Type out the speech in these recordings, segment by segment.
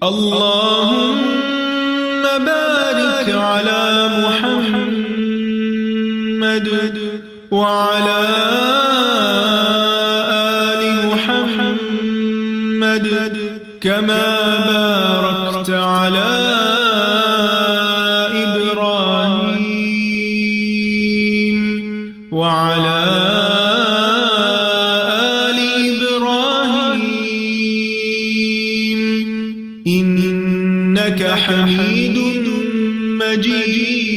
اللهم بارك على محمد وعلى آل محمد كما باركت على إبراهيم وعلى آل إبراهيم إنك حميد مجيد.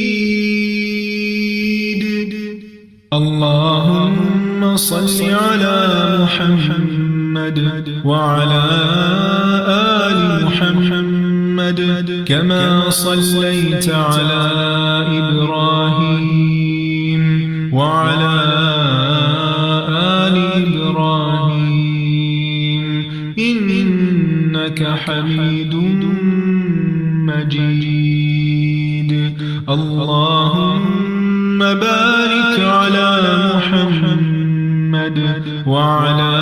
اللهم صل على محمد وعلى آل محمد كما صليت على إبراهيم وعلى آل إبراهيم إنك حميد مجيد. اللهم بارك على محمد وعلى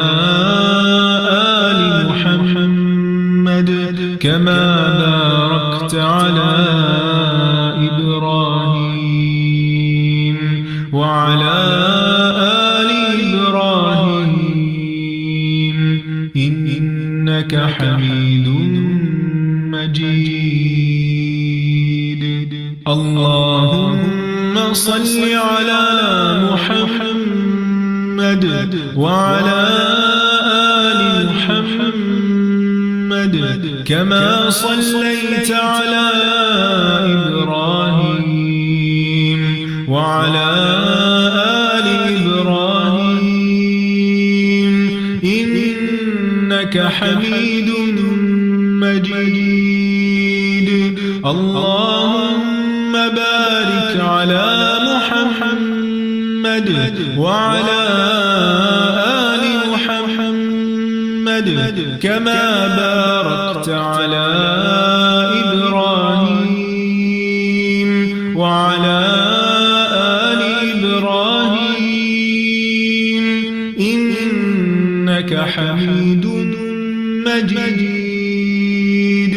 آل محمد كما باركت على إبراهيم وعلى آل إبراهيم إنك حميد مجيد. اللهم صل على محمد وعلى آل محمد كما صليت على إبراهيم وعلى آل إبراهيم إنك حميد مجيد. اللهم بارك على محمد وعلى آل محمد كما باركت على إبراهيم وعلى آل إبراهيم إنك حميد مجيد.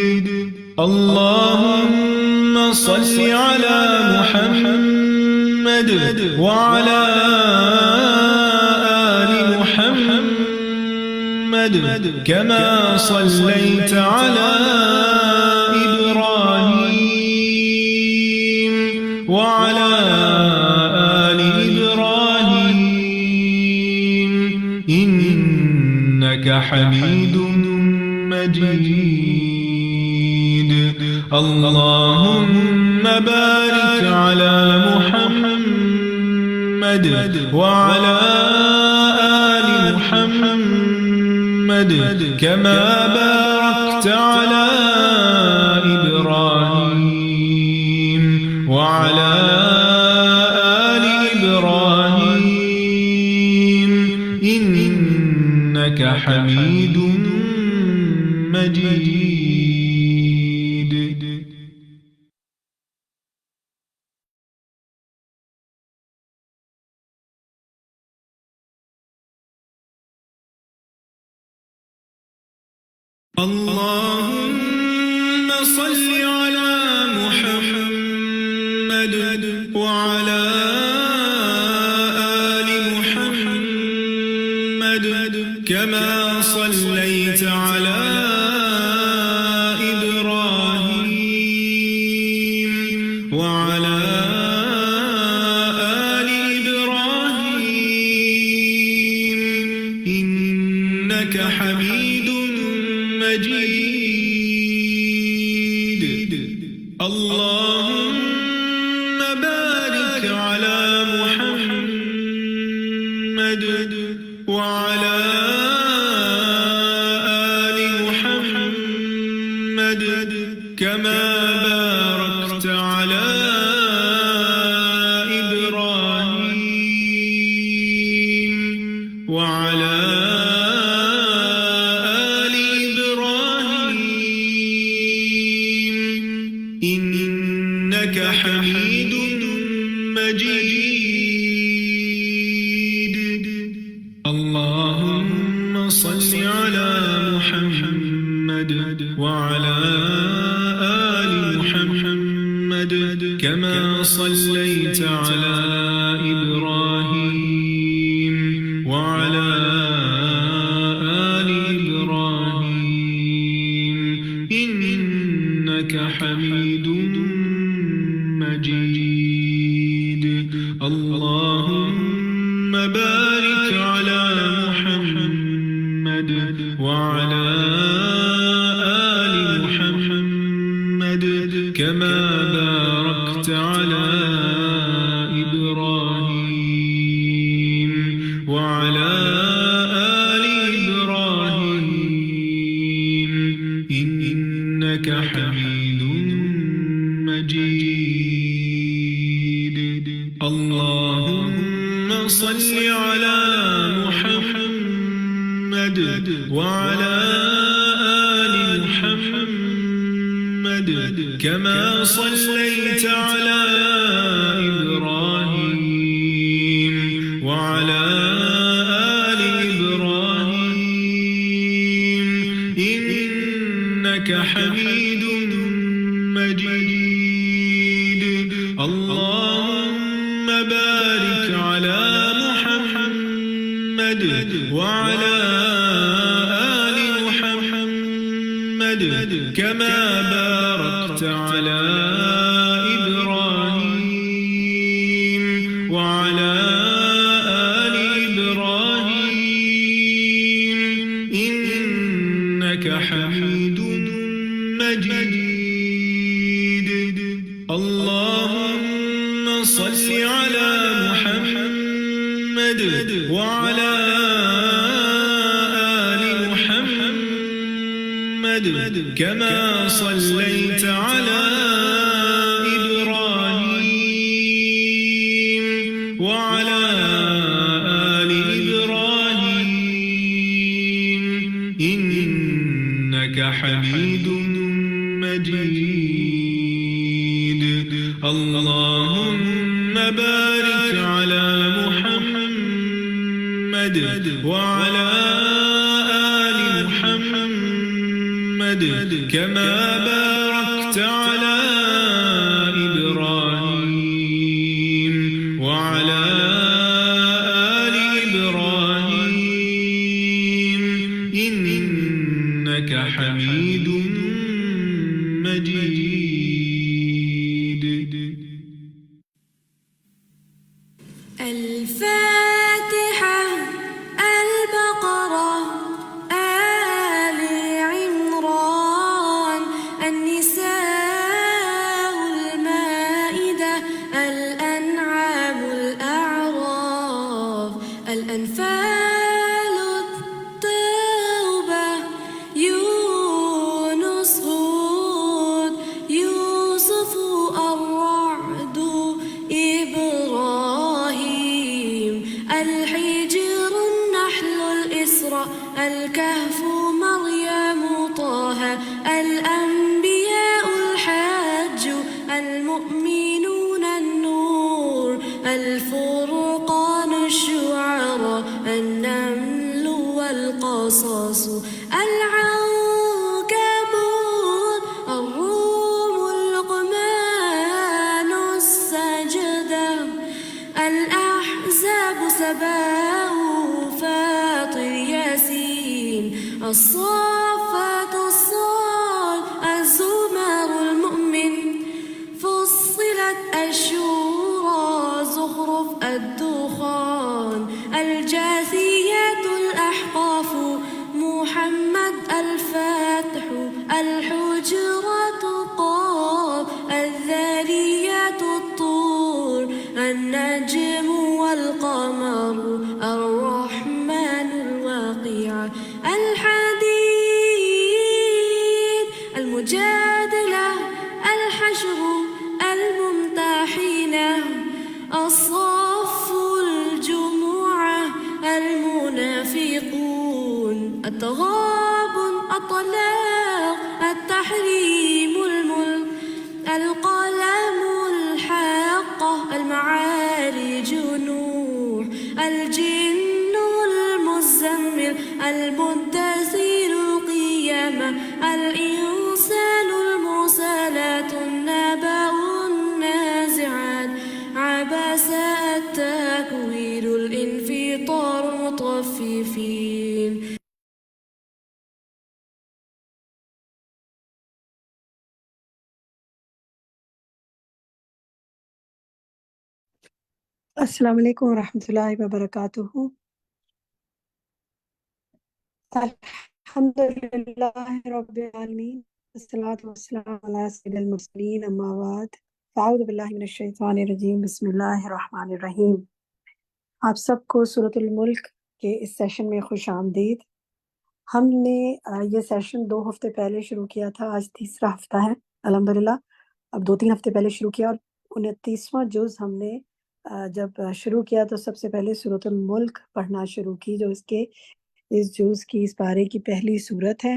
اللهم صل على محمد وعلى آل محمد كما صليت على إبراهيم وعلى آل إبراهيم إنك حميد مجيد. اللهم بارك على محمد وعلى آل محمد كما باركت على إبراهيم وعلى آل إبراهيم إنك حميد مجيد. اللهم صل على محمد وعلى آل محمد كما صليت على إبراهيم وعلى آل إبراهيم إنك حميد مجيد. اللهم بارك على محمد وعلى آل محمد كما باركت على إبراهيم وعلى إنك حميد مجيد. اللهم صل على محمد وعلى آل محمد كما صليت على إبراهيم وعلى آل إبراهيم إنك حميد مجيد. اللهم بارك على محمد وعلى آل محمد كما باركت على إبراهيم وعلى آل إبراهيم إنك حميد مجيد. اللهم صل على محمد وعلى آل محمد كما صليت على إبراهيم وعلى آل إبراهيم إنك حميد مجيد. اللهم بارك على محمد وعلى آل محمد كما باركت على إبراهيم وعلى آل إبراهيم إنك حميد مجيد. اللهم صل على محمد وعلى آل محمد كما صليت على إبراهيم وعلى آل إبراهيم إنك حميد مجيد. اللهم بارك على محمد وعلى آل محمد كما باركت على إبراهيم وعلى آل إبراهيم إنك حميد مجيد. الفاتحة البقرة آل عمران النساء المائدة الأنعام الأعراف الأنفال التوبة يونس هود يوسف الرعد إبراهيم الحجر النحل الإسراء الكهف مريم طه الأنبياء الحج المؤمنون النور الفرقان الشعراء النمل والقصص العنكبوت الروم اللقمان السجدة الأحزاب سباء فاطر ياسين الصافات الصاد الزمر المؤمن فصلت الشورى زخرف الدخان الجاثيات الأحقاف محمد الفاتح الحجرات قاف الذاريات الطور النجم والقمر الرحمن الواقع الحديد المجادلة الحشر الممتحنة الصف الجمعة المنافقون التغابن الطلاق التحريم الملك القلم الحاقة المعارج نوح الجن المزمل المدثر القيامة الإنسان السلام علیکم ورحمۃ اللہ وبرکاتہ۔ الحمد للہ رب العالمین، والصلاة والسلام علی سید المرسلین، اما بعد، فاعوذ باللہ من الشیطان الرجیم، بسم اللہ الرحمن الرحیم۔ آپ سب کو سورۃ الملک کے اس سیشن میں خوش آمدید۔ ہم نے یہ سیشن 2 ہفتے پہلے شروع کیا تھا، آج تیسرا ہفتہ ہے الحمدللہ۔ اب 2-3 ہفتے پہلے شروع کیا، اور 29واں جز ہم نے جب شروع کیا تو سب سے پہلے سورۃ الملک پڑھنا شروع کی، جو اس جز کی اس پارے کی پہلی صورت ہے۔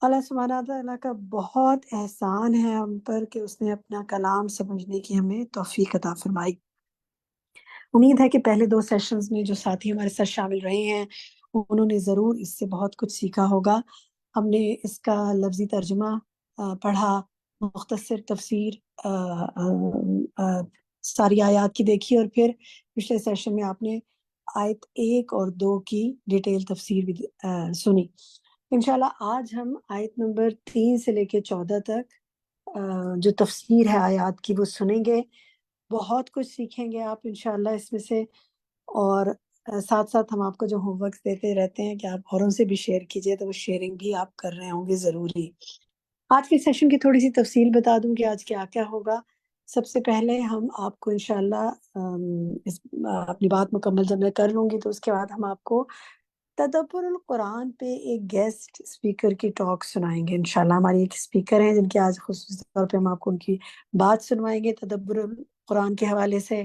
اللہ سبحانہ تعالیٰ کا بہت احسان ہے ہم پر کہ اس نے اپنا کلام سمجھنے کی ہمیں توفیق عطا فرمائی۔ امید ہے کہ پہلے 2 سیشنز میں جو ساتھی ہمارے ساتھ شامل رہے ہیں انہوں نے ضرور اس سے بہت کچھ سیکھا ہوگا۔ ہم نے اس کا لفظی ترجمہ پڑھا، مختصر تفسیر ساری آیات کی دیکھی، اور پھر پچھلے سیشن میں آپ نے آیت 1 اور 2 کی ڈیٹیل تفسیر بھی سنی۔ انشاءاللہ آج ہم آیت نمبر 3 سے لے کے 14 تک جو تفسیر ہے آیات کی وہ سنیں گے۔ بہت کچھ سیکھیں گے آپ انشاءاللہ اس میں سے، اور ساتھ ساتھ ہم آپ کو جو ہوم ورکس دیتے رہتے ہیں کہ آپ اوروں سے بھی شیئر کیجئے، تو وہ شیئرنگ بھی آپ کر رہے ہوں گے ضروری۔ آج کے سیشن کی تھوڑی سی تفصیل بتا دوں کہ آج کیا کیا ہوگا۔ سب سے پہلے ہم آپ کو انشاءاللہ اپنی بات مکمل جب میں کر لوں گی تو اس کے بعد ہم آپ کو تدبر القرآن پہ ایک گیسٹ اسپیکر کی ٹاک سنائیں گے انشاءاللہ۔ ہماری ایک اسپیکر ہیں جن کی آج خصوصی طور پہ ہم آپ کو ان کی بات سنوائیں گے تدبر القرآن کے حوالے سے،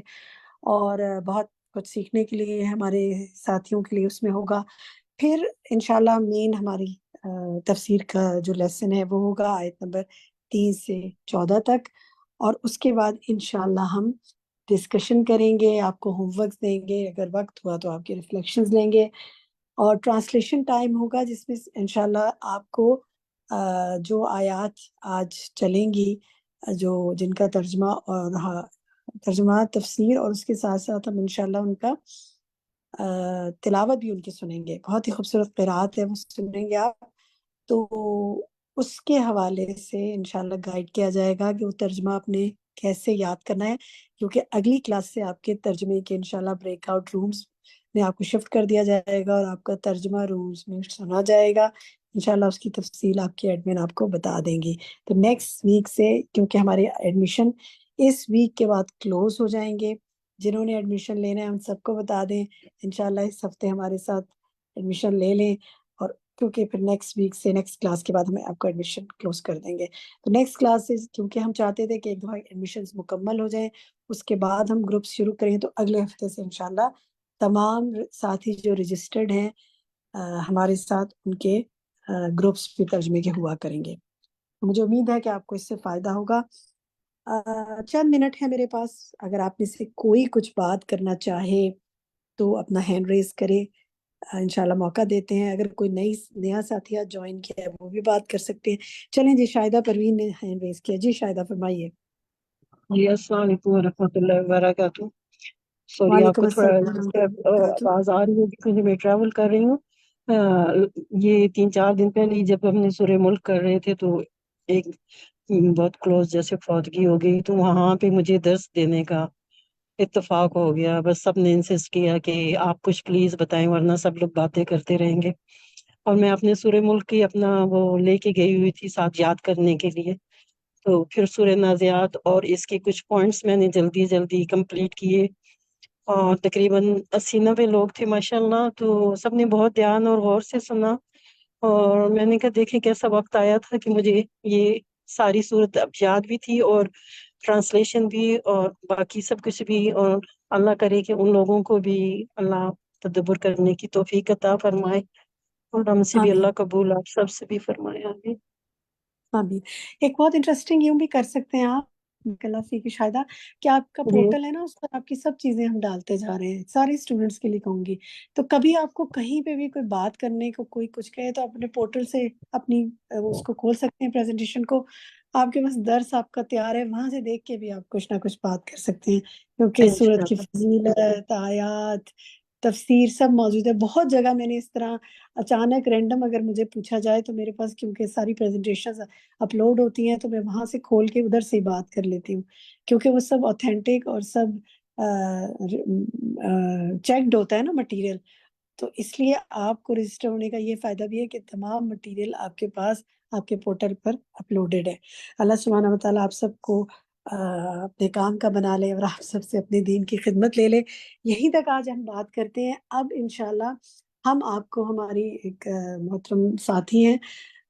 اور بہت کچھ سیکھنے کے لیے ہمارے ساتھیوں کے لیے اس میں ہوگا۔ پھر انشاءاللہ مین ہماری تفسیر کا جو لیسن ہے وہ ہوگا آیت نمبر 3 سے 14 تک، اور اس کے بعد انشاءاللہ ہم ڈسکشن کریں گے، آپ کو ہوم ورک دیں گے، اگر وقت ہوا تو آپ کے ریفلیکشنز لیں گے، اور ٹرانسلیشن ٹائم ہوگا جس میں انشاءاللہ آپ کو جو آیات آج چلیں گی، جن کا ترجمہ تفسیر، اور اس کے ساتھ ساتھ ہم انشاءاللہ ان کا تلاوت بھی ان کی سنیں گے، بہت ہی خوبصورت قرات ہے وہ سنیں گے آپ، تو اس کے حوالے سے انشاءاللہ گائیڈ کیا جائے گا کہ وہ ترجمہ آپ نے کیسے یاد کرنا ہے، کیونکہ اگلی کلاس سے آپ کے ترجمے کے انشاءاللہ بریک آؤٹ رومز میں آپ کو شفٹ کر دیا جائے گا، اور آپ کا ترجمہ رومز میں سنا جائے گا انشاءاللہ۔ اس کی تفصیل آپ کے ایڈمن آپ کو بتا دیں گی۔ تو نیکسٹ ویک سے، کیونکہ ہمارے ایڈمیشن اس ویک کے بعد کلوز ہو جائیں گے، جنہوں نے ایڈمیشن لینا ہے ہم سب کو بتا دیں انشاءاللہ اس ہفتے ہمارے ساتھ ایڈمیشن لے لیں، اور کیونکہ پھر نیکسٹ ویک سے نیکسٹ کلاس کے بعد ہمیں آپ کو ایڈمیشن کلوز کر دیں گے۔ تو نیکسٹ کلاس سے، کیونکہ ہم چاہتے تھے کہ ایک دفعہ ایڈمیشنز مکمل ہو جائیں اس کے بعد ہم گروپس شروع کریں، تو اگلے ہفتے سے انشاءاللہ تمام ساتھی جو رجسٹرڈ ہیں ہمارے ساتھ، ان کے گروپس بھی ترجمے کے ہوا کریں گے۔ مجھے امید ہے کہ آپ کو اس سے فائدہ ہوگا۔ چند منٹ ہے میرے پاس، اگر آپ میں سے کوئی کچھ بات کرنا چاہے تو اپنا ہینڈ ریز کرے، انشاءاللہ موقع دیتے ہیں۔ اگر کوئی نیا ساتھی جوائن کیا ہے وہ بھی بات کر سکتے ہیں۔ چلیں جی، شاہدہ پروین نے ہینڈ ریز کیا، جی شاہدہ فرمائیے۔ جی السلام علیکم ورحمۃ اللہ وبرکاتہ۔ سوری آپ وعلیکم کو تھوڑا السلام ورحمۃ اللہ وبرکاتہ۔ آواز آ رہی ہوگی کیونکہ میں ٹریول کر رہی ہوں۔ یہ 3-4 دن پہلے جب ہم نے سورہ ملک کر رہے تھے تو ایک بہت کلوز جیسے فوتگی ہو گئی، تو وہاں پہ مجھے درس دینے کا اتفاق ہو گیا۔ بس سب نے انسسٹ کیا کہ آپ کچھ پلیز بتائیں ورنہ سب لوگ باتیں کرتے رہیں گے، اور میں اپنے سورہ ملک کی اپنا وہ لے کے گئی ہوئی تھی ساتھ یاد کرنے کے لیے۔ تو پھر سورہ نازعات اور اس کے کچھ پوائنٹس میں نے جلدی جلدی کمپلیٹ کیے، اور تقریباً 80-90 لوگ تھے ماشاءاللہ، تو سب نے بہت دھیان اور غور سے سنا، اور میں نے کہا دیکھیں کیسا وقت آیا تھا کہ مجھے یہ ساری صورت اب یاد بھی تھی اور ٹرانسلیشن بھی اور باقی سب کچھ بھی، اور اللہ کرے کہ ان لوگوں کو بھی اللہ تدبر کرنے کی توفیق عطا فرمائے، اور ہم سے بھی آمین اللہ قبول آپ سب سے بھی فرمائے، آمین۔ آمین۔ ایک بہت انٹرسٹنگ یوں بھی کر سکتے ہیں آپ، اللہ سیکھی شاہدہ، کہ آپ کا جی پورٹل ہے نا، اس پر آپ کی سب چیزیں ہم ڈالتے جا رہے ہیں، سارے اسٹوڈنٹس کے لیے کہوں گی، تو کبھی آپ کو کہیں پہ بھی کوئی بات کرنے کو کوئی کچھ کہے تو اپنے پورٹل سے اپنی اس کو کھول سکتے ہیں، پریزنٹیشن کو، آپ کے پاس درس آپ کا تیار ہے، وہاں سے دیکھ کے بھی آپ کچھ نہ کچھ بات کر سکتے ہیں، کیونکہ سورت کی انشاءاللہ۔ فضیلت، آیات، تفسیر سب موجود ہے۔ بہت جگہ میں نے اس طرح اچانک رینڈم اگر مجھے پوچھا جائے تو میرے پاس، کیونکہ ساری پریزنٹیشنز اپلوڈ ہوتی ہیں، تو میں وہاں سے کھول کے ادھر سے ہی بات کر لیتی ہوں، کیونکہ وہ سب اوتھینٹک اور سب چیکڈ ہوتا ہے نا مٹیریل، تو اس لیے آپ کو رجسٹر ہونے کا یہ فائدہ بھی ہے کہ تمام مٹیریل آپ کے پاس آپ کے پورٹل پر اپلوڈڈ ہے۔ اللہ سبحانہ و تعالیٰ آپ سب کو اپنے کام کا بنا لے اور آپ سب سے اپنے دین کی خدمت لے لے۔ یہیں تک آج ہم بات کرتے ہیں۔ اب انشاءاللہ ہم آپ کو ہماری ایک محترم ساتھی ہیں،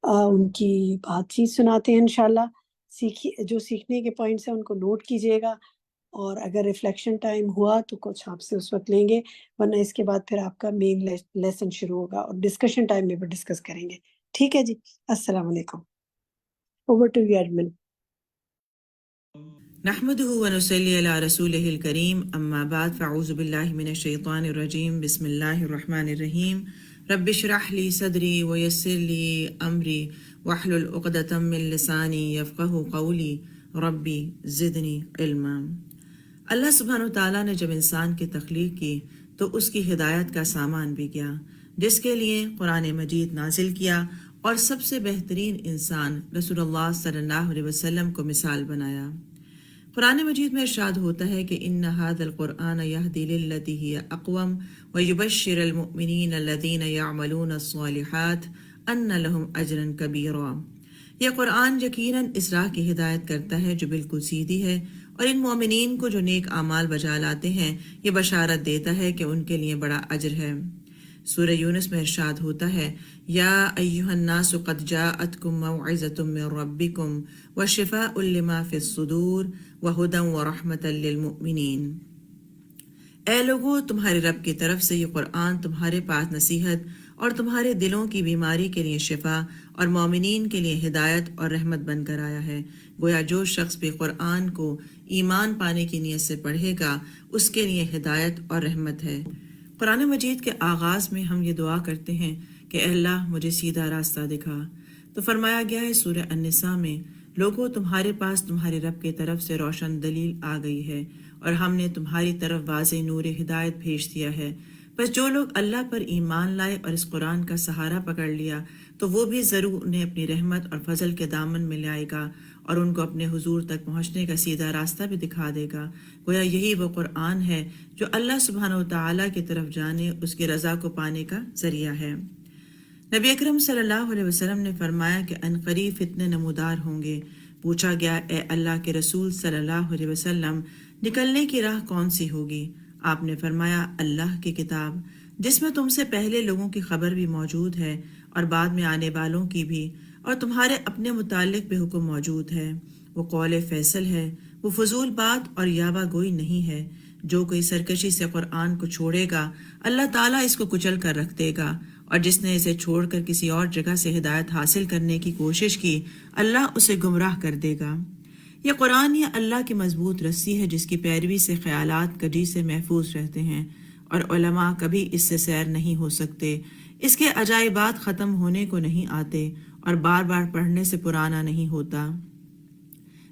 ان کی بات چیت سناتے ہیں انشاءاللہ۔ جو سیکھنے کے پوائنٹس ہیں ان کو نوٹ کیجیے گا، اور اگر ریفلیکشن ٹائم ہوا تو کچھ آپ سے اس وقت لیں گے، ورنہ اس کے بعد پھر آپ کا مین لیسن شروع ہوگا اور ڈسکشن ٹائم میں بھی ڈسکس کریں گے۔ ٹھیک ہے جی، السلام علیکم۔ Over to you admin. نحمده ونصلي على رسوله الكريم اما بعد فاعوذ بالله من الشيطان الرجيم بسم الله الرحمن الرحيم رب اشرح لي صدري ويسر لي امري واحلل عقدة من لساني يفقهوا قولي ربي زدني علما۔ اللہ سبحانہ وتعالیٰ نے جب انسان کی تخلیق کی تو اس کی ہدایت کا سامان بھی کیا، جس کے لیے قرآن مجید نازل کیا اور سب سے بہترین انسان رسول اللہ صلی اللہ علیہ وسلم کو مثال بنایا۔ قرآن مجید میں ارشاد ہوتا ہے کہ ان ھذا القرآن یہدی للتی ہی اقوم ویبشر المؤمنین الذین یعملون الصالحات ان لہم اجرا کبیرا۔ یہ قرآن یقیناً اس راہ کی ہدایت کرتا ہے جو بالکل سیدھی ہے، اور ان مومنین کو جو نیک اعمال بجا لاتے ہیں یہ بشارت دیتا ہے کہ ان کے لیے بڑا اجر ہے۔ سورہ یونس میں ارشاد ہوتا ہے یا ایھا الناس قد جاءتکم موعظۃ من ربکم وشفاء لما فی الصدور وہدی ورحمۃ للمؤمنین۔ اے لوگو، تمہارے رب کی طرف سے یہ قرآن تمہارے پاس نصیحت اور تمہارے دلوں کی بیماری کے لیے شفا اور مومنین کے لیے ہدایت اور رحمت بن کر آیا ہے۔ گویا جو شخص بھی قرآن کو ایمان پانے کی نیت سے پڑھے گا اس کے لیے ہدایت اور رحمت ہے۔ قرآن مجید کے آغاز میں ہم یہ دعا کرتے ہیں کہ اے اللہ مجھے سیدھا راستہ دکھا، تو فرمایا گیا ہے سورہ النساء میں لوگوں تمہارے پاس تمہارے رب کی طرف سے روشن دلیل آ گئی ہے اور ہم نے تمہاری طرف واضح نور ہدایت بھیج دیا ہے۔ بس جو لوگ اللہ پر ایمان لائے اور اس قرآن کا سہارا پکڑ لیا تو وہ بھی ضرور انہیں اپنی رحمت اور فضل کے دامن میں لائے گا اور ان کو اپنے حضور تک پہنچنے کا سیدھا راستہ بھی دکھا دے گا۔ گویا یہی وہ قرآن ہے جو اللہ سبحانہ وتعالیٰ کی طرف جانے، اس کی رضا کو پانے کا ذریعہ ہے۔ نبی اکرم صلی اللہ علیہ وسلم نے فرمایا کہ عنقریب فتنے نمودار ہوں گے۔ پوچھا گیا اے اللہ کے رسول صلی اللہ علیہ وسلم، نکلنے کی راہ کون سی ہوگی؟ آپ نے فرمایا اللہ کی کتاب، جس میں تم سے پہلے لوگوں کی خبر بھی موجود ہے اور بعد میں آنے والوں کی بھی، اور تمہارے اپنے متعلق بھی حکم موجود ہے۔ وہ قول فیصل ہے، وہ فضول بات اور یاوہ گوئی نہیں ہے۔ جو کوئی سرکشی سے قرآن کو چھوڑے گا اللہ تعالیٰ اس کو کچل کر رکھ دے گا، اور جس نے اسے چھوڑ کر کسی اور جگہ سے ہدایت حاصل کرنے کی کوشش کی اللہ اسے گمراہ کر دے گا۔ یہ قرآن یہ اللہ کی مضبوط رسی ہے جس کی پیروی سے خیالات کجی سے محفوظ رہتے ہیں اور علماء کبھی اس سے سیر نہیں ہو سکتے۔ اس کے عجائبات ختم ہونے کو نہیں آتے اور بار بار پڑھنے سے پرانا نہیں ہوتا۔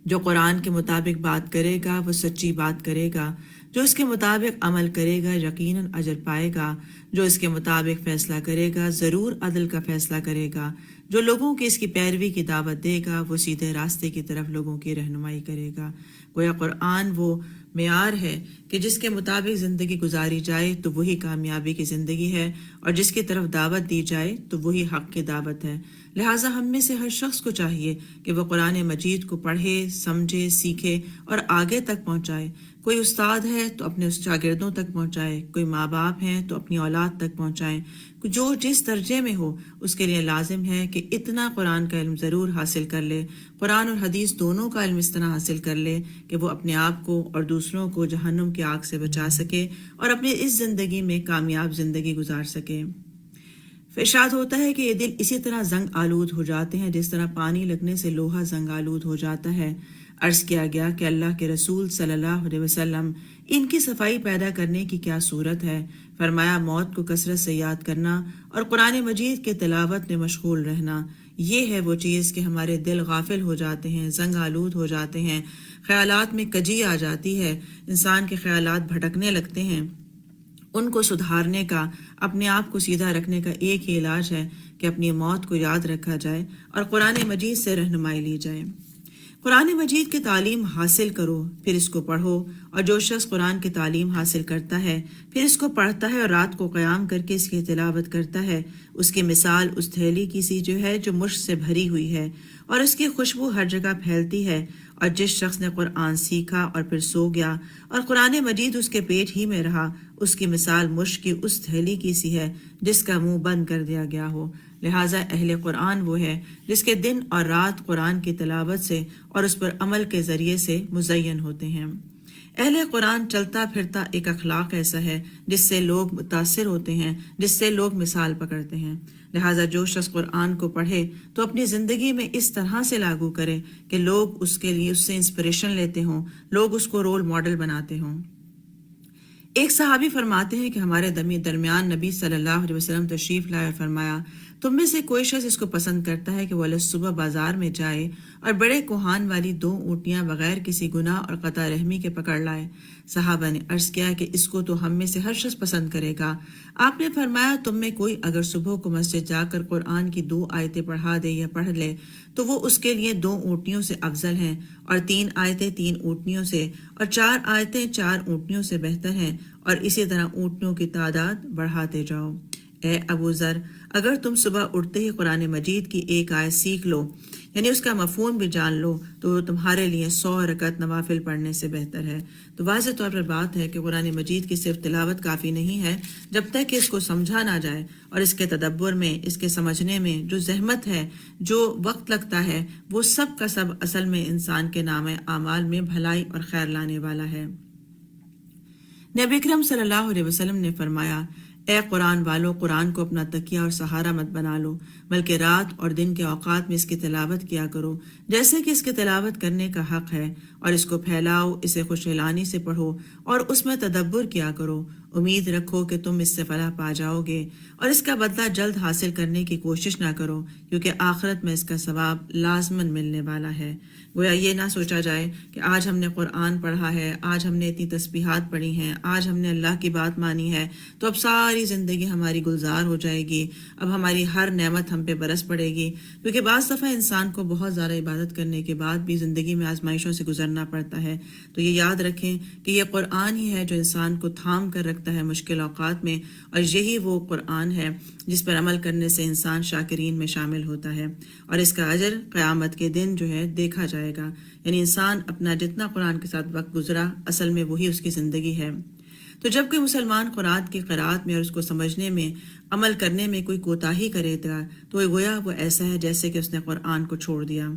جو قرآن کے مطابق بات کرے گا وہ سچی بات کرے گا، جو اس کے مطابق عمل کرے گا یقیناً اجر پائے گا، جو اس کے مطابق فیصلہ کرے گا ضرور عدل کا فیصلہ کرے گا، جو لوگوں کی اس کی پیروی کی دعوت دے گا وہ سیدھے راستے کی طرف لوگوں کی رہنمائی کرے گا۔ گویا قرآن وہ معیار ہے کہ جس کے مطابق زندگی گزاری جائے تو وہی کامیابی کی زندگی ہے، اور جس کی طرف دعوت دی جائے تو وہی حق کی دعوت ہے۔ لہٰذا ہم میں سے ہر شخص کو چاہیے کہ وہ قرآن مجید کو پڑھے، سمجھے، سیکھے اور آگے تک پہنچائے۔ کوئی استاد ہے تو اپنے شاگردوں تک پہنچائے، کوئی ماں باپ ہیں تو اپنی اولاد تک پہنچائیں۔ جو جس درجے میں ہو اس کے لیے لازم ہے کہ اتنا قرآن کا علم ضرور حاصل کر لے، قرآن اور حدیث دونوں کا علم اس طرح حاصل کر لے کہ وہ اپنے آپ کو اور دوسروں کو جہنم کی آگ سے بچا سکے اور اپنی اس زندگی میں کامیاب زندگی گزار سکے۔ ارشاد ہوتا ہے کہ یہ دل اسی طرح زنگ آلود ہو جاتے ہیں جس طرح پانی لگنے سے لوہا زنگ آلود ہو جاتا ہے۔ عرض کیا گیا کہ اللہ کے رسول صلی اللہ علیہ وسلم ان کی صفائی پیدا کرنے کی کیا صورت ہے؟ فرمایا موت کو کثرت سے یاد کرنا اور قرآن مجید کے تلاوت میں مشغول رہنا۔ یہ ہے وہ چیز کہ ہمارے دل غافل ہو جاتے ہیں، زنگ آلود ہو جاتے ہیں، خیالات میں کجی آ جاتی ہے، انسان کے خیالات بھٹکنے لگتے ہیں۔ ان کو سدھارنے کا، اپنے آپ کو سیدھا رکھنے کا ایک ہی علاج ہے کہ اپنی موت کو یاد رکھا جائے اور قرآن مجید سے رہنمائی لی جائے۔ قرآن مجید کی تعلیم حاصل کرو، پھر اس کو پڑھو، اور جو شخص قرآن کی تعلیم حاصل کرتا ہے پھر اس کو پڑھتا ہے اور رات کو قیام کر کے اس کی تلاوت کرتا ہے، اس کی مثال اس تھیلی کی سی جو ہے جو مشک سے بھری ہوئی ہے اور اس کی خوشبو ہر جگہ پھیلتی ہے۔ اور جس شخص نے قرآن سیکھا اور پھر سو گیا اور قرآن مجید اس کے پیٹ ہی میں رہا، اس کی مثال مشک کی اس تھیلی کی سی ہے جس کا منہ بند کر دیا گیا ہو۔ لہٰذا اہل قرآن وہ ہے جس کے دن اور رات قرآن کی تلاوت سے اور اس پر عمل کے ذریعے سے مزین ہوتے ہیں۔ اہل قرآن چلتا پھرتا ایک اخلاق ایسا ہے جس سے لوگ متاثر ہوتے ہیں، جس سے لوگ مثال پکڑتے ہیں۔ لہٰذا جو شخص قرآن کو پڑھے تو اپنی زندگی میں اس طرح سے لاگو کرے کہ لوگ اس کے لیے اس سے انسپریشن لیتے ہوں، لوگ اس کو رول ماڈل بناتے ہوں۔ ایک صحابی فرماتے ہیں کہ ہمارے درمیان نبی صلی اللہ علیہ وسلم تشریف لائے اور فرمایا، تم میں سے کوئی شخص اس کو پسند کرتا ہے کہ وہ صبح بازار میں جائے اور بڑے کوہان والی 2 اونٹیاں بغیر کسی گناہ اور قطع رحمی کے پکڑ لائے؟ صحابہ نے عرض کیا کہ اس کو تو ہم میں سے ہر شخص پسند کرے گا۔ آپ نے فرمایا، تم میں کوئی اگر صبح کو مسجد جا کر قرآن کی 2 آیتیں پڑھا دے یا پڑھ لے تو وہ اس کے لیے 2 اونٹنیوں سے افضل ہیں، اور 3 آیتیں 3 اونٹنیوں سے، اور 4 آیتیں 4 اونٹنیوں سے بہتر ہیں، اور اسی طرح اونٹنیوں کی تعداد بڑھاتے جاؤ۔ اے ابو ذر، اگر تم صبح اٹھتے ہی قرآن مجید کی 1 آیت سیکھ لو، یعنی اس کا مفہوم بھی جان لو، تو وہ تمہارے لیے 100 رکعت نوافل پڑھنے سے بہتر ہے۔ تو واضح طور پر بات ہے کہ قرآن مجید کی صرف تلاوت کافی نہیں ہے جب تک کہ اس کو سمجھا نہ جائے، اور اس کے تدبر میں، اس کے سمجھنے میں جو زحمت ہے، جو وقت لگتا ہے، وہ سب کا سب اصل میں انسان کے نامہ اعمال میں بھلائی اور خیر لانے والا ہے۔ نبی اکرم صلی اللہ علیہ وسلم نے فرمایا، اے قرآن والو، قرآن کو اپنا تکیہ اور سہارا مت بنا لو، بلکہ رات اور دن کے اوقات میں اس کی تلاوت کیا کرو جیسے کہ اس کی تلاوت کرنے کا حق ہے، اور اس کو پھیلاؤ، اسے خوش اعلانی سے پڑھو اور اس میں تدبر کیا کرو۔ امید رکھو کہ تم اس سے فلاح پا جاؤ گے، اور اس کا بدلہ جلد حاصل کرنے کی کوشش نہ کرو، کیونکہ آخرت میں اس کا ثواب لازماً ملنے والا ہے۔ گویا یہ نہ سوچا جائے کہ آج ہم نے قرآن پڑھا ہے، آج ہم نے اتنی تسبیحات پڑھی ہیں، آج ہم نے اللہ کی بات مانی ہے تو اب ساری زندگی ہماری گلزار ہو جائے گی، اب ہماری ہر نعمت ہم پہ برس پڑے گی، کیونکہ بعض دفعہ انسان کو بہت زیادہ عبادت کرنے کے بعد بھی زندگی میں آزمائشوں سے گزرنا پڑتا ہے۔ تو یہ یاد رکھیں کہ یہ قرآن ہی ہے جو انسان کو تھام کر رکھتا ہے مشکل اوقات میں، اور یہی وہ قرآن ہے جس پر عمل کرنے سے انسان شاکرین میں شامل ہوتا ہے، اور اس کا اجر قیامت کے دن جو ہے دیکھا جائے گا۔ یعنی انسان اپنا جتنا قرآن کے ساتھ وقت گزرا، اصل میں وہی اس کی زندگی ہے۔ تو جب کوئی مسلمان قرآن کی قرأت میں اور اس کو سمجھنے میں، عمل کرنے میں کوئی کوتاہی کرے گا تو گویا وہ ایسا ہے جیسے کہ اس نے قرآن کو چھوڑ دیا۔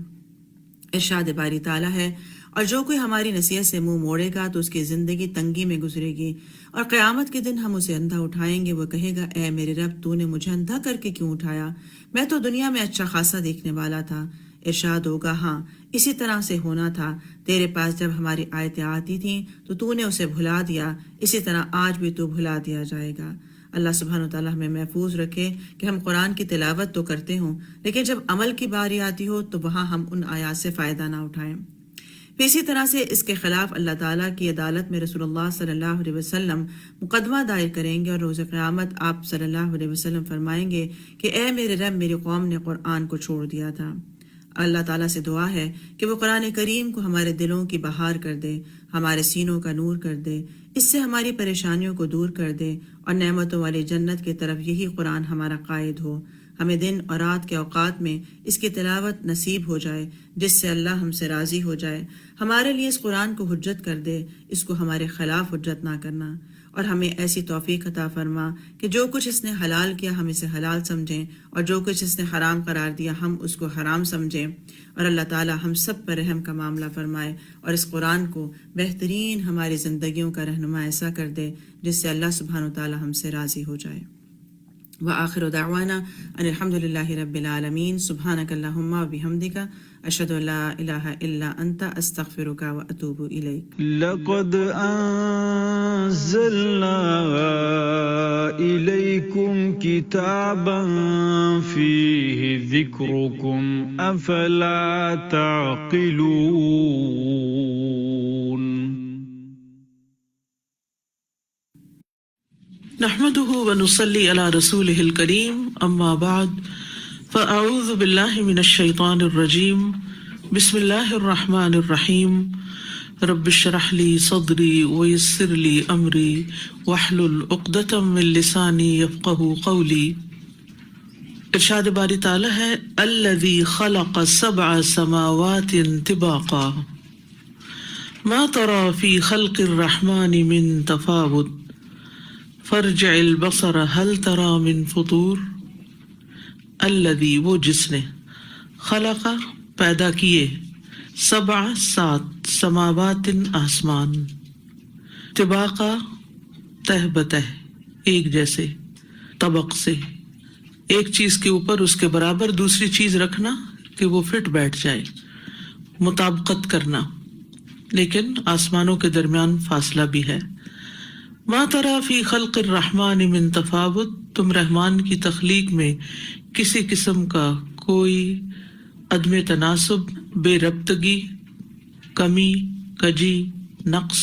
ارشاد باری تعالیٰ ہے، اور جو کوئی ہماری نصیحت سے منہ موڑے گا تو اس کی زندگی تنگی میں گزرے گی، اور قیامت کے دن ہم اسے اندھا اٹھائیں گے، وہ کہے گا، اے میرے رب، تو نے مجھے اندھا کر کے کیوں اٹھایا؟ میں تو دنیا میں اچھا خاصا دیکھنے والا تھا۔ ارشاد ہوگا، ہاں اسی طرح سے ہونا تھا، تیرے پاس جب ہماری آیتیں آتی تھیں تو نے اسے بھلا دیا، اسی طرح آج بھی تو بھلا دیا جائے گا۔ اللہ سبحانہ وتعالیٰ ہمیں محفوظ رکھے کہ ہم قرآن کی تلاوت تو کرتے ہوں، لیکن جب عمل کی باری آتی ہو تو وہاں ہم ان آیات سے فائدہ نہ اٹھائیں۔ پھر اسی طرح سے اس کے خلاف اللہ تعالیٰ کی عدالت میں رسول اللہ صلی اللہ علیہ وسلم مقدمہ دائر کریں گے، اور روز قیامت آپ صلی اللہ علیہ وسلم فرمائیں گے کہ اے میرے رب، میری قوم نے قرآن کو چھوڑ دیا تھا۔ اللہ تعالیٰ سے دعا ہے کہ وہ قرآن کریم کو ہمارے دلوں کی بہار کر دے، ہمارے سینوں کا نور کر دے، اس سے ہماری پریشانیوں کو دور کر دے، اور نعمتوں والی جنت کی طرف یہی قرآن ہمارا قائد ہو۔ ہمیں دن اور رات کے اوقات میں اس کی تلاوت نصیب ہو جائے جس سے اللہ ہم سے راضی ہو جائے، ہمارے لیے اس قرآن کو حجت کر دے، اس کو ہمارے خلاف حجت نہ کرنا، اور ہمیں ایسی توفیق عطا فرما کہ جو کچھ اس نے حلال کیا ہم اسے حلال سمجھیں، اور جو کچھ اس نے حرام قرار دیا ہم اس کو حرام سمجھیں، اور اللہ تعالی ہم سب پر رحم کا معاملہ فرمائے، اور اس قرآن کو بہترین ہماری زندگیوں کا رہنما ایسا کر دے جس سے اللہ سبحانہ وتعالی ہم سے راضی ہو جائے۔ وآخر دعوانا ان الحمد للہ رب العالمین، سبحانک اللہم وبحمدک، اشہد ان لا الہ الا انت، استغفرک واتوب الیک۔ لقد انزلنا الیکم کتابا فیہ ذکرکم افلا تعقلون۔ نحمده ونصلي على رسوله الكريم، اما بعد فاعوذ بالله من الشيطان الرجيم، بسم اللہ الرحمن الرحیم رب اشرح لی صدری ویسر لی امری واحلل عقدۃ من لسانی یفقہوا قولی۔ ارشاد باری تعالی ہے الذی خلق 7 سماوات طباقا ما ترى في خلق الرحمن من تفاوت فارجع البصر هل ترى من فطور۔ الذی وہ جس نے خلق پیدا کیے 7 سماوات آسمان طباقا تہ بتہ ایک جیسے طبق سے ایک چیز کے اوپر اس کے برابر دوسری چیز رکھنا کہ وہ فٹ بیٹھ جائے، مطابقت کرنا، لیکن آسمانوں کے درمیان فاصلہ بھی ہے۔ ما تری فی خلق الرحمن من تفاوت، تم رحمان کی تخلیق میں کسی قسم کا کوئی عدم تناسب، بے ربطگی، کمی، کجی، نقص،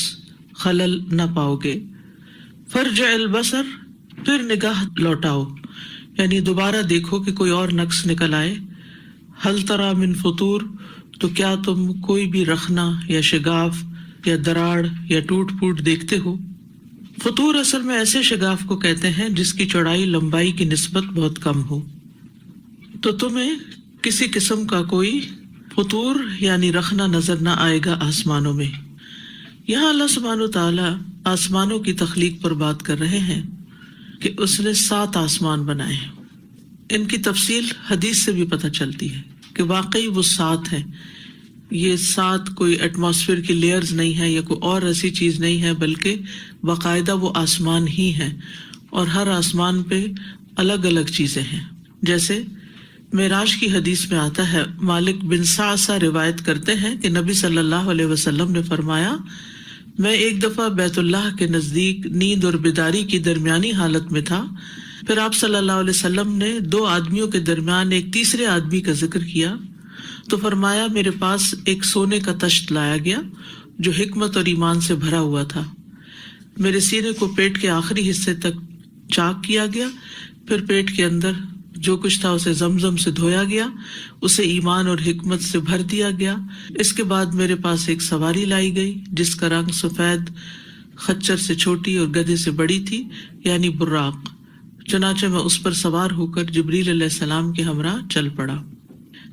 خلل نہ پاؤ گے۔ فرجع البصر، پھر نگاہ لوٹاؤ، یعنی دوبارہ دیکھو کہ کوئی اور نقص نکل آئے۔ ہل تری من فطور، تو کیا تم کوئی بھی رخنا یا شگاف یا دراڑ یا ٹوٹ پھوٹ دیکھتے ہو؟ فطور اصل میں ایسے شگاف کو کہتے ہیں جس کی چوڑائی لمبائی کی نسبت بہت کم ہو۔ تو تمہیں کسی قسم کا کوئی فطور یعنی رخنا نظر نہ آئے گا آسمانوں میں۔ یہاں اللہ سبحانہ تعالیٰ آسمانوں کی تخلیق پر بات کر رہے ہیں کہ اس نے 7 آسمان بنائے ہیں۔ ان کی تفصیل حدیث سے بھی پتہ چلتی ہے کہ واقعی وہ 7 ہیں۔ یہ 7 کوئی ایٹماسفیئر کی لیئرز نہیں ہے یا کوئی اور ایسی چیز نہیں ہے، بلکہ باقاعدہ وہ آسمان ہی ہیں، اور ہر آسمان پہ الگ الگ چیزیں ہیں۔ جیسے معراج کی حدیث میں آتا ہے، مالک بن سعصع روایت کرتے ہیں کہ نبی صلی اللہ علیہ وسلم نے فرمایا، میں ایک دفعہ بیت اللہ کے نزدیک نیند اور بیداری کی درمیانی حالت میں تھا، پھر آپ صلی اللہ علیہ وسلم نے 2 آدمیوں کے درمیان ایک تیسرے آدمی کا ذکر کیا تو فرمایا میرے پاس ایک سونے کا تشت لایا گیا جو حکمت اور ایمان سے بھرا ہوا تھا، میرے سینے کو پیٹ کے آخری حصے تک چاک کیا گیا، پھر پیٹ کے اندر جو کچھ تھا اسے زمزم سے دھویا گیا، اسے ایمان اور حکمت سے بھر دیا گیا۔ اس کے بعد میرے پاس ایک سواری لائی گئی جس کا رنگ سفید، خچر سے چھوٹی اور گدھے سے بڑی تھی، یعنی براق، چنانچہ میں اس پر سوار ہو کر جبریل علیہ السلام کے ہمراہ چل پڑا۔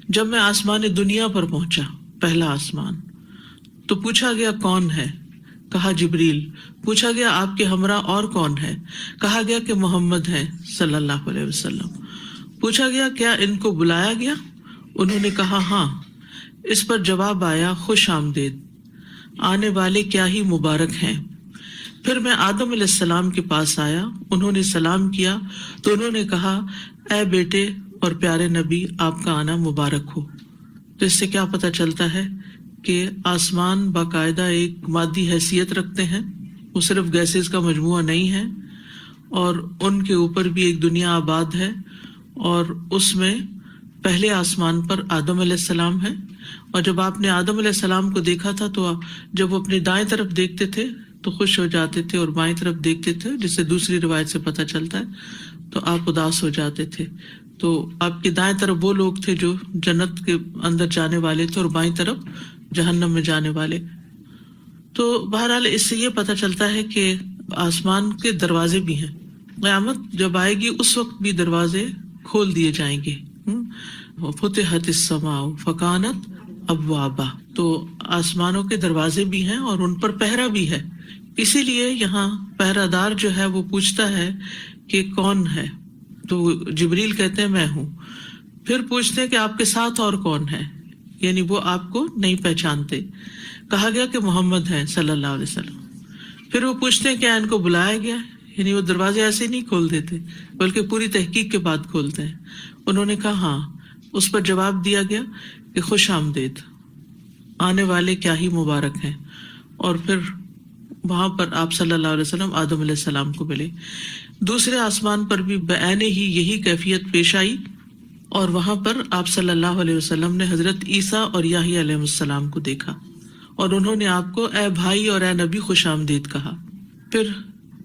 جب میں آسمان دنیا پر پہنچا، پہلا آسمان، تو پوچھا گیا کون ہے؟ کہا جبریل۔ پوچھا گیا آپ کے ہمراہ اور کون ہے؟ کہا گیا کہ محمد ہے صلی اللہ علیہ وسلم۔ پوچھا گیا کیا ان کو بلایا گیا؟ انہوں نے کہا ہاں۔ اس پر جواب آیا خوش آمدید، آنے والے کیا ہی مبارک ہیں۔ پھر میں آدم علیہ السلام کے پاس آیا، انہوں نے سلام کیا تو انہوں نے کہا اے بیٹے اور پیارے نبی، آپ کا آنا مبارک ہو۔ تو اس سے کیا پتہ چلتا ہے کہ آسمان باقاعدہ ایک مادی حیثیت رکھتے ہیں، وہ صرف گیسز کا مجموعہ نہیں ہے، اور ان کے اوپر بھی ایک دنیا آباد ہے، اور اس میں پہلے آسمان پر آدم علیہ السلام ہے۔ اور جب آپ نے آدم علیہ السلام کو دیکھا تھا تو جب وہ اپنی دائیں طرف دیکھتے تھے تو خوش ہو جاتے تھے، اور بائیں طرف دیکھتے تھے جس سے دوسری روایت سے پتہ چلتا ہے تو آپ اداس ہو جاتے تھے۔ تو آپ کی دائیں طرف وہ لوگ تھے جو جنت کے اندر جانے والے تھے، اور بائیں طرف جہنم میں جانے والے۔ تو بہرحال اس سے یہ پتہ چلتا ہے کہ آسمان کے دروازے بھی ہیں، قیامت جب آئے گی اس وقت بھی دروازے کھول دیے جائیں گے۔ فتحت السماء فکانت ابوابا، تو آسمانوں کے دروازے بھی ہیں اور ان پر پہرا بھی ہے۔ اسی لیے یہاں پہرہ دار جو ہے وہ پوچھتا ہے کہ کون ہے، تو جبریل کہتے ہیں میں ہوں۔ پھر پوچھتے ہیں کہ آپ کے ساتھ اور کون ہے، یعنی وہ آپ کو نہیں پہچانتے۔ کہا گیا کہ محمد ہے صلی اللہ علیہ وسلم۔ پھر وہ پوچھتے ہیں کیا ان کو بلایا گیا، یعنی وہ دروازے ایسے نہیں کھول دیتے بلکہ پوری تحقیق کے بعد کھولتے ہیں۔ انہوں نے کہا ہاں۔ اس پر جواب دیا گیا کہ خوش آمدید، آنے والے کیا ہی مبارک ہیں۔ اور پھر وہاں پر آپ صلی اللہ علیہ وسلم آدم علیہ السلام کو ملے۔ دوسرے آسمان پر بھی بعین ہی یہی کیفیت پیش آئی، اور وہاں پر آپ صلی اللہ علیہ وسلم نے حضرت عیسیٰ اور یحییٰ علیہ السلام کو دیکھا، اور انہوں نے آپ کو اے بھائی اور اے نبی خوش آمدید کہا۔ پھر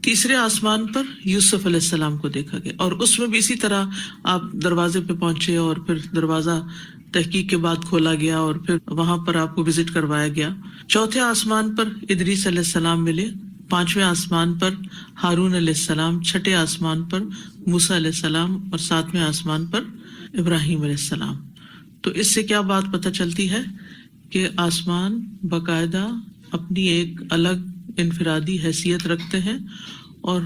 تیسرے آسمان پر یوسف علیہ السلام کو دیکھا گیا، اور اس میں بھی اسی طرح آپ دروازے پہ پہنچے اور پھر دروازہ تحقیق کے بعد کھولا گیا اور پھر وہاں پر آپ کو وزٹ کروایا گیا. چوتھے آسمان پر ادریس علیہ السلام ملے، پانچویں آسمان پر ہارون علیہ السلام، چھٹے آسمان پر موسیٰ علیہ السلام اور ساتویں آسمان پر ابراہیم علیہ السلام. تو اس سے کیا بات پتہ چلتی ہے کہ آسمان باقاعدہ اپنی ایک الگ انفرادی حیثیت رکھتے ہیں اور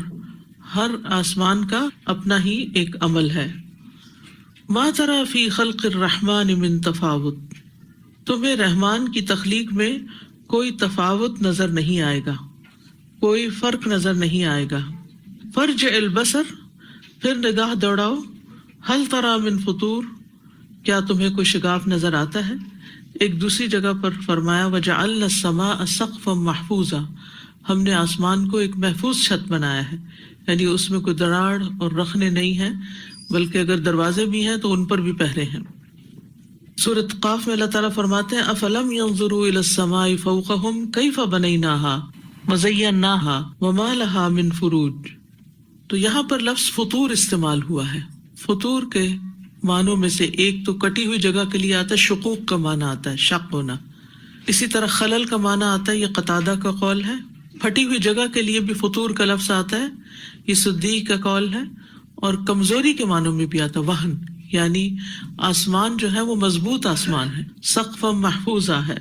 ہر آسمان کا اپنا ہی ایک عمل ہے. ما تری فی خلق الرحمن من تفاوت، تمہیں رحمان کی تخلیق میں کوئی تفاوت نظر نہیں آئے گا، کوئی فرق نظر نہیں آئے گا. فرجع البصر، پھر نگاہ دوڑاؤ، هل تری من فطور، کیا تمہیں کوئی شگاف نظر آتا ہے. ایک دوسری جگہ پر فرمایا وجعلنا السماء سقفا محفوظا، ہم نے آسمان کو ایک محفوظ چھت بنایا ہے، یعنی اس میں کوئی دراڑ اور رخنے نہیں ہیں، بلکہ اگر دروازے بھی ہیں تو ان پر بھی پہرے ہیں. سورۃ قاف میں اللہ تعالیٰ فرماتے ہیں افلم ينظروا الى السماء فوقهم كيف بنيناها وزيناها وما لها من فروج. تو یہاں پر لفظ فطور استعمال ہوا ہے. فطور کے معنوں میں سے ایک تو کٹی ہوئی جگہ کے لیے آتا ہے، شقوق کا معنی آتا ہے، شق ہونا. اسی طرح خلل کا معنی آتا ہے، یہ قتادہ کا قول ہے. پھٹی ہوئی جگہ کے لیے بھی فطور کا لفظ آتا ہے، یہ سدی کا قول ہے. اور کمزوری کے معنوں میں بھی آتا ہے وہن، یعنی آسمان جو ہے وہ مضبوط آسمان ہے، سقف محفوظہ ہے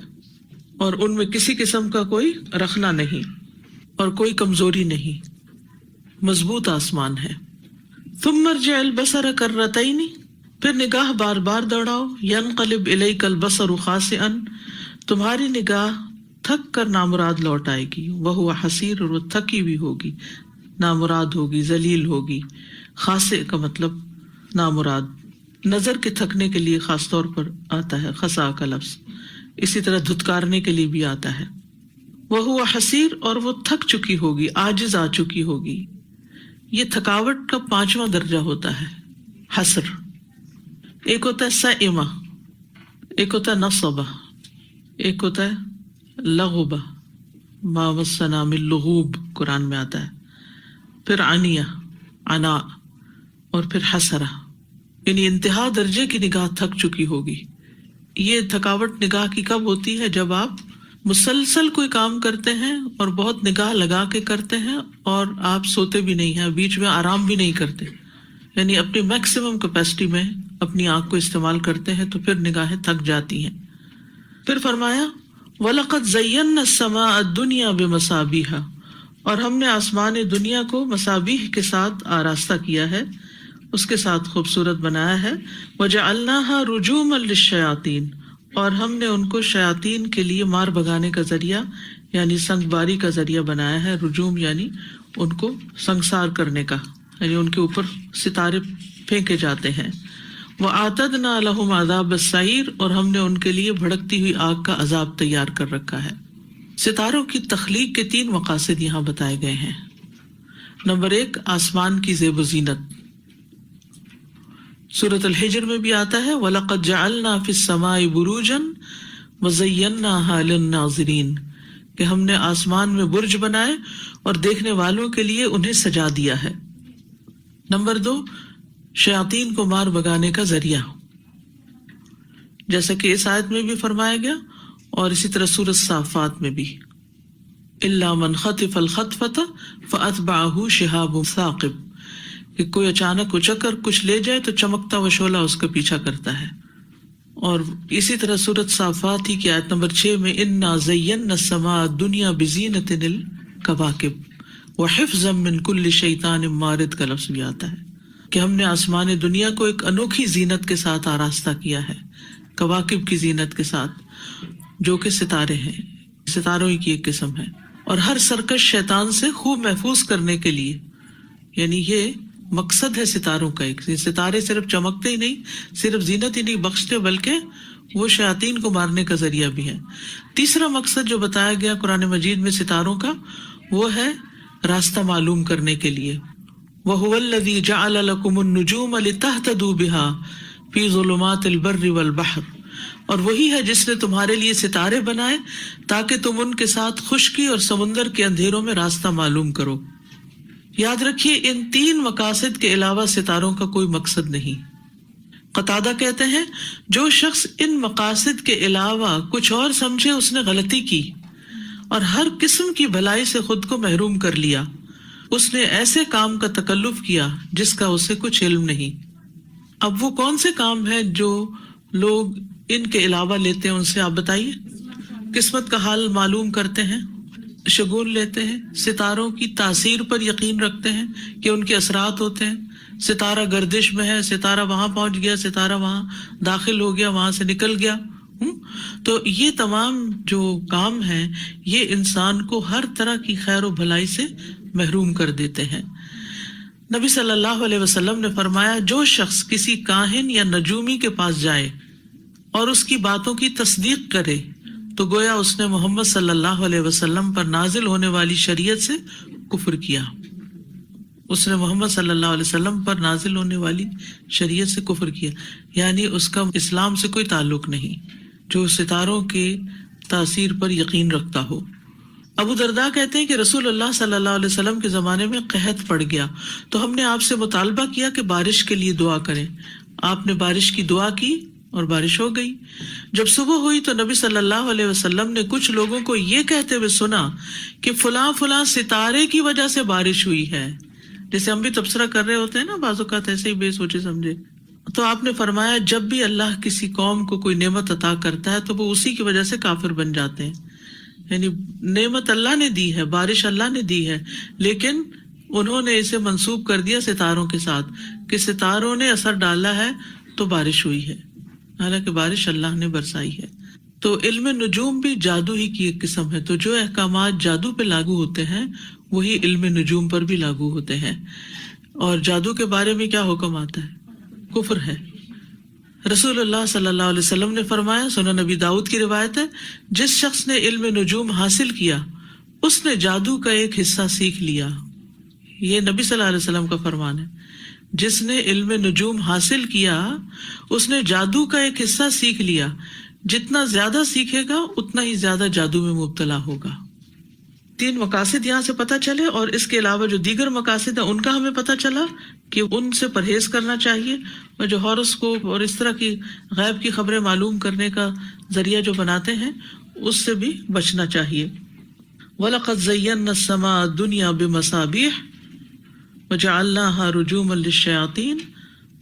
اور ان میں کسی قسم کا کوئی رخنا نہیں اور کوئی کمزوری نہیں، مضبوط آسمان ہے. ثم ارجع البصر کرتین، پھر نگاہ بار بار دوڑاؤ، ینقلب الیک البصر خاسئا، تمہاری نگاہ تھک کر نامراد لوٹ آئے گی. وہو حسیر، اور وہ تھکی ہوئی ہوگی، نامراد ہوگی، ذلیل ہوگی. خاسئ کا مطلب نامراد، نظر کے تھکنے کے لیے خاص طور پر آتا ہے خسا کا لفظ، اسی طرح دھتکارنے کے لیے بھی آتا ہے. وہو حسیر، اور وہ تھک چکی ہوگی، عاجز آ چکی ہوگی. یہ تھکاوٹ کا 5واں درجہ ہوتا ہے حسر. ایک ہوتا ہے سائمہ، ایک ہوتا ہے نصبہ، ایک ہوتا ہے لغبہ، ما مسنا من لغوب قرآن میں آتا ہے، پھر عنیہ، عناء، اور پھر حسرہ، یعنی انتہا درجے کی نگاہ تھک چکی ہوگی. یہ تھکاوٹ نگاہ کی کب ہوتی ہے؟ جب آپ مسلسل کوئی کام کرتے ہیں اور بہت نگاہ لگا کے کرتے ہیں اور آپ سوتے بھی نہیں ہیں، بیچ میں آرام بھی نہیں کرتے، یعنی اپنی میکسیمم کیپیسٹی میں اپنی آنکھ کو استعمال کرتے ہیں، تو پھر نگاہیں تھک جاتی ہیں. پھر فرمایا وَلَقَدْ زَيَّنَّا السَّمَاءَ الدُّنْيَا بِمَصَابِيحَ، اور ہم نے آسمان دنیا کو مصابیح کے ساتھ آراستہ کیا ہے، اس کے ساتھ خوبصورت بنایا ہے. وَجَعَلْنَاهَا رُجُومًا لِلشَّيَاطِينِ، اور ہم نے ان کو شیاطین کے لیے مار بگانے کا ذریعہ یعنی سنگ باری کا ذریعہ بنایا ہے. رجوم یعنی ان کو سنگسار کرنے کا، یعنی ان کے اوپر ستارے پھینکے جاتے ہیں. وَأَعْتَدْنَا لَهُمْ عَذَابَ السَّعِيرِ، اور ہم نے ان کے لیے بھڑکتی ہوئی آگ کا عذاب تیار کر رکھا ہے. ستاروں کی تخلیق کے 3 مقاصد یہاں بتائے گئے ہیں. نمبر 1، آسمان کی زیب و زینت. سورۃ الحجر میں بھی آتا ہے وَلَقَدْ جَعَلْنَا فِي السَّمَاءِ بُرُوجًا وَزَيَّنَّاهَا لِلنَّاظِرِينَ، کہ ہم نے آسمان میں برج بنائے اور دیکھنے والوں کے لیے انہیں سجا دیا ہے. نمبر 2، شیاطین کو مار بگانے کا ذریعہ، جیسا کہ اس آیت میں بھی فرمایا گیا اور اسی طرح سورۃ صافات میں بھی، الا من خطف الخطفة فاتبعه شهاب ثاقب، کہ کوئی اچانک اچک کر کچھ لے جائے تو چمکتا ہوا شعلہ اس کا پیچھا کرتا ہے. اور اسی طرح سورۃ صافات ہی کی آیت نمبر 6 میں انا زینا السماء الدنیا بزینۃ الکواکب وحفظا من کل شیطان مارد کا لفظ بھی آتا ہے کہ ہم نے آسمان دنیا کو ایک انوکھی زینت کے ساتھ آراستہ کیا ہے، کواکب کی زینت کے ساتھ، جو کہ ستارے ہیں، ستاروں ہی کی ایک قسم ہے، اور ہر سرکش شیطان سے خوب محفوظ کرنے کے لیے. یعنی یہ مقصد ہے ستاروں کا. ایک ستارے صرف چمکتے ہی نہیں، صرف زینت ہی نہیں بخشتے، بلکہ وہ شیاطین کو مارنے کا ذریعہ بھی ہے. تیسرا مقصد جو بتایا گیا قرآن مجید میں ستاروں کا، وہ ہے راستہ معلوم کرنے کے لیے. وَهُوَ الَّذِي جَعَلَ لَكُمُ النُّجُومَ لِتَهْتَدُوا بِهَا فِي ظُلُمَاتِ الْبَرِّ وَالْبَحْرِ، اور وہی ہے جس نے تمہارے لیے ستارے بنائے تاکہ تم ان کے ساتھ خشکی اور سمندر کے اندھیروں میں راستہ معلوم کرو. یاد رکھیے ان 3 مقاصد کے علاوہ ستاروں کا کوئی مقصد نہیں. قتادہ کہتے ہیں جو شخص ان مقاصد کے علاوہ کچھ اور سمجھے اس نے غلطی کی اور ہر قسم کی بھلائی سے خود کو محروم کر لیا، اس نے ایسے کام کا تکلف کیا جس کا اسے کچھ علم نہیں۔ اب وہ کون سے کام ہیں جو لوگ ان کے علاوہ لیتے ہیں، ان سے آپ بتائیے۔ قسمت کا حال معلوم کرتے ہیں، شگون لیتے ہیں، ستاروں کی تاثیر پر یقین رکھتے ہیں کہ ان کے اثرات ہوتے ہیں، ستارہ گردش میں ہے، ستارہ وہاں پہنچ گیا، ستارہ وہاں داخل ہو گیا، وہاں سے نکل گیا۔ تو یہ تمام جو کام ہیں یہ انسان کو ہر طرح کی خیر و بھلائی سے محروم کر دیتے ہیں۔ نبی صلی اللہ علیہ وسلم نے فرمایا جو شخص کسی کاہن یا نجومی کے پاس جائے اور اس کی باتوں کی تصدیق کرے تو گویا اس نے محمد صلی اللہ علیہ وسلم پر نازل ہونے والی شریعت سے کفر کیا۔ اس نے محمد صلی اللہ علیہ وسلم پر نازل ہونے والی شریعت سے کفر کیا، یعنی اس کا اسلام سے کوئی تعلق نہیں جو ستاروں کے تاثیر پر یقین رکھتا ہو۔ ابو درداء کہتے ہیں کہ رسول اللہ صلی اللہ علیہ وسلم کے زمانے میں قحط پڑ گیا تو ہم نے آپ سے مطالبہ کیا کہ بارش کے لیے دعا کریں۔ آپ نے بارش کی دعا کی اور بارش ہو گئی۔ جب صبح ہوئی تو نبی صلی اللہ علیہ وسلم نے کچھ لوگوں کو یہ کہتے ہوئے سنا کہ فلاں فلاں ستارے کی وجہ سے بارش ہوئی ہے، جیسے ہم بھی تبصرہ کر رہے ہوتے ہیں نا بعض اوقات ایسے ہی بے سوچے سمجھے۔ تو آپ نے فرمایا جب بھی اللہ کسی قوم کو کوئی نعمت عطا کرتا ہے تو وہ اسی کی وجہ سے کافر بن جاتے ہیں، یعنی نعمت اللہ نے دی ہے، بارش اللہ نے دی ہے، لیکن انہوں نے اسے منسوب کر دیا ستاروں کے ساتھ کہ ستاروں نے اثر ڈالا ہے تو بارش ہوئی ہے، حالانکہ بارش اللہ نے برسائی ہے۔ تو علم نجوم بھی جادو ہی کی ایک قسم ہے، تو جو احکامات جادو پہ لاگو ہوتے ہیں وہی علم نجوم پر بھی لاگو ہوتے ہیں۔ اور جادو کے بارے میں کیا حکم آتا ہے؟ کفر ہے۔ رسول اللہ صلی اللہ علیہ وسلم نے فرمایا، سنن نبی داؤد کی روایت ہے، جس شخص نے علم نجوم حاصل کیا اس نے جادو کا ایک حصہ سیکھ لیا۔ یہ نبی صلی اللہ علیہ وسلم کا فرمان ہے، جس نے علم نجوم حاصل کیا اس نے جادو کا ایک حصہ سیکھ لیا، جتنا زیادہ سیکھے گا اتنا ہی زیادہ جادو میں مبتلا ہوگا۔ 3 مقاصد یہاں سے پتہ چلے، اور اس کے علاوہ جو دیگر مقاصد ہیں ان کا ہمیں پتہ چلا کہ ان سے پرہیز کرنا چاہیے، اور جو ہاروسکوپ اور اس طرح کی غیب کی خبریں معلوم کرنے کا ذریعہ جو بناتے ہیں اس سے بھی بچنا چاہیے۔ وَلَقَدْ زَيَّنَّا السَّمَاءَ الدُّنْيَا بِمَصَابِيحَ وَجَعَلْنَاهَا رُجُومًا لِلشَّيَاطِينِ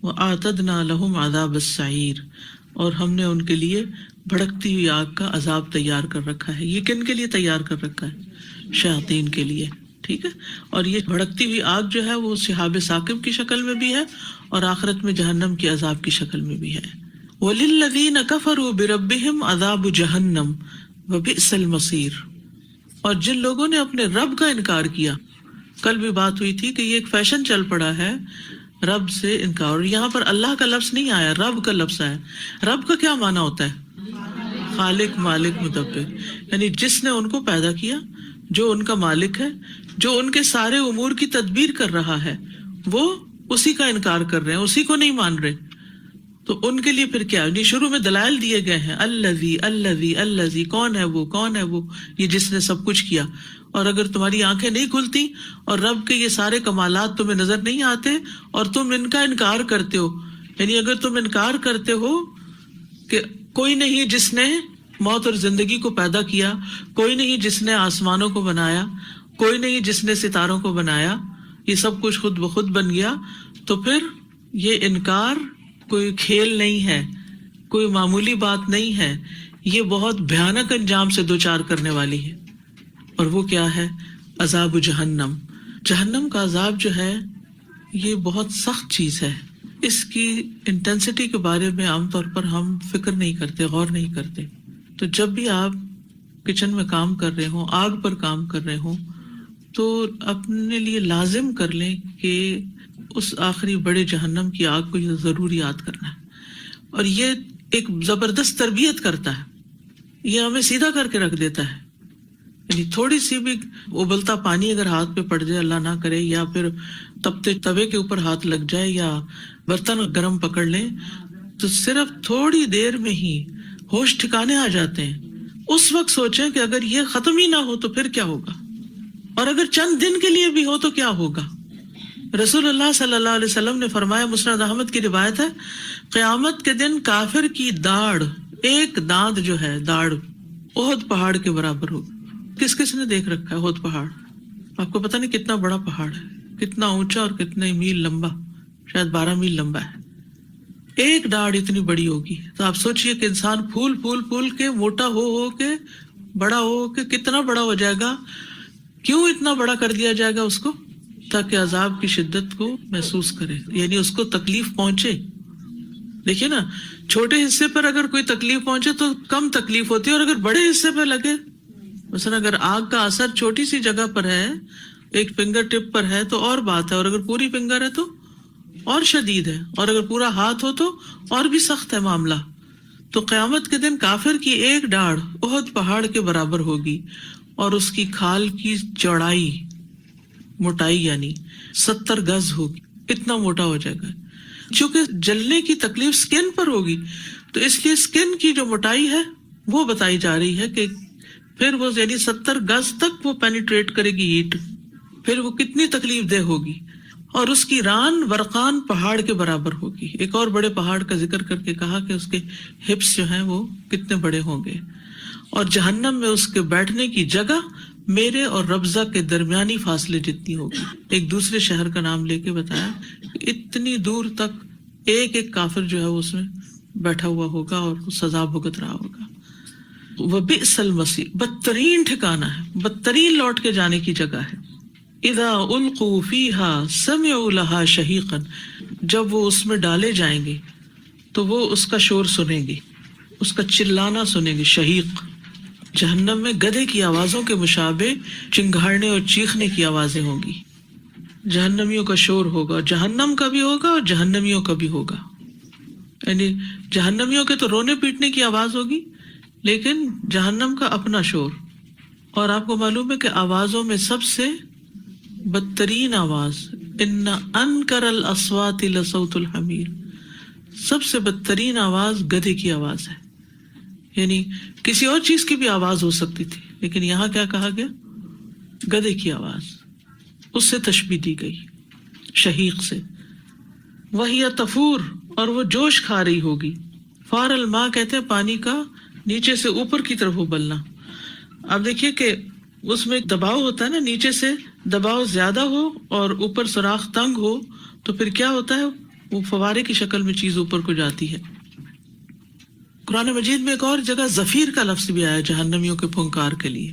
وَأَعْتَدْنَا لَهُمْ عَذَابَ السَّعِيرِ، اور ہم نے ان کے لیے بھڑکتی ہوئی آگ کا عذاب تیار کر رکھا ہے۔ یہ کن کے لیے تیار کر رکھا ہے؟ شیاطین کے لیے، ٹھیک ہے۔ اور یہ بھڑکتی ہوئی آگ جو ہے وہ شہاب ثاقب کی شکل میں بھی ہے اور آخرت میں جہنم کے عذاب کی شکل میں بھی ہے۔ وَلِلَّذِينَ كَفَرُوا بِرَبِّهِمْ عَذَابُ جَهَنَّمَ وَبِئْسَ الْمَصِيرُ، اور جن لوگوں نے اپنے رب کا انکار کیا، کل بھی بات ہوئی تھی کہ یہ ایک فیشن چل پڑا ہے رب سے انکار، اور یہاں پر اللہ کا لفظ نہیں آیا، رب کا لفظ آیا۔ رب کا کیا معنی ہوتا ہے؟ خالق، مالک، مدبر، یعنی جس نے ان کو پیدا کیا، جو ان کا مالک ہے، جو ان کے سارے امور کی تدبیر کر رہا ہے، وہ اسی کا انکار کر رہے ہیں، اسی کو نہیں مان رہے۔ تو ان کے لیے پھر کیا؟ شروع میں دلائل دیے گئے ہیں، الذی الذی الذی، کون ہے وہ، کون ہے وہ، یہ جس نے سب کچھ کیا۔ اور اگر تمہاری آنکھیں نہیں کھلتی اور رب کے یہ سارے کمالات تمہیں نظر نہیں آتے اور تم ان کا انکار کرتے ہو، یعنی اگر تم انکار کرتے ہو کہ کوئی نہیں جس نے موت اور زندگی کو پیدا کیا، کوئی نہیں جس نے آسمانوں کو بنایا، کوئی نہیں جس نے ستاروں کو بنایا، یہ سب کچھ خود بخود بن گیا، تو پھر یہ انکار کوئی کھیل نہیں ہے، کوئی معمولی بات نہیں ہے، یہ بہت بھیانک انجام سے دوچار کرنے والی ہے۔ اور وہ کیا ہے؟ عذاب جہنم۔ جہنم کا عذاب جو ہے یہ بہت سخت چیز ہے، اس کی انٹینسٹی کے بارے میں عام طور پر ہم فکر نہیں کرتے، غور نہیں کرتے۔ تو جب بھی آپ کچن میں کام کر رہے ہوں، آگ پر کام کر رہے ہوں، تو اپنے لیے لازم کر لیں کہ اس آخری بڑے جہنم کی آگ کو ضرور یاد کرنا ہے۔ اور یہ ایک زبردست تربیت کرتا ہے، یہ ہمیں سیدھا کر کے رکھ دیتا ہے۔ یعنی تھوڑی سی بھی ابلتا پانی اگر ہاتھ پہ پڑ جائے، اللہ نہ کرے، یا پھر تپتے توے کے اوپر ہاتھ لگ جائے یا برتن گرم پکڑ لیں، تو صرف تھوڑی دیر میں ہی ہوش ٹھکانے آ جاتے ہیں۔ اس وقت سوچیں کہ اگر یہ ختم ہی نہ ہو تو پھر کیا ہوگا، اور اگر چند دن کے لیے بھی ہو تو کیا ہوگا۔ رسول اللہ صلی اللہ علیہ وسلم نے فرمایا، مسند احمد کی روایت ہے، قیامت کے دن کافر کی داڑھ، ایک دانت جو ہے داڑھ، احد پہاڑ کے برابر ہوگی۔ کس کس نے دیکھ رکھا ہے احد پہاڑ؟ آپ کو پتہ نہیں کتنا بڑا پہاڑ ہے، کتنا اونچا اور کتنے میل لمبا، شاید 12 میل لمبا ہے۔ ایک ڈاڑھ اتنی بڑی ہوگی، تو آپ سوچئے کہ انسان پھول کے موٹا ہو کے بڑا ہو کے کتنا بڑا ہو جائے گا۔ کیوں اتنا بڑا کر دیا جائے گا اس کو؟ تاکہ عذاب کی شدت کو محسوس کرے، یعنی اس کو تکلیف پہنچے۔ دیکھیے نا، چھوٹے حصے پر اگر کوئی تکلیف پہنچے تو کم تکلیف ہوتی ہے، اور اگر بڑے حصے پہ لگے، مثلا اگر آگ کا اثر چھوٹی سی جگہ پر ہے، ایک فنگر ٹپ پر ہے تو اور بات ہے، اور اگر پوری فنگر ہے تو اور شدید ہے، اور اگر پورا ہاتھ ہو تو اور بھی سخت ہے معاملہ۔ تو قیامت کے دن کافر کی ایک ڈاڑھ احد پہاڑ کے برابر ہوگی، اور اس کی کھال کی چوڑائی، موٹائی یعنی 70 گز ہوگی، اتنا موٹا ہو جائے گا۔ چونکہ جلنے کی تکلیف سکن پر ہوگی، تو اس لیے سکن کی جو موٹائی ہے وہ بتائی جا رہی ہے کہ پھر وہ یعنی 70 گز تک وہ پینیٹریٹ کرے گی ہیٹ، پھر وہ کتنی تکلیف دہ ہوگی۔ اور اس کی ران ورقان پہاڑ کے برابر ہوگی۔ ایک اور بڑے پہاڑ کا ذکر کر کے کہا کہ اس کے ہپس جو ہیں وہ کتنے بڑے ہوں گے۔ اور جہنم میں اس کے بیٹھنے کی جگہ میرے اور ربضہ کے درمیانی فاصلے جتنی ہوگی۔ ایک دوسرے شہر کا نام لے کے بتایا کہ اتنی دور تک ایک ایک کافر جو ہے اس میں بیٹھا ہوا ہوگا اور سزا بھگت رہا ہوگا۔ وبئس المصیر، بدترین ٹھکانہ ہے، بدترین لوٹ کے جانے کی جگہ ہے۔ اذا القوا فیہا سمعوا لہا شہیقا، جب وہ اس میں ڈالے جائیں گے تو وہ اس کا شور سنیں گے، اس کا چلانا سنیں گے۔ شہیق جہنم میں گدھے کی آوازوں کے مشابہ چنگھاڑنے اور چیخنے کی آوازیں ہوں گی۔ جہنمیوں کا شور ہوگا، جہنم کا بھی ہوگا اور جہنمیوں کا بھی ہوگا۔ یعنی جہنمیوں کے تو رونے پیٹنے کی آواز ہوگی، لیکن جہنم کا اپنا شور۔ اور آپ کو معلوم ہے کہ آوازوں میں سب سے بدترین آواز ان انکر الاصوات لصوت الحمیر، سب سے بدترین آواز گدھے کی آواز ہے۔ یعنی کسی اور چیز کی بھی آواز ہو سکتی تھی، لیکن یہاں کیا کہا گیا؟ گدھے کی آواز، اس سے تشبیہ دی گئی شہیق سے۔ وہی تفور، اور وہ جوش کھا رہی ہوگی۔ فار الماء کہتے ہیں پانی کا نیچے سے اوپر کی طرف ابلنا۔ اب دیکھیے کہ اس میں ایک دباؤ ہوتا ہے نا، نیچے سے دباؤ زیادہ ہو اور اوپر سوراخ تنگ ہو تو پھر کیا ہوتا ہے؟ وہ فوارے کی شکل میں چیز اوپر کو جاتی ہے۔ قرآن مجید میں ایک اور جگہ زفیر کا لفظ بھی آیا جہنمیوں کے پھنکار کے لیے۔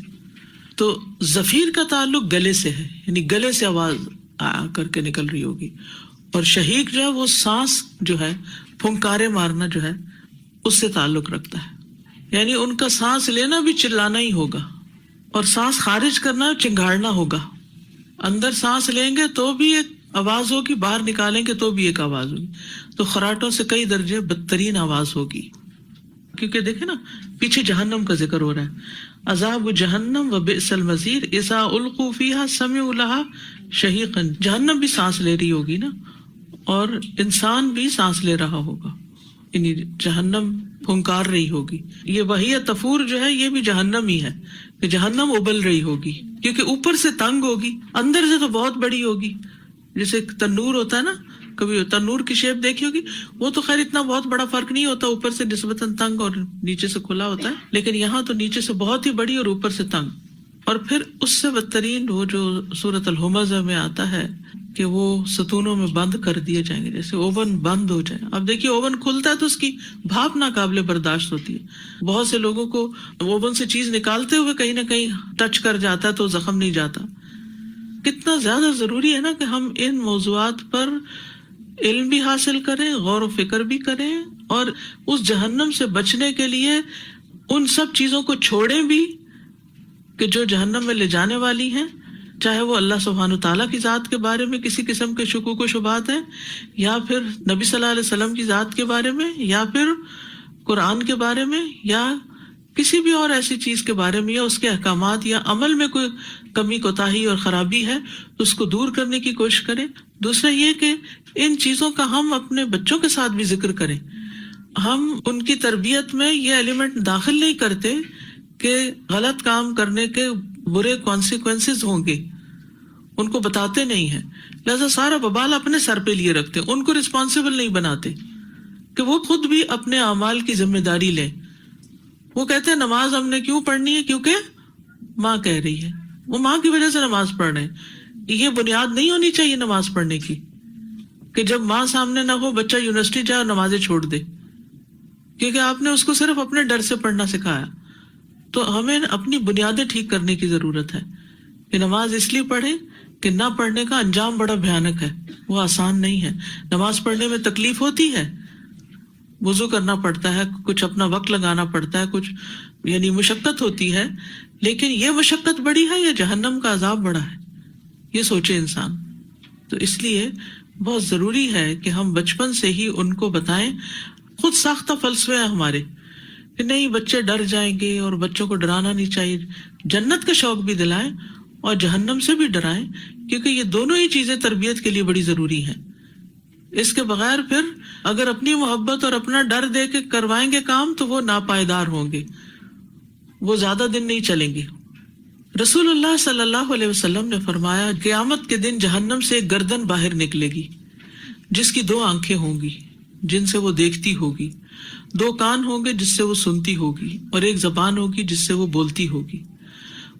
تو زفیر کا تعلق گلے سے ہے، یعنی گلے سے آواز آ کر کے نکل رہی ہوگی، اور شہیق جو ہے وہ سانس جو ہے، پھنکارے مارنا جو ہے، اس سے تعلق رکھتا ہے۔ یعنی ان کا سانس لینا بھی چلانا ہی ہوگا، اور سانس خارج کرنا چنگھاڑنا ہوگا۔ اندر سانس لیں گے تو بھی ایک آواز ہوگی، باہر نکالیں گے تو بھی ایک آواز ہوگی۔ تو خراٹوں سے کئی درجے بدترین آواز ہوگی، کیونکہ دیکھیں نا پیچھے جہنم کا ذکر ہو رہا ہے۔ عذاب جہنم وبئس المصیر اذا القوا فیہا سمعوا لہا شہیقا، جہنم بھی سانس لے رہی ہوگی نا، اور انسان بھی سانس لے رہا ہوگا، یعنی جہنم پھنکار رہی ہوگی۔ یہ وہی تفور جو ہے یہ بھی جہنم ہی ہے، کہ جہنم ابل رہی ہوگی، کیونکہ اوپر سے تنگ ہوگی، اندر سے تو بہت بڑی ہوگی۔ جیسے تنور ہوتا ہے نا، کبھی تنور کی شیپ دیکھی ہوگی، وہ تو خیر اتنا بہت بڑا فرق نہیں ہوتا، اوپر سے نسبتاً تنگ اور نیچے سے کھلا ہوتا ہے، لیکن یہاں تو نیچے سے بہت ہی بڑی اور اوپر سے تنگ۔ اور پھر اس سے بدترین وہ جو سورۃ الہمزہ میں آتا ہے کہ وہ ستونوں میں بند کر دیے جائیں گے، جیسے اوون بند ہو جائے۔ اب دیکھیے اوون کھلتا ہے تو اس کی بھاپ ناقابل برداشت ہوتی ہے۔ بہت سے لوگوں کو اوون سے چیز نکالتے ہوئے کہیں نہ کہیں ٹچ کر جاتا ہے تو زخم نہیں جاتا۔ کتنا زیادہ ضروری ہے نا کہ ہم ان موضوعات پر علم بھی حاصل کریں، غور و فکر بھی کریں، اور اس جہنم سے بچنے کے لیے ان سب چیزوں کو چھوڑیں بھی کہ جو جہنم میں لے جانے والی ہیں، چاہے وہ اللہ سبحانہ تعالیٰ کی ذات کے بارے میں کسی قسم کے شکوک و شبہات ہیں، یا پھر نبی صلی اللہ علیہ وسلم کی ذات کے بارے میں، یا پھر قرآن کے بارے میں، یا کسی بھی اور ایسی چیز کے بارے میں، یا اس کے احکامات یا عمل میں کوئی کمی کوتاہی اور خرابی ہے تو اس کو دور کرنے کی کوشش کریں۔ دوسرا یہ کہ ان چیزوں کا ہم اپنے بچوں کے ساتھ بھی ذکر کریں۔ ہم ان کی تربیت میں یہ ایلیمنٹ داخل نہیں کرتے کہ غلط کام کرنے کے برے کانسیکوینسز ہوں گے، ان کو بتاتے نہیں ہیں، لہذا سارا وبال اپنے سر پہ لیے رکھتے ہیں، ان کو رسپانسبل نہیں بناتے کہ وہ خود بھی اپنے اعمال کی ذمہ داری لیں۔ وہ کہتے ہیں نماز ہم نے کیوں پڑھنی ہے؟ کیونکہ ماں کہہ رہی ہے، وہ ماں کی وجہ سے نماز پڑھ رہے ہیں۔ یہ بنیاد نہیں ہونی چاہیے نماز پڑھنے کی کہ جب ماں سامنے نہ ہو بچہ یونیورسٹی جائے اور نمازیں چھوڑ دے، کیونکہ آپ نے اس کو صرف اپنے ڈر سے پڑھنا سکھایا۔ تو ہمیں اپنی بنیادیں ٹھیک کرنے کی ضرورت ہے کہ نماز اس لیے پڑھیں کہ نہ پڑھنے کا انجام بڑا بھیانک ہے، وہ آسان نہیں ہے۔ نماز پڑھنے میں تکلیف ہوتی ہے، وضو کرنا پڑتا ہے، کچھ اپنا وقت لگانا پڑتا ہے، کچھ یعنی مشقت ہوتی ہے، لیکن یہ مشقت بڑی ہے یا جہنم کا عذاب بڑا ہے، یہ سوچے انسان۔ تو اس لیے بہت ضروری ہے کہ ہم بچپن سے ہی ان کو بتائیں۔ خود ساختہ فلسفے ہیں ہمارے کہ نہیں بچے ڈر جائیں گے اور بچوں کو ڈرانا نہیں چاہیے، جنت کا شوق بھی دلائیں اور جہنم سے بھی ڈرائیں، کیونکہ یہ دونوں ہی چیزیں تربیت کے لیے بڑی ضروری ہیں۔ اس کے بغیر پھر اگر اپنی محبت اور اپنا ڈر دے کے کروائیں گے کام تو وہ ناپائیدار ہوں گے، وہ زیادہ دن نہیں چلیں گے۔ رسول اللہ صلی اللہ علیہ وسلم نے فرمایا قیامت کے دن جہنم سے ایک گردن باہر نکلے گی جس کی 2 آنکھیں ہوں گی جن سے وہ دیکھتی ہوگی، 2 کان ہوں گے جس سے وہ سنتی ہوگی، اور ایک زبان ہوگی جس سے وہ بولتی ہوگی۔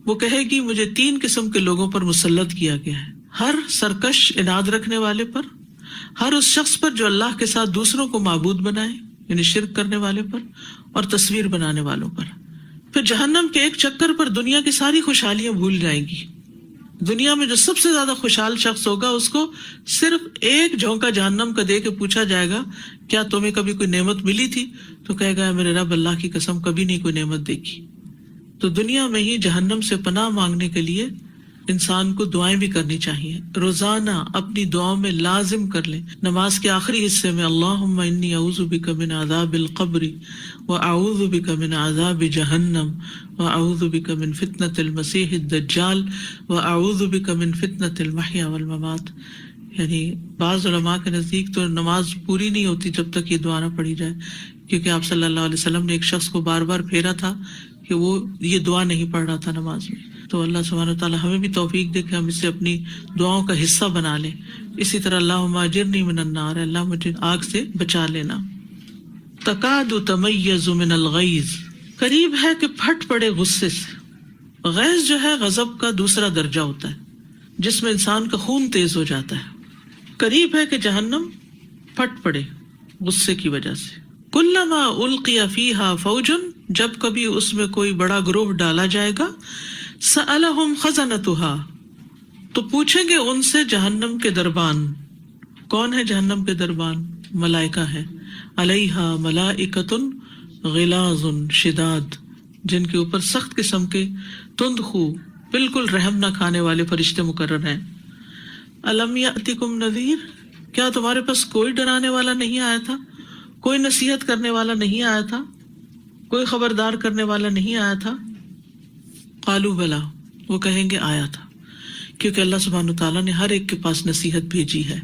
وہ کہے گی مجھے 3 قسم کے لوگوں پر مسلط کیا گیا ہے، ہر سرکش اناد رکھنے والے پر، ہر اس شخص پر جو اللہ کے ساتھ دوسروں کو معبود بنائے یعنی شرک کرنے والے پر، اور تصویر بنانے والوں پر۔ پھر جہنم کے ایک چکر پر دنیا کی ساری خوشحالیاں بھول جائیں گی۔ دنیا میں جو سب سے زیادہ خوشحال شخص ہوگا اس کو صرف ایک جھونکا جہنم کا دے کے پوچھا جائے گا کیا تمہیں کبھی کوئی نعمت ملی تھی؟ تو کہے گا میرے رب اللہ کی قسم کبھی نہیں کوئی نعمت دیکھی۔ تو دنیا میں ہی جہنم سے پناہ مانگنے کے لیے انسان کو دعائیں بھی کرنی چاہیے، روزانہ اپنی دعاؤں میں لازم کر لیں۔ نماز کے آخری حصے میں اللہم انی اعوذ بک من عذاب القبر واعوذ بک من عذاب جہنم واعوذ بک من فتنۃ المسیح الدجال واعوذ بک من فتنۃ المحیا والممات۔ یعنی بعض علماء کے نزدیک تو نماز پوری نہیں ہوتی جب تک یہ دعا نہ پڑھی جائے، کیونکہ آپ صلی اللہ علیہ وسلم نے ایک شخص کو بار بار پھیرا تھا کہ وہ یہ دعا نہیں پڑھ رہا تھا نماز میں۔ تو اللہ سبحانہ وتعالی ہمیں بھی توفیق دے کہ ہم اسے اپنی دعاؤں کا حصہ بنا لیں۔ اسی طرح اللہم اجرنی من النار، اللہ مجھے آگ سے بچا لینا۔ تکاد تمیز من الغیظ، قریب ہے کہ پھٹ پڑے غصے سے۔ غیظ جو ہے غضب کا دوسرا درجہ ہوتا ہے جس میں انسان کا خون تیز ہو جاتا ہے۔ قریب ہے کہ جہنم پھٹ پڑے غصے کی وجہ سے۔ کلما القی فیہا فوج، جب کبھی اس میں کوئی بڑا گروہ ڈالا جائے گا، سألہم خزنتها، تو پوچھیں گے ان سے جہنم کے دربان۔ کون ہے جہنم کے دربان؟ ملائکہ ہے۔ علیہا ملائکۃ غلاظ شداد، جن کے اوپر سخت قسم کے تند خو بالکل رحم نہ کھانے والے فرشتے مقرر ہیں۔ الم یأتکم نذیر، کیا تمہارے پاس کوئی ڈرانے والا نہیں آیا تھا؟ کوئی نصیحت کرنے والا نہیں آیا تھا؟ کوئی خبردار کرنے والا نہیں آیا تھا؟ قالوا بلا، وہ کہیں گے آیا تھا، کیونکہ اللہ سبحانہ تعالیٰ نے ہر ایک کے پاس نصیحت بھیجی ہے۔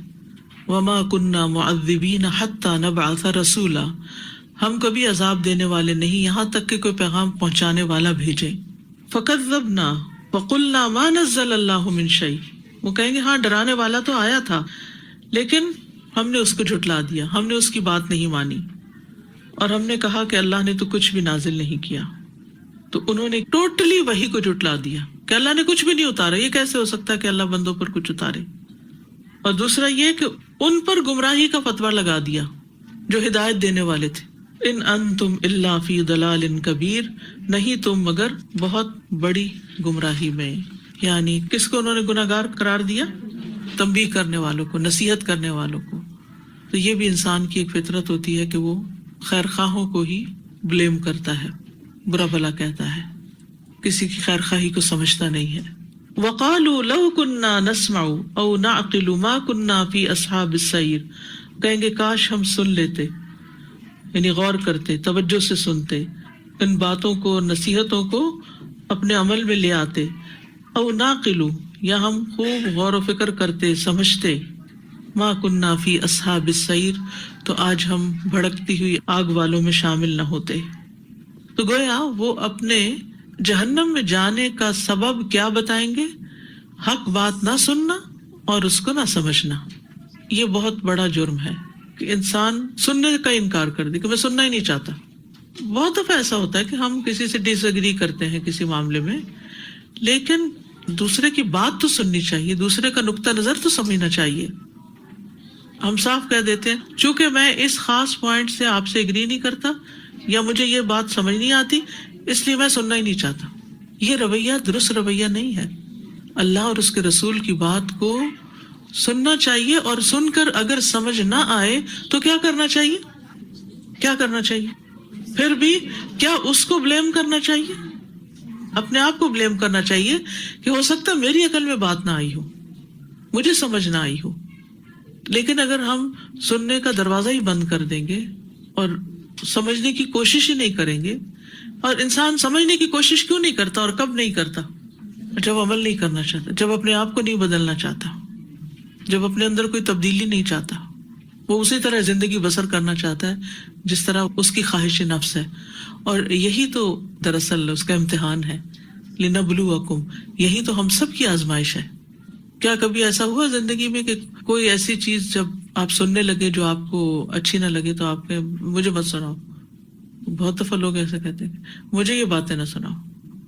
وما كنا معذبین حتی نبعث رسولا، ہم کبھی عذاب دینے والے نہیں یہاں تک کہ کوئی پیغام پہنچانے والا بھیجے۔ فکذبنا وقلنا ما نزل اللہ من شیء، وہ کہیں گے ہاں ڈرانے والا تو آیا تھا لیکن ہم نے اس کو جھٹلا دیا، ہم نے اس کی بات نہیں مانی، اور ہم نے کہا کہ اللہ نے تو کچھ بھی نازل نہیں کیا۔ تو انہوں نے ٹوٹلی وحی کو جھٹلا دیا کہ اللہ نے کچھ بھی نہیں اتارا، یہ کیسے ہو سکتا ہے کہ اللہ بندوں پر کچھ اتارے؟ اور دوسرا یہ کہ ان پر گمراہی کا فتویٰ لگا دیا جو ہدایت دینے والے تھے۔ ان انتم الا فی ضلال کبیر، نہیں تم مگر بہت بڑی گمراہی میں۔ یعنی کس کو انہوں نے گناہگار قرار دیا؟ تنبیہ کرنے والوں کو، نصیحت کرنے والوں کو۔ تو یہ بھی انسان کی ایک فطرت ہوتی ہے کہ وہ خیر خواہوں کو ہی بلیم کرتا ہے، برا بھلا کہتا ہے، کسی کی خیر خواہی کو سمجھتا نہیں ہے۔ وقالوا لو كنا نسمع او نعقل ما كنا في اصحاب السعير، کہیں گے کاش ہم سن لیتے، یعنی غور کرتے، توجہ سے سنتے، ان باتوں کو، نصیحتوں کو اپنے عمل میں لے آتے۔ او نعقل، یا ہم خوب غور و فکر کرتے، سمجھتے، ما كنا في اصحاب السعير، تو آج ہم بھڑکتی ہوئی آگ والوں میں شامل نہ ہوتے۔ تو گویا وہ اپنے جہنم میں جانے کا سبب کیا بتائیں گے؟ حق بات نہ سننا اور اس کو نہ سمجھنا، یہ بہت بڑا جرم ہے کہ انسان سننے کا انکار کر دے کہ میں سننا ہی نہیں چاہتا. بہت دفعہ ایسا ہوتا ہے کہ ہم کسی سے ڈس ایگری کرتے ہیں کسی معاملے میں، لیکن دوسرے کی بات تو سننی چاہیے، دوسرے کا نقطہ نظر تو سمجھنا چاہیے. ہم صاف کہہ دیتے ہیں چونکہ میں اس خاص پوائنٹ سے آپ سے ایگری نہیں کرتا یا مجھے یہ بات سمجھ نہیں آتی اس لیے میں سننا ہی نہیں چاہتا. یہ رویہ درست رویہ نہیں ہے. اللہ اور اس کے رسول کی بات کو سننا چاہیے، اور سن کر اگر سمجھ نہ آئے تو کیا کرنا چاہیے؟ کیا کرنا چاہیے؟ پھر بھی کیا اس کو بلیم کرنا چاہیے؟ اپنے آپ کو بلیم کرنا چاہیے کہ ہو سکتا ہے میری عقل میں بات نہ آئی ہو، مجھے سمجھ نہ آئی ہو. لیکن اگر ہم سننے کا دروازہ ہی بند کر دیں گے اور سمجھنے کی کوشش ہی نہیں کریں گے، اور انسان سمجھنے کی کوشش کیوں نہیں کرتا اور کب نہیں کرتا؟ جب عمل نہیں کرنا چاہتا، جب اپنے آپ کو نہیں بدلنا چاہتا، جب اپنے اندر کوئی تبدیلی نہیں چاہتا. وہ اسی طرح زندگی بسر کرنا چاہتا ہے جس طرح اس کی خواہش نفس ہے. اور یہی تو دراصل اس کا امتحان ہے. لنبلوکم، یہی تو ہم سب کی آزمائش ہے. کیا کبھی ایسا ہوا زندگی میں کہ کوئی ایسی چیز جب آپ سننے لگے جو آپ کو اچھی نہ لگے تو آپ کے مجھے مت سناؤ؟ بہت دفعہ لوگ ایسا کہتے ہیں کہ مجھے یہ باتیں نہ سناؤ،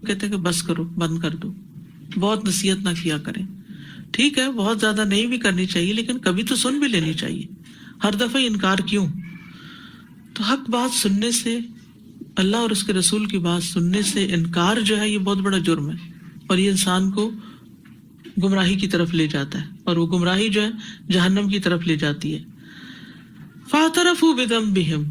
کہتے ہیں کہ بس کرو، بند کر دو، بہت نصیحت نہ کیا کریں. ٹھیک ہے، بہت زیادہ نہیں بھی کرنی چاہیے لیکن کبھی تو سن بھی لینی چاہیے. ہر دفعہ انکار کیوں؟ تو حق بات سننے سے، اللہ اور اس کے رسول کی بات سننے سے انکار جو ہے یہ بہت بڑا جرم ہے، اور یہ انسان کو گمراہی کی طرف لے جاتا ہے، اور وہ گمراہی جو ہے جہنم کی طرف لے جاتی ہے. فاعترفوا بذنبہم.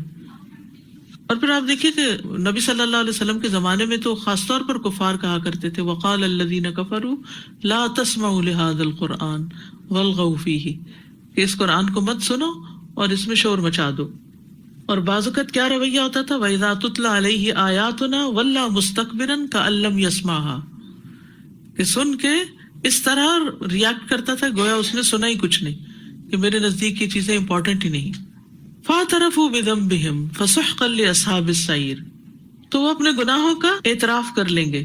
اور پھر آپ دیکھیے کہ نبی صلی اللہ علیہ وسلم کے زمانے میں تو خاص طور پر کفار کہا کرتے تھے وقال الذین کفروا لا تسمعوا لهذا القرآن والغوا فیہ، کہ اس قرآن کو مت سنو اور اس میں شور مچا دو. اور بعض اوقات کیا رویہ ہوتا تھا وَإِذَا تُتْلَى عَلَيْهِ آيَاتُنَا وَلَّى مُسْتَكْبِرًا كَأَن لَّمْ يَسْمَعْهَا، کہ سن کے اس طرح ریاکٹ کرتا تھا گویا اس نے سنا ہی کچھ نہیں، کہ میرے نزدیک یہ چیزیں امپورٹنٹ ہی نہیں. فَاعْتَرَفُوا بِذَنبِهِمْ فَسُحْقًا لِّأَصْحَابِ السَّعِيرِ. تو وہ اپنے گناہوں کا اعتراف کر لیں گے.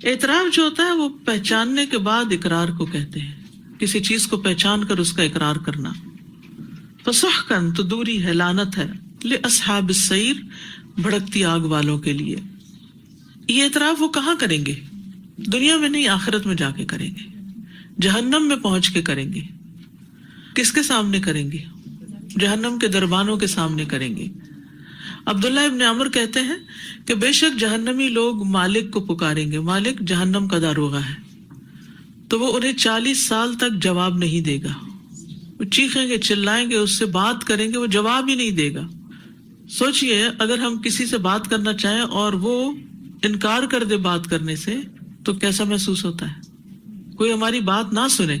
اعتراف جو ہوتا ہے وہ پہچاننے کے بعد اقرار کو کہتے ہیں، کسی چیز کو پہچان کر اس کا اقرار کرنا. فسحقاً تو دوری ہے، لعنت ہے، لأصحاب السعیر، بھڑکتی آگ والوں کے لیے. یہ اعتراف وہ کہاں کریں گے؟ دنیا میں نہیں، آخرت میں جا کے کریں گے، جہنم میں پہنچ کے کریں گے. کس کے سامنے کریں گے؟ جہنم کے دربانوں کے سامنے کریں گے. عبداللہ ابن عمر کہتے ہیں کہ بے شک جہنمی لوگ مالک کو پکاریں گے. مالک جہنم کا داروغہ ہے، تو وہ انہیں 40 سال تک جواب نہیں دے گا. وہ چیخیں گے، چلائیں گے، اس سے بات کریں گے، وہ جواب ہی نہیں دے گا. سوچئے اگر ہم کسی سے بات کرنا چاہیں اور وہ انکار کر دے بات کرنے سے تو کیسا محسوس ہوتا ہے؟ کوئی ہماری بات نہ سنے.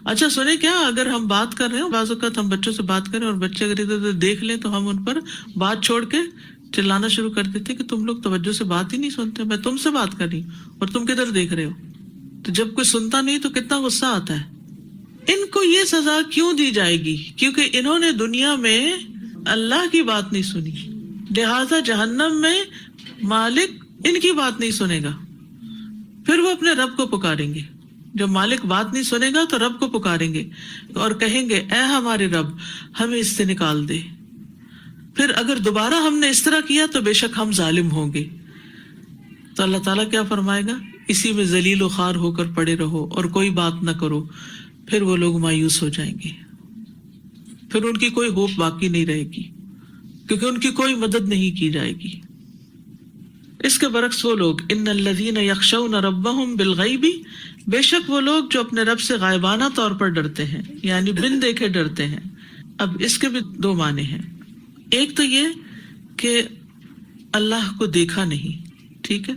اچھا سنے کیا، اگر ہم بات کر رہے ہیں، بعض اوقات ہم بچوں سے بات کریں اور بچے اگر ادھر ادھر دیکھ لیں تو ہم ان پر بات چھوڑ کے چلانا شروع کر دیتے کہ تم لوگ توجہ سے بات ہی نہیں سنتے، میں تم سے بات کر رہی ہوں اور تم کدھر دیکھ رہے ہو. تو جب کوئی سنتا نہیں تو کتنا غصہ آتا ہے. ان کو یہ سزا کیوں دی جائے گی؟ کیونکہ انہوں نے دنیا میں اللہ کی بات نہیں سنی، لہذا جہنم میں مالک ان کی بات نہیں سنے گا. پھر وہ اپنے رب کو پکاریں گے. جب مالک بات نہیں سنے گا تو رب کو پکاریں گے اور کہیں گے اے ہمارے رب ہمیں اس سے نکال دے. پھر اگر دوبارہ ہم نے اس طرح کیا تو بے شک ہم ظالم ہوں گے. تو اللہ تعالیٰ کیا فرمائے گا؟ اسی میں ذلیل و خوار ہو کر پڑے رہو اور کوئی بات نہ کرو. پھر وہ لوگ مایوس ہو جائیں گے، پھر ان کی کوئی ہوپ باقی نہیں رہے گی، کیونکہ ان کی کوئی مدد نہیں کی جائے گی. اس کے برعکس وہ لوگ ان الذین یخشون ربہم بالغیب، بے شک وہ لوگ جو اپنے رب سے غائبانہ طور پر ڈرتے ہیں، یعنی بن دیکھے ڈرتے ہیں. اب اس کے بھی دو معنی ہیں. ایک تو یہ کہ اللہ کو دیکھا نہیں، ٹھیک ہے،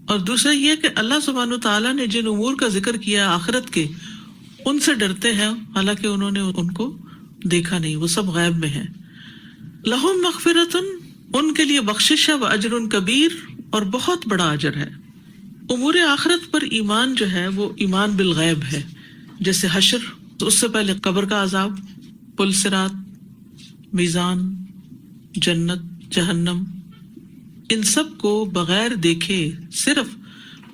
اور دوسرا یہ کہ اللہ سبحانہ وتعالیٰ نے جن امور کا ذکر کیا آخرت کے، ان سے ڈرتے ہیں حالانکہ انہوں نے ان کو دیکھا نہیں، وہ سب غیب میں ہیں. لہم مغفرۃ، ان کے لیے بخشش ہے، واجر کبیر، اور بہت بڑا اجر ہے. امور آخرت پر ایمان جو ہے وہ ایمان بالغیب ہے، جیسے حشر، تو اس سے پہلے قبر کا عذاب، پل صراط، میزان، جنت، جہنم، ان سب کو بغیر دیکھے صرف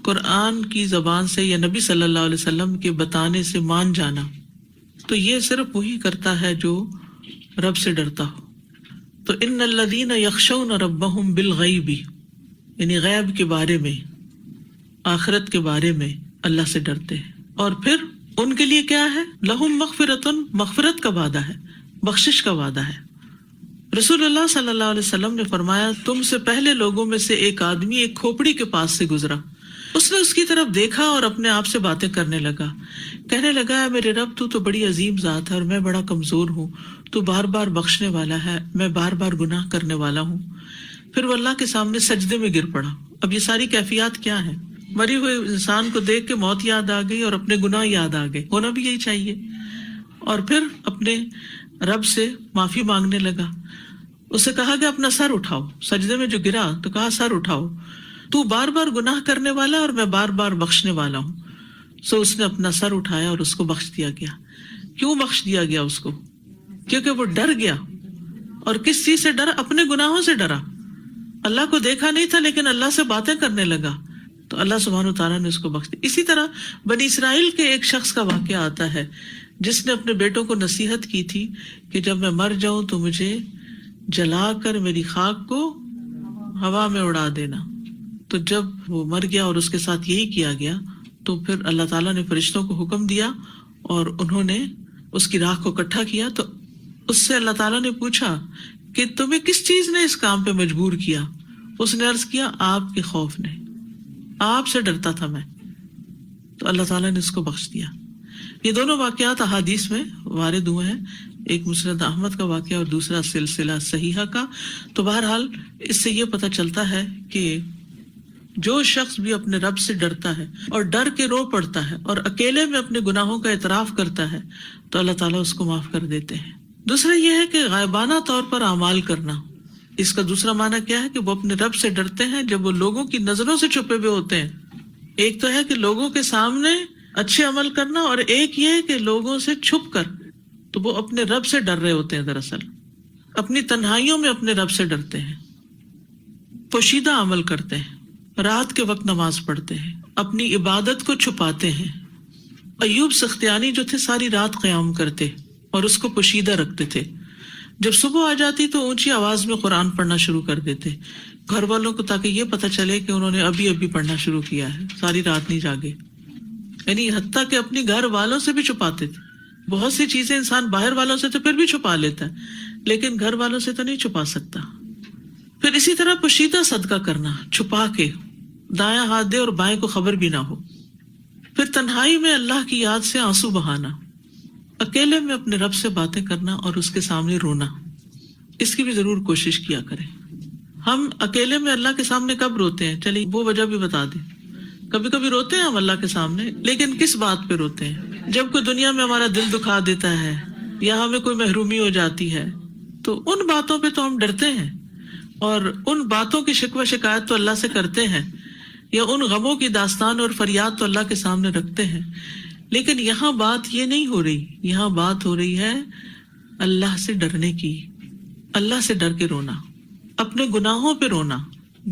قرآن کی زبان سے یا نبی صلی اللہ علیہ وسلم کے بتانے سے مان جانا، تو یہ صرف وہی کرتا ہے جو رب سے ڈرتا ہو. تو ان الذین یخشون ربہم بالغیب، یعنی غیب کے بارے میں، آخرت کے بارے میں اللہ سے ڈرتے ہیں. اور پھر ان کے لیے کیا ہے؟ لہم مغفرۃ، مغفرت کا وعدہ ہے، بخشش کا وعدہ ہے. رسول اللہ صلی اللہ علیہ وسلم نے فرمایا تم سے پہلے لوگوں میں سے ایک آدمی ایک کھوپڑی کے پاس سے گزرا، اس نے اس کی طرف دیکھا اور اپنے آپ سے باتیں کرنے لگا، کہنے لگا میرے رب تو بڑی عظیم ذات ہے اور میں بڑا کمزور ہوں، تو بار بار بخشنے والا ہے، میں بار بار گناہ کرنے والا ہوں. پھر وہ اللہ کے سامنے سجدے میں گر پڑا. اب یہ ساری کیفیات کیا ہے؟ مری ہوئے انسان کو دیکھ کے موت یاد آ گئی اور اپنے گناہ یاد آ گئے، ہونا بھی یہی چاہیے. اور پھر اپنے رب سے معافی مانگنے لگا. اسے کہا کہ اپنا سر اٹھاؤ، سجدے میں جو گرا تو کہا سر اٹھاؤ، تو بار بار گناہ کرنے والا اور میں بار بار بخشنے والا ہوں. سو اس نے اپنا سر اٹھایا اور اس کو بخش دیا گیا. کیوں بخش دیا گیا اس کو؟ کیونکہ وہ ڈر گیا. اور کس چیز سے ڈرا؟ اپنے گناہوں سے ڈرا. اللہ کو دیکھا نہیں تھا لیکن اللہ سے باتیں کرنے لگا تو اللہ سبحانہ وتعالیٰ نے اس کو بخش دیا. اسی طرح بنی اسرائیل کے ایک شخص کا واقعہ آتا ہے جس نے اپنے بیٹوں کو نصیحت کی تھی کہ جب میں مر جاؤں تو مجھے جلا کر میری خاک کو ہوا میں اڑا دینا. تو جب وہ مر گیا اور اس کے ساتھ یہی کیا گیا تو پھر اللہ تعالیٰ نے فرشتوں کو حکم دیا اور انہوں نے اس کی راکھ کو اکٹھا کیا. تو اس سے اللہ تعالیٰ نے پوچھا کہ تمہیں کس چیز نے اس کام پہ مجبور کیا؟ اس نے عرض کیا آپ کے خوف نے، آپ سے ڈرتا تھا میں. تو اللہ تعالیٰ نے اس کو بخش دیا. یہ دونوں واقعات احادیث میں وارد ہوئے ہیں، ایک مسند احمد کا واقعہ اور دوسرا سلسلہ صحیحہ کا. تو بہرحال اس سے یہ پتہ چلتا ہے کہ جو شخص بھی اپنے رب سے ڈرتا ہے اور ڈر کے رو پڑتا ہے اور اکیلے میں اپنے گناہوں کا اعتراف کرتا ہے تو اللہ تعالیٰ اس کو معاف کر دیتے ہیں. دوسرا یہ ہے کہ غائبانہ طور پر اعمال کرنا. اس کا دوسرا معنی کیا ہے کہ وہ اپنے رب سے ڈرتے ہیں جب وہ لوگوں کی نظروں سے چھپے ہوئے ہوتے ہیں. ایک تو ہے کہ لوگوں کے سامنے اچھے عمل کرنا اور ایک یہ ہے کہ لوگوں سے چھپ کر. تو وہ اپنے رب سے ڈر رہے ہوتے ہیں، دراصل اپنی تنہائیوں میں اپنے رب سے ڈرتے ہیں، پوشیدہ عمل کرتے ہیں، رات کے وقت نماز پڑھتے ہیں، اپنی عبادت کو چھپاتے ہیں. ایوب سختیانی جو تھے ساری رات قیام کرتے اور اس کو پوشیدہ رکھتے تھے. جب صبح آ جاتی تو اونچی آواز میں قرآن پڑھنا شروع کر دیتے گھر والوں کو، تاکہ یہ پتہ چلے کہ انہوں نے ابھی پڑھنا شروع کیا ہے، ساری رات نہیں جاگے. یعنی حتیٰ کہ اپنی گھر والوں سے بھی چھپاتے تھے. بہت سی چیزیں انسان باہر والوں سے تو پھر بھی چھپا لیتا ہے لیکن گھر والوں سے تو نہیں چھپا سکتا. پھر اسی طرح پوشیدہ صدقہ کرنا، چھپا کے، دایاں ہاتھ دے اور بائیں کو خبر بھی نہ ہو. پھر تنہائی میں اللہ کی یاد سے آنسو بہانا، اکیلے میں اپنے رب سے باتیں کرنا اور اس کے سامنے رونا. اس کی بھی ضرور کوشش کیا کریں. ہم اکیلے میں اللہ کے سامنے کب روتے ہیں؟ چلیے وہ وجہ بھی بتا دیں. کبھی کبھی روتے ہیں ہم اللہ کے سامنے، لیکن کس بات پہ روتے ہیں؟ جب کوئی دنیا میں ہمارا دل دکھا دیتا ہے یا ہمیں کوئی محرومی ہو جاتی ہے تو ان باتوں پہ تو ہم ڈرتے ہیں اور ان باتوں کی شکوہ شکایت تو اللہ سے کرتے ہیں، یا ان غموں کی داستان اور فریاد تو اللہ کے سامنے رکھتے ہیں. لیکن یہاں بات یہ نہیں ہو رہی، یہاں بات ہو رہی ہے اللہ سے ڈرنے کی. اللہ سے ڈر کے رونا، اپنے گناہوں پہ رونا،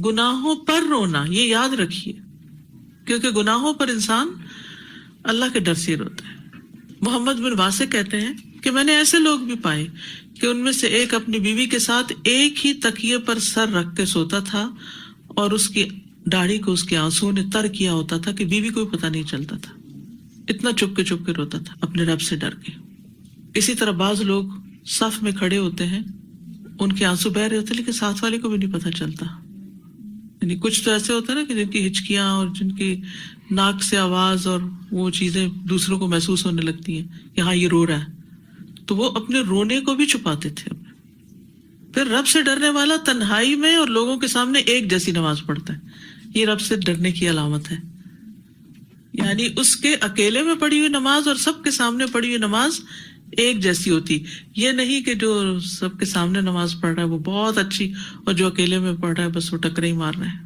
گناہوں پر رونا. یہ یاد رکھیے کیونکہ گناہوں پر انسان اللہ کے ڈر سے روتا ہے. محمد بن واسع کہتے ہیں کہ میں نے ایسے لوگ بھی پائے کہ ان میں سے ایک اپنی بیوی کے ساتھ ایک ہی تکیے پر سر رکھ کے سوتا تھا اور اس کی داڑھی کو اس کے آنسو نے تر کیا ہوتا تھا کہ بیوی کو پتہ نہیں چلتا تھا. اتنا چپ کے روتا تھا اپنے رب سے ڈر کے. اسی طرح بعض لوگ صف میں کھڑے ہوتے ہیں، ان کے آنسو بہ رہے ہوتے ہیں لیکن ساتھ والے کو بھی نہیں پتہ چلتا. یعنی کچھ تو ایسے ہوتے ہیں نا کہ جن کی ہچکیاں اور جن کی ناک سے آواز اور وہ چیزیں دوسروں کو محسوس ہونے لگتی ہیں کہ ہاں یہ رو رہا ہے، تو وہ اپنے رونے کو بھی چھپاتے تھے. پھر رب سے ڈرنے والا تنہائی میں اور لوگوں کے سامنے ایک جیسی نماز پڑھتا ہے. یہ رب سے ڈرنے کی علامت ہے. یعنی اس کے اکیلے میں پڑھی ہوئی نماز اور سب کے سامنے پڑھی ہوئی نماز ایک جیسی ہوتی. یہ نہیں کہ جو سب کے سامنے نماز پڑھ رہا ہے وہ بہت اچھی اور جو اکیلے میں پڑھ رہا ہے بس وہ ٹکرے ہی مار رہا ہے.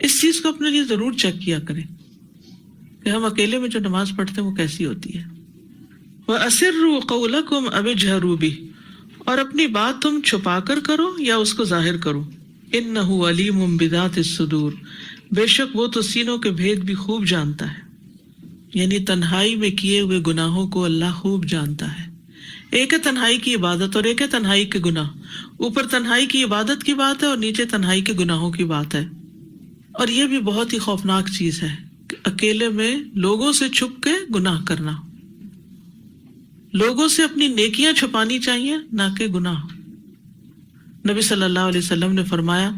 اس چیز کو اپنے لیے ضرور چیک کیا کریں کہ ہم اکیلے میں جو نماز پڑھتے ہیں وہ کیسی ہوتی ہے. وَأَسِرُّوا قَوْلَكُمْ أَوِ اجْهَرُوا بِهِ، اور اپنی بات تم چھپا کر کرو یا اس کو ظاہر کرو. إِنَّهُ عَلِيمٌ بِذَاتِ الصُّدُورِ، بے شک وہ تو سینوں کے بھید بھی خوب جانتا ہے. یعنی تنہائی میں کیے ہوئے گناہوں کو اللہ خوب جانتا ہے. ایک ہے تنہائی کی عبادت اور ایک ہے تنہائی کے گناہ. اوپر تنہائی کی عبادت کی بات ہے اور نیچے تنہائی کے گناہوں کی بات ہے. اور یہ بھی بہت ہی خوفناک چیز ہے کہ اکیلے میں لوگوں سے چھپ کے گناہ کرنا. لوگوں سے اپنی نیکیاں چھپانی چاہیے نہ کہ گناہ. نبی صلی اللہ علیہ وسلم نے فرمایا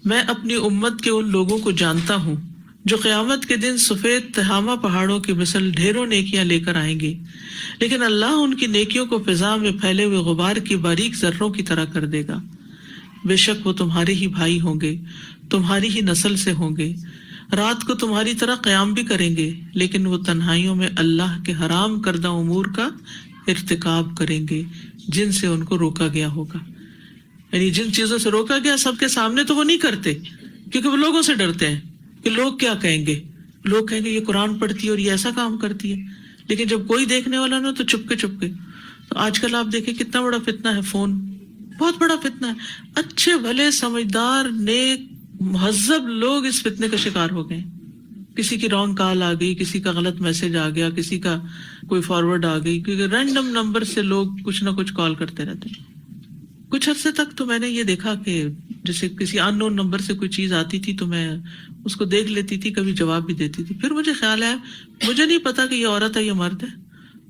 میں اپنی امت کے ان لوگوں کو جانتا ہوں جو قیامت کے دن سفید تہامہ پہاڑوں کی مثل ڈھیروں نیکیاں لے کر آئیں گے، لیکن اللہ ان کی نیکیوں کو فضا میں پھیلے ہوئے غبار کی باریک ذروں کی طرح کر دے گا. بے شک وہ تمہارے ہی بھائی ہوں گے، تمہاری ہی نسل سے ہوں گے، رات کو تمہاری طرح قیام بھی کریں گے، لیکن وہ تنہائیوں میں اللہ کے حرام کردہ امور کا ارتکاب کریں گے جن سے ان کو روکا گیا ہوگا. یعنی جن چیزوں سے روکا گیا سب کے سامنے تو وہ نہیں کرتے، کیونکہ وہ لوگوں سے ڈرتے ہیں کہ لوگ کیا کہیں گے. لوگ کہیں گے یہ قرآن پڑھتی ہے اور یہ ایسا کام کرتی ہے، لیکن جب کوئی دیکھنے والا نہ تو چپ کے. تو آج کل آپ دیکھیں کتنا بڑا فتنہ ہے فون، بہت بڑا فتنہ ہے. اچھے بھلے سمجھدار نیک مہذب لوگ اس فتنے کا شکار ہو گئے. کسی کی رانگ کال آ گئی، کسی کا غلط میسج آ گیا، کسی کا کوئی فارورڈ آ گئی، کیونکہ رینڈم نمبر سے لوگ کچھ نہ کچھ کال کرتے رہتے ہیں. کچھ عرصے تک تو میں نے یہ دیکھا کہ جیسے کسی ان نون نمبر سے کوئی چیز آتی تھی تو میں اس کو دیکھ لیتی تھی، کبھی جواب بھی دیتی تھی. پھر مجھے خیال آیا مجھے نہیں پتا کہ یہ عورت ہے یا مرد ہے،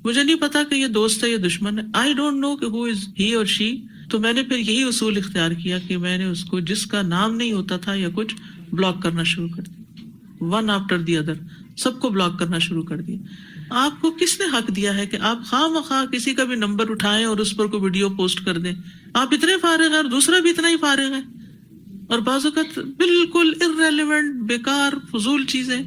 مجھے نہیں پتا کہ یہ دوست ہے یا دشمن ہے. آئی ڈونٹ نو کہ ہو از ہی اور شی. تو میں نے پھر یہی اصول اختیار کیا کہ میں نے اس کو جس کا نام نہیں ہوتا تھا یا کچھ بلاک کرنا شروع کر دیا، ون آفٹر دی ادر سب کو بلاک کرنا شروع کر دیا. آپ کو کس نے حق دیا ہے کہ آپ خواہ مخواہ کسی کا بھی نمبر اٹھائیں اور اس پر کوئی ویڈیو پوسٹ کر دیں؟ آپ اتنے فارغ ہیں اور دوسرا بھی اتنا ہی فارغ ہے، اور بعض اوقات بالکل irrelevant بیکار فضول چیزیں.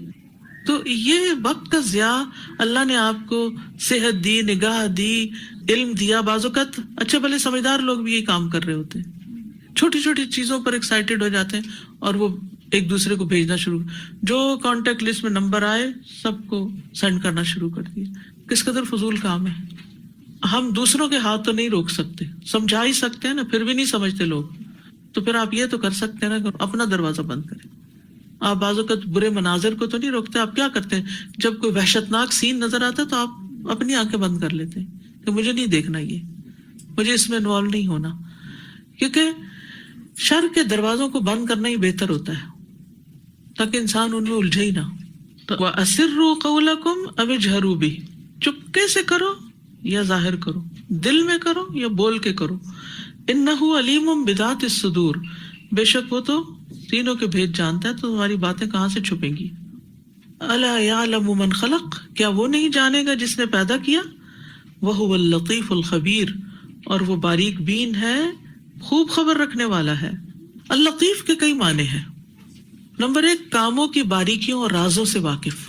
تو یہ وقت کا ضیاع. اللہ نے آپ کو صحت دی، نگاہ دی، علم دیا. بعض اوقات اچھے بھلے سمجھدار لوگ بھی یہی کام کر رہے ہوتے ہیں، چھوٹی چھوٹی چیزوں پر ایکسائٹیڈ ہو جاتے ہیں اور وہ ایک دوسرے کو بھیجنا شروع، جو کانٹیکٹ لسٹ میں نمبر آئے سب کو سینڈ کرنا شروع کر دیا. کس قدر فضول کام ہے. ہم دوسروں کے ہاتھ تو نہیں روک سکتے، سمجھا ہی سکتے ہیں نا، پھر بھی نہیں سمجھتے لوگ. تو پھر آپ یہ تو کر سکتے ہیں نا کہ اپنا دروازہ بند کریں. آپ بعض اوقات برے مناظر کو تو نہیں روکتے، آپ کیا کرتے ہیں جب کوئی وحشتناک سین نظر آتا ہے تو آپ اپنی آنکھیں بند کر لیتے ہیں کہ مجھے نہیں دیکھنا، یہ مجھے اس میں انوالو نہیں ہونا. کیونکہ شر کے دروازوں کو بند کرنا ہی بہتر ہوتا ہے تاکہ انسان ان میں الجھے ہی نہ. تو وَأَسِرُّوا قَوْلَكُمْ أَوِ اجْهَرُوا بِهِ، چپکے سے کرو یا ظاہر کرو، دل میں کرو یا بول کے کرو. إِنَّهُ عَلِيمٌ بِذَاتِ الصُّدُورِ، بے شک وہ تو تینوں کے بھید جانتا ہے، تو تمہاری باتیں کہاں سے چھپیں گی. أَلَا يَعْلَمُ مَنْ خَلَقَ، کیا وہ نہیں جانے گا جس نے پیدا کیا. وَهُوَ اللَّطِيفُ الْخَبِيرُ، اور وہ باریک بین ہے، خوب خبر رکھنے والا ہے. اللطیف کے کئی معنی ہیں. نمبر 1، کاموں کی باریکیوں اور رازوں سے واقف،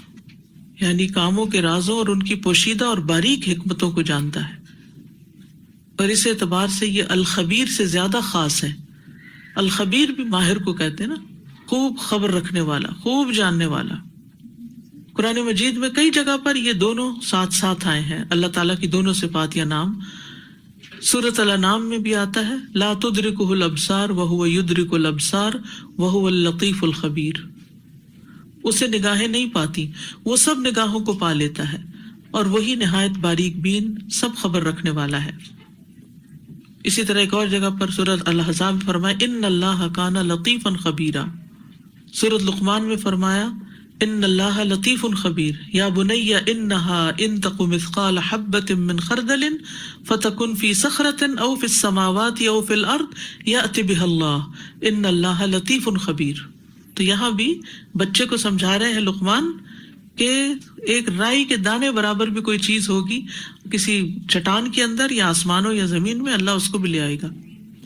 یعنی کاموں کے رازوں اور ان کی پوشیدہ اور باریک حکمتوں کو جانتا ہے. اور اس اعتبار سے یہ الخبیر سے زیادہ خاص ہے. الخبیر بھی ماہر کو کہتے ہیں نا، خوب خبر رکھنے والا، خوب جاننے والا. قرآن مجید میں کئی جگہ پر یہ دونوں ساتھ ساتھ آئے ہیں. اللہ تعالیٰ کی دونوں صفات یا نام سورۃ الانعام میں بھی آتا ہے، لا تدرکہ الابصار وہو یدرک الابصار وہو اللطیف الخبیر. اسے نگاہیں نہیں پاتی، وہ سب نگاہوں کو پا لیتا ہے، اور وہی نہایت باریک بین، سب خبر رکھنے والا ہے. اسی طرح ایک اور جگہ پر سورۃ الاحزاب میں فرمایا ان اللہ کان لطیفا خبیرا. سورۃ لقمان میں فرمایا ان اللہ لطیف خبیر. یا بنی انہا ان تق مثقال حبۃ من خردل فتکن فی صخرۃ او فی السماوات او فی الارض یأتی بها اللہ ان اللہ لطیف خبیر. تو یہاں بھی بچے کو سمجھا رہے ہیں لقمان کہ ایک رائی کے دانے برابر بھی کوئی چیز ہوگی کسی چٹان کے اندر یا آسمانوں یا زمین میں، اللہ اس کو بھی لے آئے گا.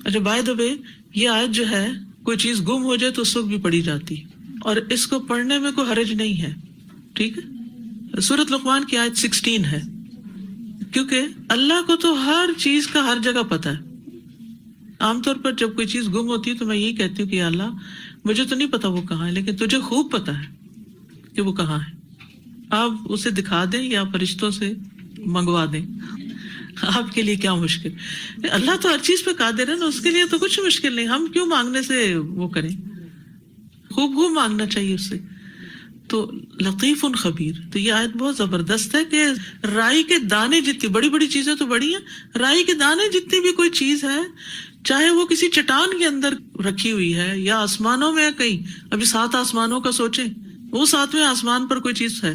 اچھا بائی دا وے، یہ آیت جو ہے کوئی چیز گم ہو جائے تو اس وقت بھی پڑھی جاتی، اور اس کو پڑھنے میں کوئی حرج نہیں ہے. ٹھیک ہے، سورۃ لقمان کی آیت 16 ہے، کیونکہ اللہ کو تو ہر چیز کا ہر جگہ پتہ ہے. عام طور پر جب کوئی چیز گم ہوتی ہے تو میں یہی کہتی ہوں کہ یا اللہ مجھے تو نہیں پتا وہ کہاں ہے، لیکن تجھے خوب پتا ہے کہ وہ کہاں ہے. آپ اسے دکھا دیں یا فرشتوں سے منگوا دیں، آپ کے لیے کیا مشکل. اللہ تو ہر چیز پہ قادر ہے نا، اس کے لیے تو کچھ مشکل نہیں. ہم کیوں مانگنے سے وہ کریں. خوب خوب مانگنا چاہیے اس سے. تو لطیف خبیر. تو یہ آیت بہت زبردست ہے کہ رائی کے دانے جتنی بڑی بڑی چیزیں تو بڑی ہیں، رائی کے دانے جتنی بھی کوئی چیز ہے، چاہے وہ کسی چٹان کے اندر رکھی ہوئی ہے یا آسمانوں میں ہے کہیں، ابھی 7 آسمانوں کا سوچیں، وہ 7ویں آسمان پر کوئی چیز ہے،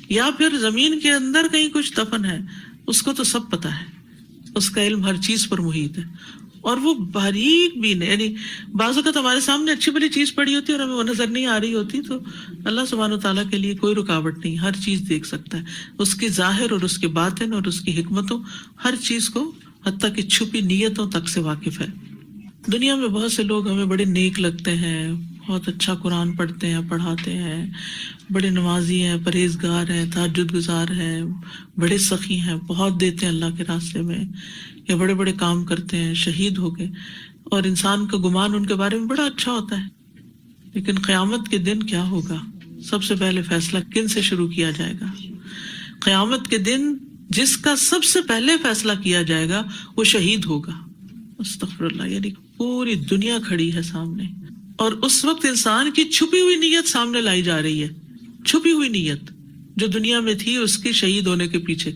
یا پھر زمین کے اندر کہیں کچھ دفن ہے، اس کو تو سب پتا ہے، اس کا علم ہر چیز پر محیط ہے. اور وہ باریک بھی نہیں، یعنی بعض اوقات ہمارے سامنے اچھی بڑی چیز پڑی ہوتی ہے اور ہمیں وہ نظر نہیں آ رہی ہوتی، تو اللہ سبحانہ و تعالیٰ کے لیے کوئی رکاوٹ نہیں، ہر چیز دیکھ سکتا ہے، اس کی ظاہر اور اس کے باطن اور اس کی حکمتوں، ہر چیز کو حتیٰ کہ چھپی نیتوں تک سے واقف ہے. دنیا میں بہت سے لوگ ہمیں بڑے نیک لگتے ہیں، بہت اچھا قرآن پڑھتے ہیں، پڑھاتے ہیں، بڑے نمازی ہیں، پرہیزگار ہیں، تہجد گزار ہیں، بڑے سخی ہیں، بہت دیتے ہیں اللہ کے راستے میں، یا بڑے بڑے کام کرتے ہیں، شہید ہو گئے، اور انسان کا گمان ان کے بارے میں بڑا اچھا ہوتا ہے. لیکن قیامت کے دن کیا ہوگا؟ سب سے پہلے فیصلہ کن سے شروع کیا جائے گا؟ قیامت کے دن جس کا سب سے پہلے فیصلہ کیا جائے گا وہ شہید ہوگا. استغفر اللہ. یعنی پوری دنیا کھڑی ہے سامنے، اور اس وقت انسان کی چھپی ہوئی نیت سامنے لائی جا رہی ہے، چھپی ہوئی نیت جو دنیا میں تھی اس کے شہید ہونے کے پیچھے.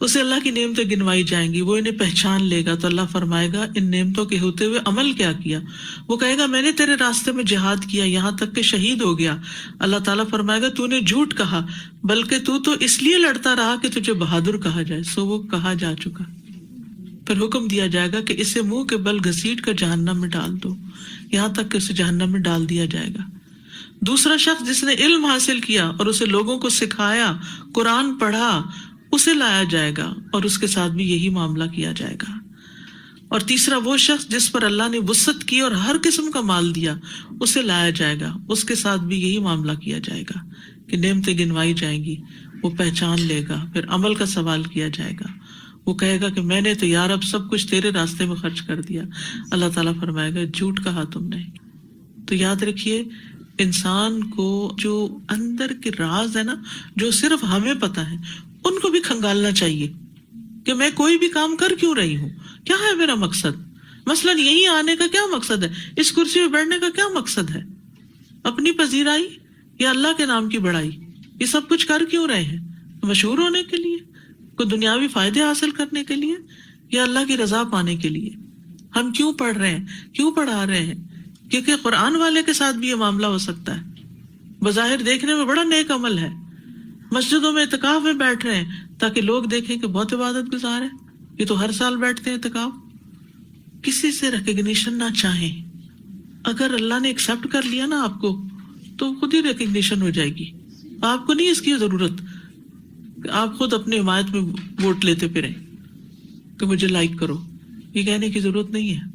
اسے اللہ کی نعمتیں گنوائی جائیں گی، وہ انہیں پہچان لے گا. تو اللہ فرمائے گا ان نعمتوں کے ہوتے ہوئے عمل کیا کیا؟ وہ کہے گا میں نے تیرے راستے میں جہاد کیا یہاں تک کہ شہید ہو گیا. اللہ تعالیٰ فرمائے گا تو نے جھوٹ کہا، بلکہ تو اس لیے لڑتا رہا کہ تجھے بہادر کہا جائے، سو وہ کہا جا چکا. پھر حکم دیا جائے گا کہ اسے منہ کے بل گھسیٹ کر جہنم میں ڈال دو، یہاں تک کہ اسے جہنم میں ڈال دیا جائے گا. دوسرا شخص جس نے علم حاصل کیا اور اسے لوگوں کو سکھایا، قرآن پڑھا، اسے لایا جائے گا اور اس کے ساتھ بھی یہی معاملہ کیا جائے گا. اور تیسرا وہ شخص جس پر اللہ نے وسعت کی اور ہر قسم کا مال دیا، اسے لایا جائے گا، اس کے ساتھ بھی یہی معاملہ کیا جائے گا کہ نعمتیں گنوائی جائیں گی. وہ پہچان لے گا، پھر عمل کا سوال کیا جائے گا. وہ کہے گا کہ میں نے تو یار اب سب کچھ تیرے راستے میں خرچ کر دیا. اللہ تعالیٰ فرمائے گا جھوٹ کہا تم نے. تو یاد رکھیے انسان کو جو اندر کے راز ہے نا، جو صرف ہمیں پتا ہے، ان کو بھی کھنگالنا چاہیے کہ میں کوئی بھی کام کر کیوں رہی ہوں، کیا ہے میرا مقصد. مثلاً یہی آنے کا کیا مقصد ہے، اس کرسی پہ بیٹھنے کا کیا مقصد ہے، اپنی پذیرائی یا اللہ کے نام کی بڑائی؟ یہ سب کچھ کر کیوں رہے ہیں؟ مشہور ہونے کے لیے، کوئی دنیاوی فائدے حاصل کرنے کے لیے، یا اللہ کی رضا پانے کے لیے؟ ہم کیوں پڑھ رہے ہیں، کیوں پڑھا رہے ہیں؟ کیونکہ قرآن والے کے ساتھ بھی یہ معاملہ ہو سکتا ہے. بظاہر دیکھنے میں بڑا نیک عمل ہے، مسجدوں میں اعتکاف میں بیٹھ رہے ہیں تاکہ لوگ دیکھیں کہ بہت عبادت گزار ہے. یہ تو ہر سال بیٹھتے ہیں اعتکاف. کسی سے ریکگنیشن نہ چاہیں. اگر اللہ نے ایکسپٹ کر لیا نا آپ کو تو خود ہی ریکگنیشن ہو جائے گی. آپ کو نہیں اس کی ضرورت آپ خود اپنے حمایت میں ووٹ لیتے پھریں کہ مجھے لائک کرو. یہ کہنے کی ضرورت نہیں ہے.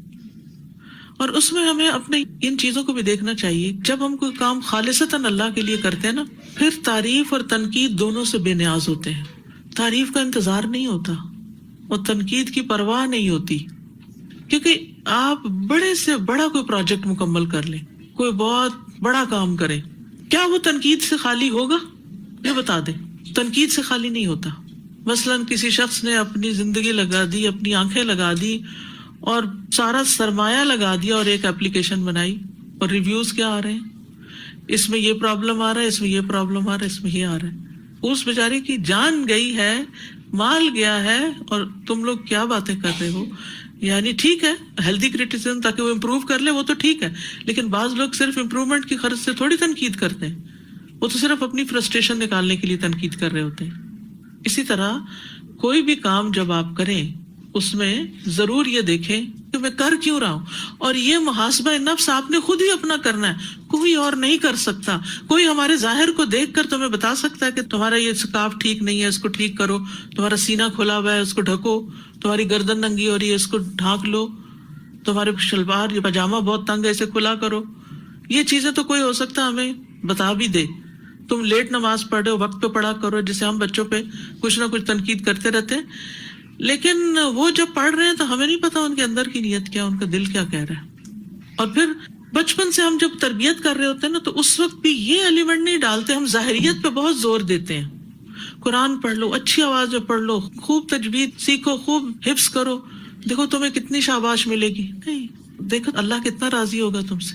اور اس میں ہمیں اپنے ان چیزوں کو بھی دیکھنا چاہیے. جب ہم کوئی کام خالصتاً اللہ کے لیے کرتے ہیں نا، پھر تعریف اور تنقید دونوں سے بے نیاز ہوتے ہیں. تعریف کا انتظار نہیں ہوتا اور تنقید کی پرواہ نہیں ہوتی. کیونکہ آپ بڑے سے بڑا کوئی پروجیکٹ مکمل کر لیں، کوئی بہت بڑا کام کریں، کیا وہ تنقید سے خالی ہوگا؟ یہ بتا دیں. تنقید سے خالی نہیں ہوتا. مثلاً کسی شخص نے اپنی زندگی لگا دی، اپنی آنکھیں لگا دی اور سارا سرمایہ لگا دیا اور ایک ایپلیکیشن بنائی، اور ریویوز کیا آ رہے ہیں، اس میں یہ پرابلم آ رہا ہے، اس میں یہ پرابلم آ رہا ہے، اس میں یہ آ رہا ہے. اس بیچارے کی جان گئی ہے، مال گیا ہے، اور تم لوگ کیا باتیں کر رہے ہو. یعنی ٹھیک ہے ہیلدی کرٹیسزم تاکہ وہ امپروو کر لے، وہ تو ٹھیک ہے، لیکن بعض لوگ صرف امپروومنٹ کی غرض سے تھوڑی تنقید کرتے ہیں. وہ تو صرف اپنی فرسٹریشن نکالنے کے لیے تنقید کر رہے ہوتے ہیں. اسی طرح کوئی بھی کام جب آپ کریں اس میں ضرور یہ دیکھیں کہ میں کر کیوں رہا ہوں، اور یہ محاسبہ نفس آپ نے خود ہی اپنا کرنا ہے. کوئی اور نہیں کر سکتا. کوئی ہمارے ظاہر کو دیکھ کر تمہیں بتا سکتا ہے کہ تمہارا یہ سکارف ٹھیک نہیں ہے، اس کو ٹھیک کرو، تمہارا سینہ کھلا ہوا ہے اس کو ڈھکو، تمہاری گردن ننگی ہو رہی ہے اس کو ڈھانک لو، تمہارے شلوار یا پاجامہ بہت تنگ ہے اسے کھلا کرو. یہ چیزیں تو کوئی ہو سکتا ہمیں بتا بھی دے. تم لیٹ نماز پڑھ رہے ہو، وقت پہ پڑھا کرو، جسے ہم بچوں پہ کچھ نہ کچھ تنقید کرتے رہتے ہیں. لیکن وہ جب پڑھ رہے ہیں تو ہمیں نہیں پتا ان کے اندر کی نیت کیا، ان کا دل کیا کہہ رہا ہے. اور پھر بچپن سے ہم جب تربیت کر رہے ہوتے ہیں نا، تو اس وقت بھی یہ ایلیمنٹ نہیں ڈالتے. ہم ظاہریت پہ بہت زور دیتے ہیں. قرآن پڑھ لو، اچھی آواز میں پڑھ لو، خوب تجوید سیکھو، خوب حفظ کرو، دیکھو تمہیں کتنی شاباش ملے گی. نہیں، دیکھو اللہ کتنا راضی ہوگا تم سے.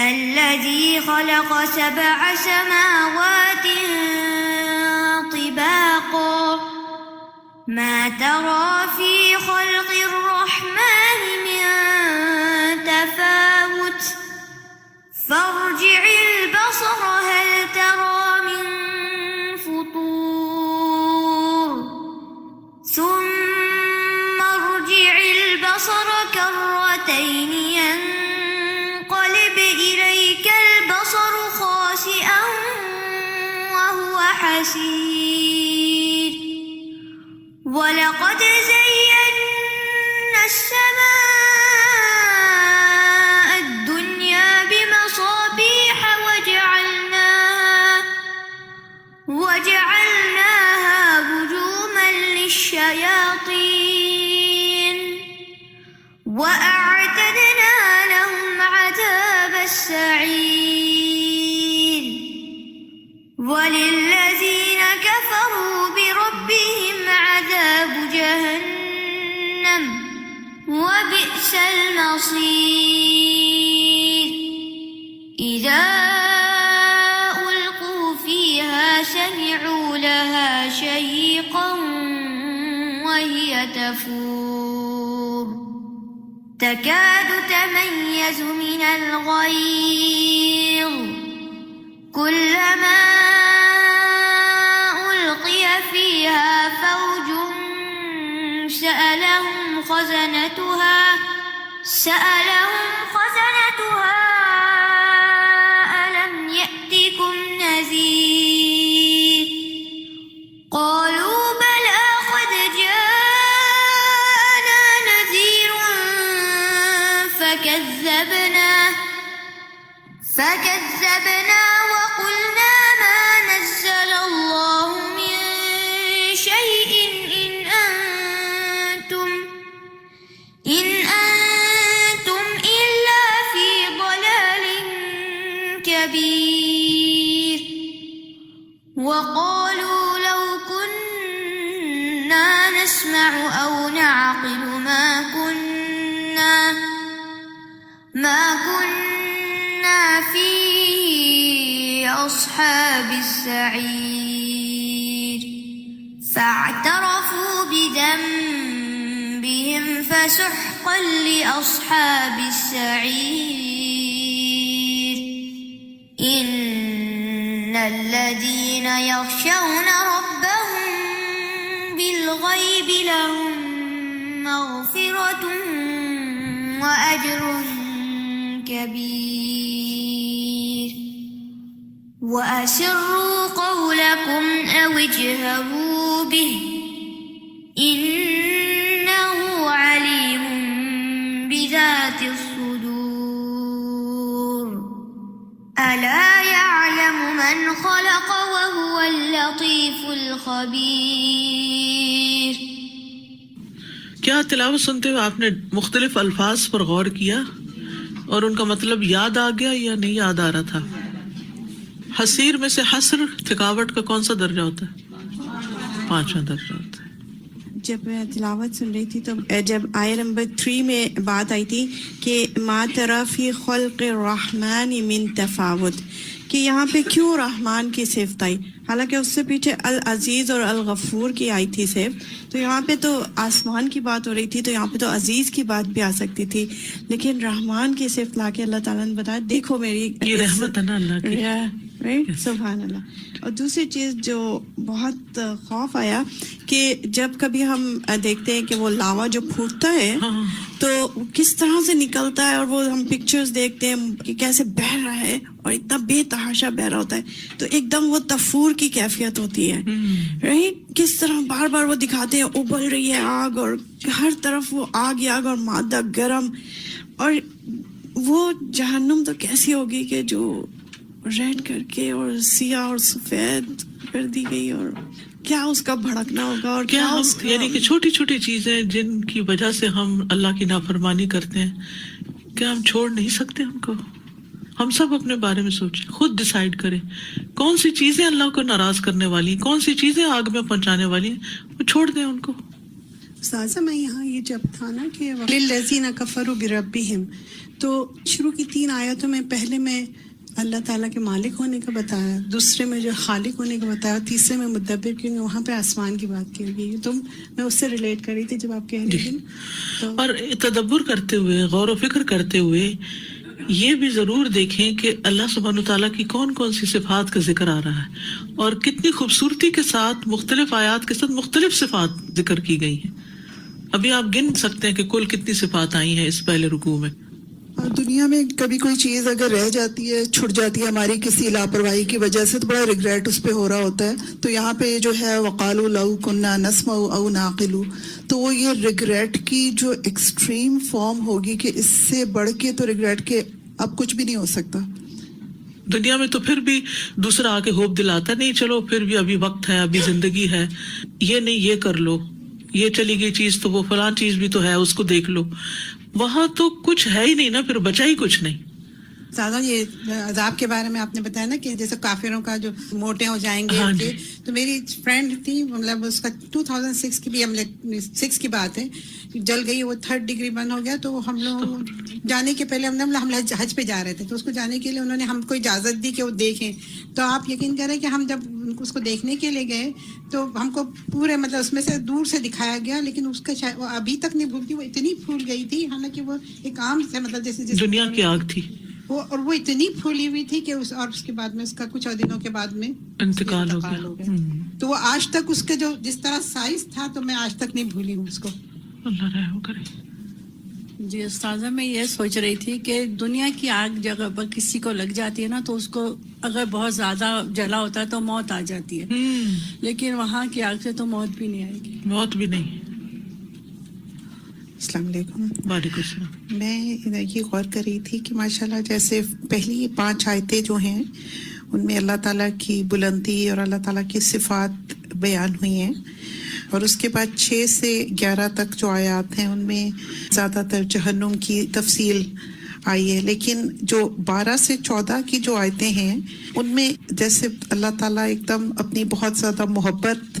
الذي خلق 7 سماوات طباقا ما ترى في خلق الرحمن من تفاوت فارجع البصر هل ترى من فطور ثم ارجع البصر كرتين ينقلب إليك البصر خاسئا وهو حسير ولقد زينا السماء الدنيا بمصابيح وجعلناها رجوما للشياطين وأعتدنا لهم عذاب السعير وللذين كفروا بربهم عذاب جهنم وبئس المصير إذا ألقوا فيها سمعوا لها شهيقا وهي تفور تكاد تميز من الغيظ كلما ألقي فيها فوج سألهم خزنتها ألم يأتكم نذير قالوا بلى قد جاءنا نذير فكذبنا وقلنا ما نزل الله من شيء إن أنتم إلا في ضلال كبير وقالوا لو كنا نسمع أو نعقل ما كنا في أصحاب السعير فاعترفوا بذنبهم فسحقا لأصحاب السعير إن الذين يخشون ربهم بالغيب لهم مغفرة وأجر كبير وأسروا قولكم أو اجهروا به إنه عليم بذات الصدور ألا يعلم من خلق وهو اللطيف الخبير. کیا تلاوت سنتے ہوئے آپ نے مختلف الفاظ پر غور کیا اور ان کا مطلب یاد آ گیا یا نہیں یاد آ رہا تھا؟ حسیر میں سے حسر تھکاوٹ کا کون سا درجہ ہوتا ہے؟ 5واں درجہ ہوتا ہے. جب میں تلاوت سن رہی تھی تو جب آیت نمبر 3 میں بات آئی تھی کہ ما تری فی خلق الرحمن من تفاوت، کہ یہاں پہ کیوں رحمان کی صفت آئی، حالانکہ اس سے پیچھے العزیز اور الغفور کی آئی تھی صفت. تو یہاں پہ تو آسمان کی بات ہو رہی تھی تو یہاں پہ تو عزیز کی بات بھی آ سکتی تھی، لیکن رحمان کی صفت لا کے اللہ تعالیٰ نے بتایا دیکھو میری یہ رحمت ہے نا اللہ کی. سبحان اللہ. اور دوسری چیز جو بہت خوف آیا کہ جب کبھی ہم دیکھتے ہیں کہ وہ لاوا جو پھوٹتا ہے تو کس طرح سے نکلتا ہے، اور وہ ہم پکچرز دیکھتے ہیں کہ کیسے بہہ رہا ہے اور اتنا بے تحاشا بہ رہا ہوتا ہے، تو ایک دم وہ تفور کی کیفیت ہوتی ہے، رائٹ؟ کس طرح بار بار وہ دکھاتے ہیں ابل رہی ہے آگ اور ہر طرف وہ آگ ہی آگ اور مادہ گرم. اور وہ جہنم تو کیسی ہوگی کہ جو ریڈ کر کے اور سیاہ اور سفید کر دی گئی، اور کیا اس کا بھڑکنا ہوگا، اور کیا ہم یعنی کہ چھوٹی چھوٹی چیزیں جن کی وجہ سے ہم اللہ کی نافرمانی کرتے ہیں، کیا ہم چھوڑ نہیں سکتے ان کو؟ ہم سب اپنے بارے میں سوچیں، خود ڈیسائیڈ کریں کون سی چیزیں اللہ کو ناراض کرنے والی ہیں، کون سی چیزیں آگ میں پہنچانے والی ہیں، وہ چھوڑ دیں ان کو. استاذہ میں یہاں یہ جب تھا نا کہ للذین کفروا بربہم، تو شروع کی 3 آیتوں میں پہلے میں اللہ تعالیٰ کے مالک ہونے کا بتایا، دوسرے میں جو خالق ہونے کا بتایا، تیسرے میں مدبر، کیونکہ وہاں پہ آسمان کی بات کی گئی. تو میں اس سے ریلیٹ کر رہی تھی جب آپ کہہ رہی تھی. اور تدبر کرتے ہوئے، غور و فکر کرتے ہوئے یہ بھی ضرور دیکھیں کہ اللہ سبحانہ وتعالیٰ کی کون کون سی صفات کا ذکر آ رہا ہے اور کتنی خوبصورتی کے ساتھ مختلف آیات کے ساتھ مختلف صفات ذکر کی گئی ہیں. ابھی آپ گن سکتے ہیں کہ کل کتنی صفات آئی ہیں اس پہلے رکوع میں. دنیا میں کبھی کوئی چیز اگر رہ جاتی ہے، چھٹ جاتی ہے ہماری کسی لاپرواہی کی وجہ سے، تو بڑا ریگریٹ اس پہ ہو رہا ہوتا ہے. تو یہاں پہ جو ہے وقالوا لو كنا نسمع او نعقل، تو وہ یہ ریگریٹ کی جو ایکسٹریم فارم ہوگی کہ اس سے بڑھ کے تو ریگریٹ کے اب کچھ بھی نہیں ہو سکتا. دنیا میں تو پھر بھی دوسرا آ کے ہوپ دلاتا نہیں، چلو پھر بھی ابھی وقت ہے، ابھی زندگی ہے، یہ نہیں یہ کر لو، یہ چلی گئی چیز تو وہ فلاں چیز بھی تو ہے اس کو دیکھ لو. وہاں تو کچھ ہے ہی نہیں نا، پھر بچا ہی کچھ نہیں. زیادہ یہ عذاب کے بارے میں آپ نے بتایا نا کہ جیسے کافروں کا جو موٹے ہو جائیں گے. تو میری فرینڈ تھی، مطلب اس کا 2006 کی بھی، ہم 6 کی بات ہے، جل گئی، وہ 3rd ڈگری بند ہو گیا. تو ہم لوگ جانے کے پہلے ہم حج پہ جا رہے تھے، تو اس کو جانے کے لیے انہوں نے ہم کو اجازت دی کہ وہ دیکھیں. تو آپ یقین کریں کہ ہم جب اس کو دیکھنے کے لیے گئے تو ہم کو پورے مطلب اس میں سے دور سے دکھایا گیا، لیکن اس کا وہ ابھی تک نہیں بھولتی، وہ اتنی پھول گئی تھی، حالانکہ وہ ایک عام سے مطلب جیسے دنیا کی آگ تھی وہ، اور وہ اتنی پھولی ہوئی تھی کہ اس کے بعد میں اس کا کچھ اور دنوں کے بعد میں انتقال ہو گیا. تو وہ آج تک اس کا جو جس طرح سائز تھا تو میں آج تک نہیں بھولی ہوں اس کو. اللہ رحم کرے. جی استاذہ میں یہ سوچ رہی تھی کہ دنیا کی آگ جگہ پر کسی کو لگ جاتی ہے نا تو اس کو اگر بہت زیادہ جلا ہوتا ہے تو موت آ جاتی ہے، لیکن وہاں کی آگ سے تو موت بھی نہیں آئے گی. موت بھی نہیں. السلام علیکم. وعلیکم السلام. میں یہ غور کر رہی تھی کہ ماشاءاللہ جیسے پہلی 5 آیتیں جو ہیں ان میں اللہ تعالیٰ کی بلندی اور اللہ تعالیٰ کی صفات بیان ہوئی ہیں، اور اس کے بعد 6 سے 11 تک جو آیات ہیں ان میں زیادہ تر جہنم کی تفصیل آئی ہے. لیکن جو 12 سے 14 کی جو آیتیں ہیں ان میں جیسے اللہ تعالیٰ ایک دم اپنی بہت زیادہ محبت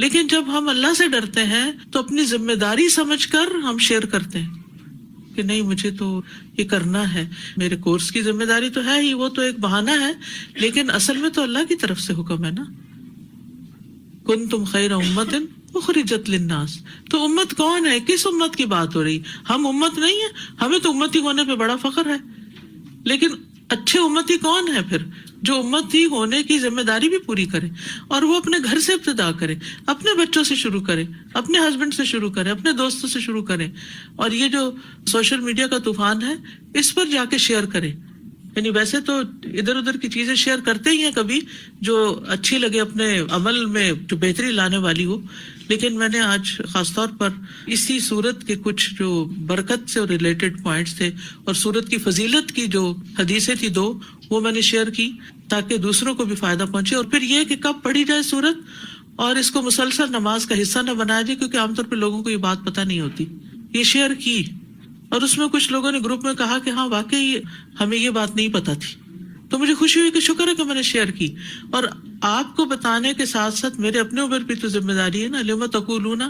لیکن جب ہم اللہ سے ڈرتے ہیں تو اپنی ذمہ داری سمجھ کر ہم شیئر کرتے ہیں کہ نہیں مجھے تو یہ کرنا ہے، میرے کورس کی ذمہ داری تو ہے ہی، وہ تو ایک بہانہ ہے، لیکن اصل میں تو اللہ کی طرف سے حکم ہے نا، کنتم خیر امت اخرجت للناس۔ تو امت کون ہے، کس امت کی بات ہو رہی؟ ہم امت نہیں ہیں، ہمیں تو امتی ہونے پہ بڑا فخر ہے، لیکن اچھے امتی کون ہے پھر؟ جو امتی ہونے کی ذمہ داری بھی پوری کرے، اور وہ اپنے گھر سے ابتدا کرے، اپنے بچوں سے شروع کرے، اپنے ہسبینڈ سے شروع کرے، اپنے دوستوں سے شروع کرے، اور یہ جو سوشل میڈیا کا طوفان ہے اس پر جا کے شیئر کرے۔ یعنی ویسے تو ادھر ادھر کی چیزیں شیئر کرتے ہی ہیں کبھی جو اچھی لگے، اپنے عمل میں جو بہتری لانے والی ہو، لیکن میں نے آج خاص طور پر اسی سورت کے کچھ جو برکت سے ریلیٹڈ پوائنٹس تھے اور سورت کی فضیلت کی جو حدیثیں تھی دو، وہ میں نے شیئر کی تاکہ دوسروں کو بھی فائدہ پہنچے۔ اور پھر یہ کہ کب پڑھی جائے سورت، اور اس کو مسلسل نماز کا حصہ نہ بنایا جائے، کیونکہ عام طور پہ لوگوں کو یہ بات پتہ نہیں ہوتی۔ یہ شیئر کی، اور اس میں کچھ لوگوں نے گروپ میں کہا کہ ہاں واقعی ہمیں یہ بات نہیں پتہ تھی، تو مجھے خوشی ہوئی کہ شکر ہے کہ میں نے شیئر کی۔ اور آپ کو بتانے کے ساتھ ساتھ میرے اپنے اوپر بھی تو ذمہ داری ہے نا، لما تقولون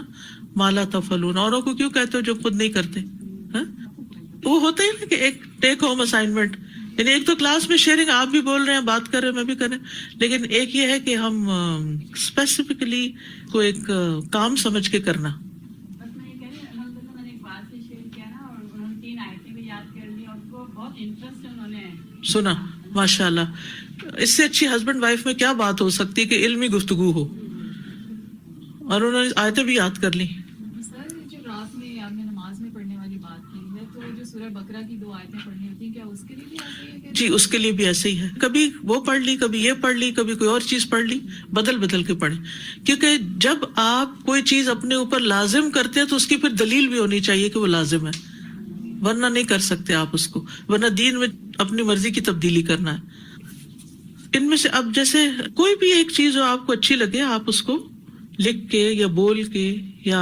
ما لا تفعلون، اوروں کو کیوں کہتے ہو جو خود نہیں کرتے؟ ہاں؟ وہ ہوتا ہی نا کہ ایک ٹیک ہوم اسائنمنٹ، یعنی ایک تو کلاس میں شیئرنگ، آپ بھی بول رہے ہیں، بات کر رہے ہیں، میں بھی کر رہے ہیں، لیکن ایک یہ ہے کہ ہم اسپیسیفکلی کو ایک کام سمجھ کے کرنا۔ سنا ماشاء اللہ، اس سے اچھی ہسبینڈ وائف میں کیا بات ہو سکتی کہ علمی گفتگو ہو، اور انہوں نے آیتیں بھی یاد کر لی۔ سر جو رات میں آپ نے نماز میں پڑھنے والی بات کی ہے، تو جو سورہ بقرہ کی 2 آیتیں پڑھنی ہوتی ہیں، کیا اس کے لیے بھی ایسے ہی ہے؟ جی اس کے لیے بھی ایسے ہی ہے، کبھی وہ پڑھ لی، کبھی یہ پڑھ لی، کبھی کوئی اور چیز پڑھ لی، بدل بدل کے پڑھیں، کیونکہ جب آپ کوئی چیز اپنے اوپر لازم کرتے ہیں تو اس کی پھر دلیل بھی ہونی چاہیے کہ وہ لازم ہے، ورنہ نہیں کر سکتے آپ اس کو، ورنہ دین میں اپنی مرضی کی تبدیلی کرنا ہے۔ ان میں سے اب جیسے کوئی بھی ایک چیز جو آپ کو اچھی لگے، آپ اس کو لکھ کے یا بول کے یا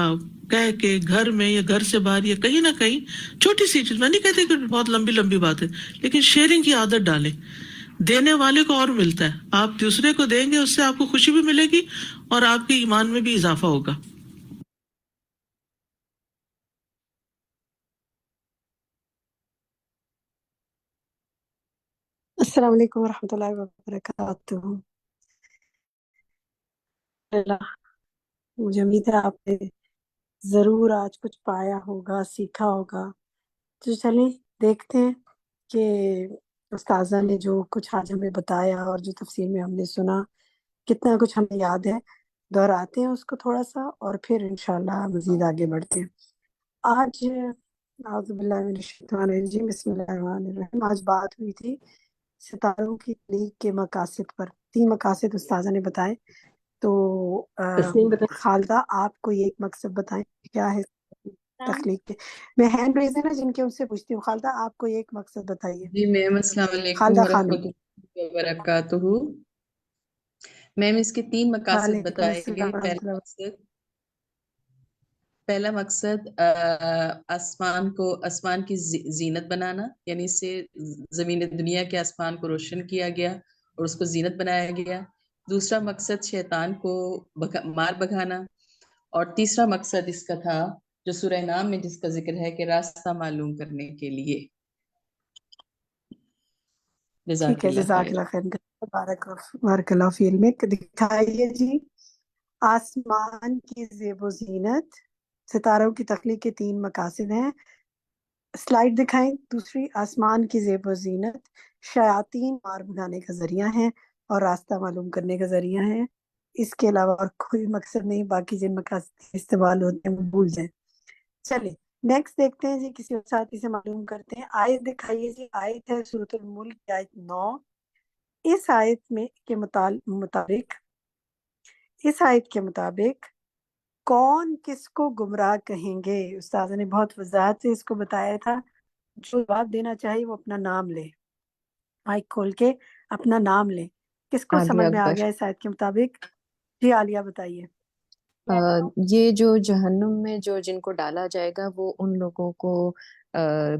کہہ کے، گھر میں یا گھر سے باہر یا کہیں نہ کہیں، چھوٹی سی چیز، میں نہیں کہتی کہ بہت لمبی لمبی بات ہے، لیکن شیئرنگ کی عادت ڈالیں، دینے والے کو اور ملتا ہے، آپ دوسرے کو دیں گے، اس سے آپ کو خوشی بھی ملے گی اور آپ کے ایمان میں بھی اضافہ ہوگا۔ السلام علیکم ورحمۃ اللہ وبرکاتہ۔ مجھے امید ہے آپ نے ضرور آج کچھ پایا ہوگا، سیکھا ہوگا۔ تو چلیں دیکھتے ہیں کہ استاذہ نے جو کچھ آج ہمیں بتایا اور جو تفسیر میں ہم نے سنا، کتنا کچھ ہمیں یاد ہے، دہراتے ہیں اس کو تھوڑا سا، اور پھر انشاءاللہ مزید آگے بڑھتے ہیں۔ آج اعوذ باللہ من الشیطان الرجیم، بسم اللہ الرحمن الرحیم، آج بات ہوئی تھی ستاروں کی تخلیق کے مقاصد پر۔ 3 مقاصد استاذہ نے بتائے، تو خالدہ آپ کوئی ایک مقصد بتائیں کیا ہے تخلیق کے؟ میں ہینڈ ریز ہے نا جن کے، ان سے پوچھتی ہوں، خالدہ آپ کوئی ایک مقصد بتائیے۔ جی میم، السلام علیکم خالدہ خانم۔ ورحمۃ اللہ وبرکاتہ۔ میم اس کے 3 مقاصد وعلیکم بتائے گئے۔ السلام ورحمۃ اللہ۔ پہلا مقصد آسمان کی زینت بنانا، یعنی اس سے زمین دنیا کے آسمان کو روشن کیا گیا اور اس کو زینت بنایا گیا۔ دوسرا مقصد شیطان کو مار بھگانا، اور تیسرا مقصد اس کا تھا جو سورہ نام میں جس کا ذکر ہے کہ راستہ معلوم کرنے کے لیے۔ ٹھیک ہے، جزاک اللہ خیر، بارک اللہ فی علمک۔ دکھائیے جی آسمان کی زیب و زینت، ستاروں کی تخلیق کے 3 مقاصد ہیں۔ سلائیڈ دکھائیں دوسری۔ آسمان کی زیب و زینت شیاطین مار بھگانے کا ذریعہ ہیں اور راستہ معلوم کرنے کا ذریعہ ہیں، اس کے علاوہ اور کوئی مقصد نہیں۔ باقی جن مقاصد استعمال ہوتے ہیں وہ بھول جائیں۔ چلیں نیکسٹ دیکھتے ہیں جی، کسی اور ساتھی سے معلوم کرتے ہیں۔ آیت دکھائیے جی، آیت ہے سورۃ الملک کی آیت 9۔ اس آیت میں کے مطابق کون کس کو گمراہ کہیں گے؟ استاذ نے بہت وضاحت سے اس کو بتایا تھا، جو جواب دینا چاہیے وہ اپنا نام لے، مائک کھول کے اپنا نام لے۔ کس کو سمجھ میں آ گیا اس آیت کے مطابق؟ جی عالیہ بتائیے۔ یہ جو جہنم میں جن کو ڈالا جائے گا وہ ان لوگوں کو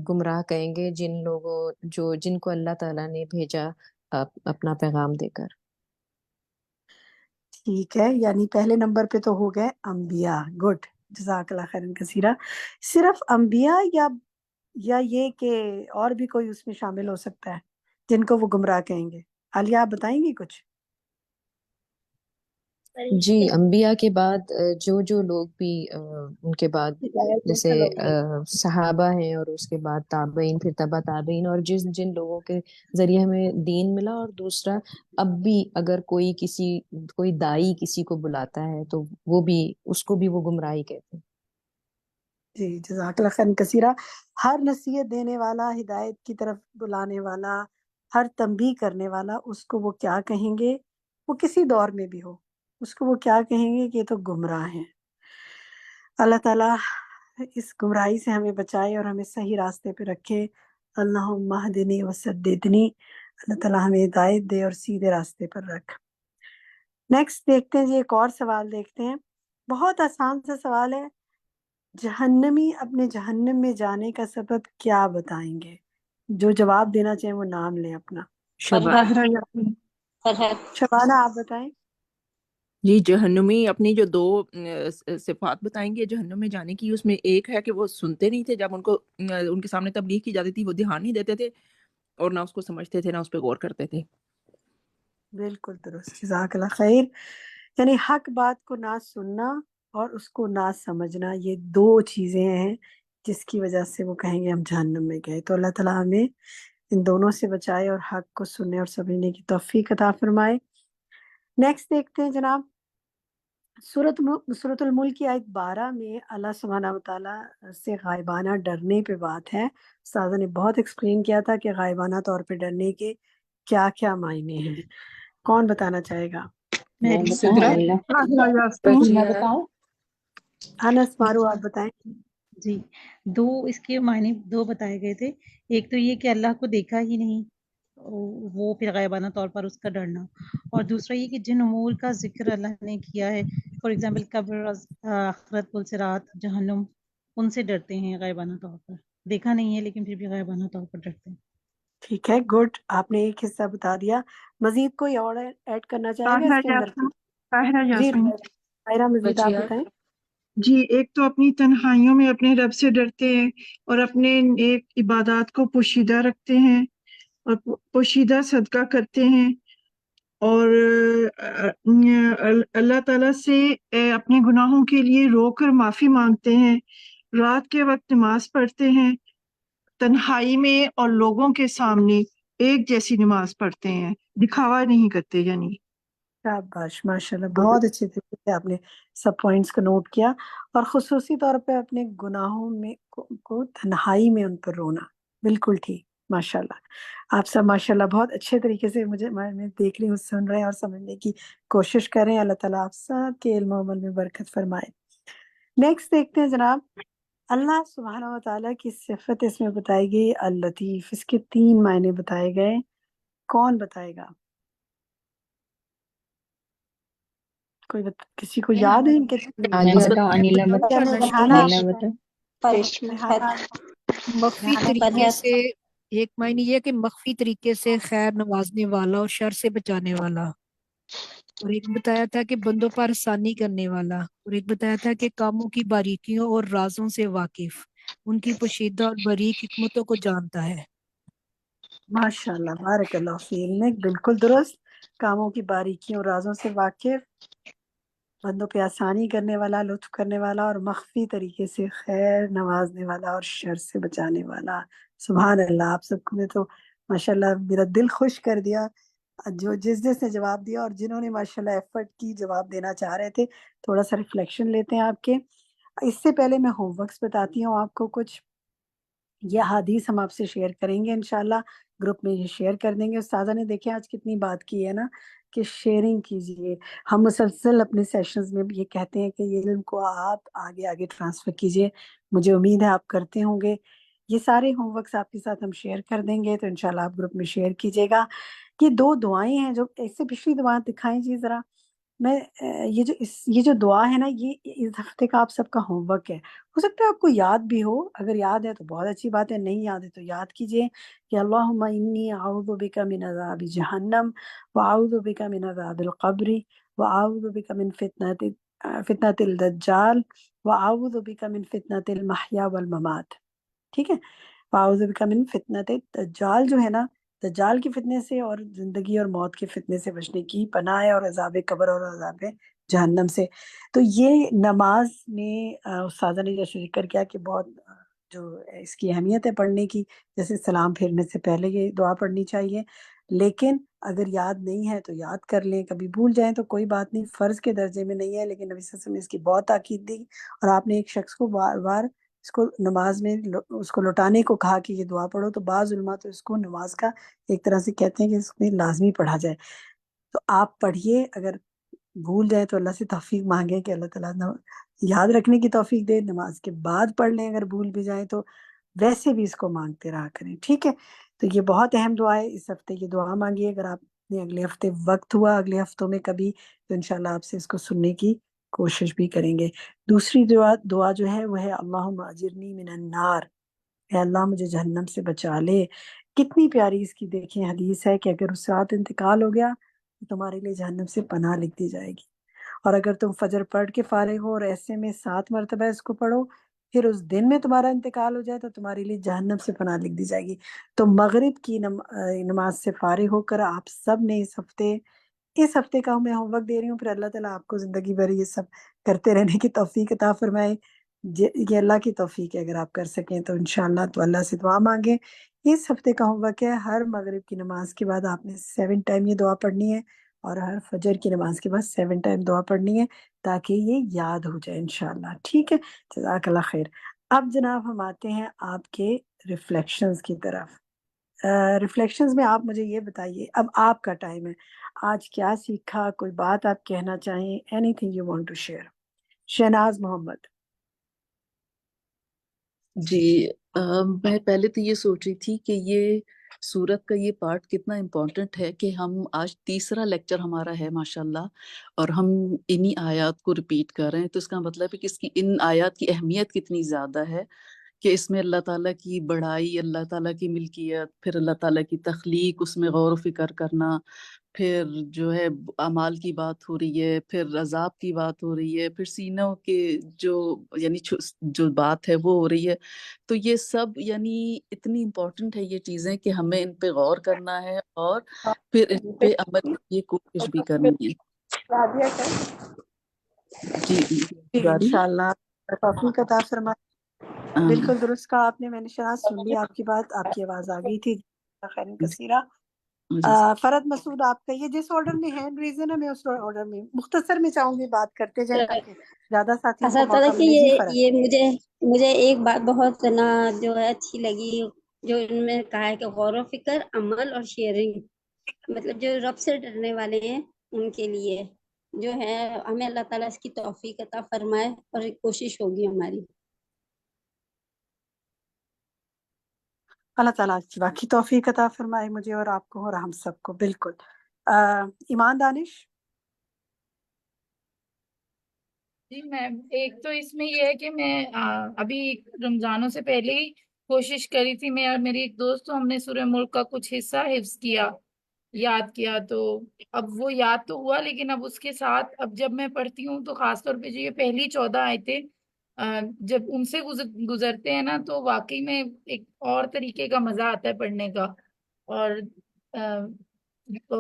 گمراہ کہیں گے جن کو اللہ تعالیٰ نے بھیجا اپنا پیغام دے کر۔ ٹھیک ہے، یعنی پہلے نمبر پہ تو ہو گئے انبیاء. گڈ، جزاک اللہ خیرن کثیرہ. صرف انبیاء یا یہ کہ اور بھی کوئی اس میں شامل ہو سکتا ہے جن کو وہ گمراہ کہیں گے؟ عالیہ آپ بتائیں گی کچھ؟ جی، انبیاء کے بعد جو لوگ بھی ان کے بعد جیسے صحابہ ہیں، اور اس کے بعد تابعین، پھر تبع تابعین، اور جن لوگوں کے ذریعے ہمیں دین ملا. اور دوسرا، اب بھی اگر کوئی دائی کسی کو بلاتا ہے تو وہ بھی، اس کو بھی وہ گمراہی کہتے ہیں. جی، جزاک اللہ خیرن کثیرہ. ہر نصیحت دینے والا، ہدایت کی طرف بلانے والا، ہر تنبیہ کرنے والا، اس کو وہ کیا کہیں گے؟ وہ کسی دور میں بھی ہو، اس کو وہ کیا کہیں گے کہ یہ تو گمراہ ہیں. اللہ تعالیٰ اس گمراہی سے ہمیں بچائے اور ہمیں صحیح راستے پہ رکھے. اللہم اہدنی وسددنی. اللہ تعالیٰ ہمیں ہدایت دے اور سیدھے راستے پر رکھ. نیکسٹ دیکھتے ہیں جی، ایک اور سوال دیکھتے ہیں. بہت آسان سا سوال ہے. جہنمی اپنے جہنم میں جانے کا سبب کیا بتائیں گے؟ جو جواب دینا چاہیں وہ نام لیں اپنا. شبانہ آپ بتائیں. جی، جہنمی اپنی جو دو صفات بتائیں گے جہنم میں جانے کی. اس میں ایک ہے کہ وہ سنتے نہیں تھے جب ان کے سامنے تبلیغ کی جاتی تھی، وہ دھیان نہیں دیتے تھے اور نہ اس کو سمجھتے تھے، نہ اس پہ غور کرتے تھے. بالکل درست، جزاک اللہ خیر. یعنی حق بات کو نہ سننا اور اس کو نہ سمجھنا، یہ دو چیزیں ہیں جس کی وجہ سے وہ کہیں گے ہم جہنم میں گئے. تو اللہ تعالیٰ ہمیں ان دونوں سے بچائے اور حق کو سننے اور سمجھنے کی توفیق عطا فرمائے. نیکسٹ دیکھتے ہیں جناب، سورۃ الملک کی آیت 12 میں اللہ سبحانہ وتعالیٰ سے غائبانہ ڈرنے پہ بات ہے. استاذہ نے بہت ایکسپلین کیا تھا کہ غائبانہ طور پہ ڈرنے کے کیا کیا معنی ہیں. کون بتانا چاہے گا؟ میں بتاؤں؟ انس مارو آپ بتائیں. جی، اس کے معنی دو بتائے گئے تھے. ایک تو یہ کہ اللہ کو دیکھا ہی نہیں، وہ پھر غائبانہ طور پر اس کا ڈرنا. اور دوسرا یہ کہ جن امور کا ذکر اللہ نے کیا ہے، فار ایگزامپل قبر، آخرت، پلسرات، جہنم، ان سے ڈرتے ہیں غائبانہ طور پر. دیکھا نہیں ہے لیکن پھر بھی غائبانہ طور پر ڈرتے ہیں. ٹھیک ہے، گڈ. آپ نے ایک حصہ بتا دیا. مزید کوئی اور ایڈ کرنا چاہے گا اس کے اندر؟ جی طاہرہ، مزید آپ بتائیں. جی، ایک تو اپنی تنہائیوں میں اپنے رب سے ڈرتے ہیں اور اپنے نیک عبادات کو پوشیدہ رکھتے ہیں اور پوشیدہ صدقہ کرتے ہیں، اور اللہ تعالیٰ سے اپنے گناہوں کے لیے رو کر معافی مانگتے ہیں. رات کے وقت نماز پڑھتے ہیں، تنہائی میں اور لوگوں کے سامنے ایک جیسی نماز پڑھتے ہیں، دکھاوا نہیں کرتے. یعنی شاباش، ماشاءاللہ، بہت اچھے طریقے سے آپ نے سب پوائنٹس کو نوٹ کیا. اور خصوصی طور پہ اپنے گناہوں میں کو تنہائی میں ان پر رونا. بالکل ٹھیک، ماشاءاللہ. آپ سب ماشاءاللہ بہت اچھے طریقے سے میں دیکھ رہی ہوں، سن رہے ہیں اور سمجھنے کی کوشش کر رہے ہیں. اللہ تعالیٰ آپ سب کے علم و عمل میں برکت فرمائے. نیکسٹ دیکھتے ہیں جناب، اللہ سبحانہ و تعالیٰ کی صفت اس میں بتائی گئی اللطیف. اس کے 3 معنی بتائے گئے. کون بتائے گا؟ کسی کو یاد ہے ان کے؟ مخفی طریقے سے، ایک معنی یہ کہ مخفی طریقے سے خیر نوازنے والا اور شر سے بچانے والا، اور ایک بتایا تھا کہ بندوں پر آسانی کرنے والا، اور ایک بتایا تھا کہ کاموں کی باریکیوں اور رازوں سے واقف، ان کی پوشیدہ اور باریک حکمتوں کو جانتا ہے. ماشاءاللہ، بارک اللہ فی علمک. بالکل درست. کاموں کی باریکیوں اور رازوں سے واقف، بندوں پہ آسانی کرنے والا، لطف کرنے والا، اور مخفی طریقے سے خیر نوازنے والا اور شر سے بچانے والا. سبحان اللہ. آپ سب کو نے تو ماشاءاللہ میرا دل خوش کر دیا. جو جس نے جواب دیا اور جنہوں نے ماشاءاللہ ایفرٹ کی جواب دینا چاہ رہے تھے. تھوڑا سا ریفلیکشن لیتے ہیں آپ کے. اس سے پہلے میں ہوم ورکس بتاتی ہوں آپ کو کچھ. یہ حدیث ہم آپ سے شیئر کریں گے انشاءاللہ، گروپ میں یہ شیئر کر دیں گے. استاذہ نے دیکھیں آج کتنی بات کی ہے نا کہ شیئرنگ کیجئے. ہم مسلسل اپنے سیشنز میں یہ کہتے ہیں کہ یہ علم کو آپ آگے ٹرانسفر کیجئے. مجھے امید ہے آپ کرتے ہوں گے. یہ سارے ہوم ورکس آپ کے ساتھ ہم شیئر کر دیں گے، تو انشاءاللہ آپ گروپ میں شیئر کیجئے گا. یہ 2 دعائیں ہیں جو اس سے پچھلی دعائیں دکھائیں جی ذرا. میں یہ جو دعا ہے نا، یہ اس ہفتے کا آپ سب کا ہوم ورک ہے. ہو سکتا ہے آپ کو یاد بھی ہو. اگر یاد ہے تو بہت اچھی بات ہے، نہیں یاد ہے تو یاد کیجئے کہ اللہم انی اعوذ بک من عذاب جہنم واعوذ بک من عذاب القبر وأعوذ بك من فتنة الدجال وأعوذ بك من فتنة المحیا والممات. ٹھیک ہے. وأعوذ بك من فتنة الدجال جو ہے نا، دجال کے فتنے سے اور زندگی اور موت کے فتنے سے بچنے کی پناہ ہے، اور عذاب قبر اور عذاب جہنم سے. تو یہ نماز میں استاذہ نے جیسے ذکر کیا کہ بہت جو اس کی اہمیت ہے پڑھنے کی، جیسے سلام پھیرنے سے پہلے یہ دعا پڑھنی چاہیے، لیکن اگر یاد نہیں ہے تو یاد کر لیں، کبھی بھول جائیں تو کوئی بات نہیں، فرض کے درجے میں نہیں ہے، لیکن نبی صلی اللہ علیہ وسلم نے اس کی بہت تاکید دی، اور آپ نے ایک شخص کو بار بار اس کو نماز میں اس کو لوٹانے کو کہا کہ یہ دعا پڑھو. تو بعض علماء تو اس کو نماز کا ایک طرح سے کہتے ہیں کہ اس میں لازمی پڑھا جائے. تو آپ پڑھیے، اگر بھول جائے تو اللہ سے توفیق مانگیں کہ اللہ تعالیٰ یاد رکھنے کی توفیق دے. نماز کے بعد پڑھ لیں اگر بھول بھی جائیں تو، ویسے بھی اس کو مانگتے رہا کریں. ٹھیک ہے. تو یہ بہت اہم دعا ہے. اس ہفتے یہ دعا مانگیے. اگر آپ نے اگلے ہفتے وقت ہوا اگلے ہفتوں میں کبھی، تو انشاءاللہ آپ سے اس کو سننے کی کوشش بھی کریں گے. دوسری دعا جو ہے وہ ہے اللہم اجرنی من النار، اے اللہ مجھے جہنم سے بچا لے. کتنی پیاری اس کی دیکھیں حدیث ہے کہ اگر اس رات انتقال ہو گیا تو تمہارے لیے جہنم سے پناہ لکھ دی جائے گی. اور اگر تم فجر پڑھ کے فارغ ہو اور ایسے میں 7 مرتبہ اس کو پڑھو، پھر اس دن میں تمہارا انتقال ہو جائے تو تمہارے لیے جہنم سے پناہ لکھ دی جائے گی. تو مغرب کی نماز سے فارغ ہو کر آپ سب نے اس ہفتے کا میں ہوم ورک دے رہی ہوں، پھر اللہ تعالیٰ آپ کو زندگی بھر یہ سب کرتے رہنے کی توفیق عطا فرمائے. یہ اللہ کی توفیق ہے. اگر آپ کر سکیں تو انشاءاللہ تو اللہ سے دعا مانگیں. اس ہفتے کا ہوم ورک ہے ہر مغرب کی نماز کے بعد آپ نے 7 ٹائم یہ دعا پڑھنی ہے، اور ہر فجر کی نماز کے بعد 7 ٹائم دعا پڑھنی ہے، تاکہ یہ یاد ہو جائے انشاءاللہ. ٹھیک ہے. جزاک اللہ خیر. اب جناب ہم آتے ہیں آپ کے ریفلیکشنز کی طرف. ریفلیکشنز میں آپ مجھے یہ بتائیے، اب آپ کا ٹائم ہے، آج کیا سیکھا، کوئی بات آپ کہنا چاہیں، anything you want to share. Shehnaz Mohammad. جی میں پہلے تو یہ سوچ رہی تھی کہ یہ سورت کا یہ پارٹ کتنا امپورٹنٹ ہے کہ ہم آج تیسرا لیکچر ہمارا ہے ماشاءاللہ، اور ہم انہی آیات کو ریپیٹ کر رہے ہیں. تو اس کا مطلب ہے کہ اس کی ان آیات کی اہمیت کتنی زیادہ ہے، کہ اس میں اللہ تعالیٰ کی بڑائی، اللہ تعالیٰ کی ملکیت، پھر اللہ تعالیٰ کی تخلیق، اس میں غور و فکر کرنا، پھر جو ہے اعمال کی بات ہو رہی ہے، پھر عذاب کی بات ہو رہی ہے، پھر سینوں کے یعنی جو بات ہے وہ ہو رہی ہے. تو یہ سب یعنی اتنی امپورٹنٹ ہے یہ چیزیں کہ ہمیں ان پہ غور کرنا ہے اور پھر ان پہ عمل کی یہ کوشش بھی کرنی ہے. جی انشاءاللہ توفیق عطا فرمائے. بالکل درست کہا آپ نے. میں نے شناز سن لی آپ کی بات، آپ کی آواز آ گئی تھی. خیر کثیرہ. فرد مسعود آپ کا یہ جس آرڈر میں ہینڈ ریزن ہے میں اس آرڈر میں مختصر میں چاہوں گی بات کرتے جائیں تاکہ زیادہ ساتھیوں کو موقع ملے. جی فرد. یہ مجھے ایک بات بہت نا جو ہے اچھی لگی، جو ان میں کہا ہے کہ غور و فکر، عمل اور شیئرنگ، مطلب جو رب سے ڈرنے والے ہیں ان کے لیے جو ہے ہمیں اللہ تعالیٰ اس کی توفیق عطا فرمائے، اور ایک کوشش ہوگی ہماری. اللہ تعالیٰ کی باقی توفیق عطا فرمائے مجھے اور آپ کو اور ہم سب کو. بالکل. ایمان دانش. جی میم، ایک تو اس میں یہ ہے کہ میں ابھی رمضانوں سے پہلے ہی کوشش کری تھی، میں اور میری ایک دوست، ہم نے سورہ ملک کا کچھ حصہ حفظ کیا، یاد کیا. تو اب وہ یاد تو ہوا، لیکن اب اس کے ساتھ اب جب میں پڑھتی ہوں تو خاص طور پہ جو یہ پہلی 14 آیتیں جب ان سے گزرتے ہیں نا تو واقعی میں ایک اور طریقے کا مزہ آتا ہے پڑھنے کا، اور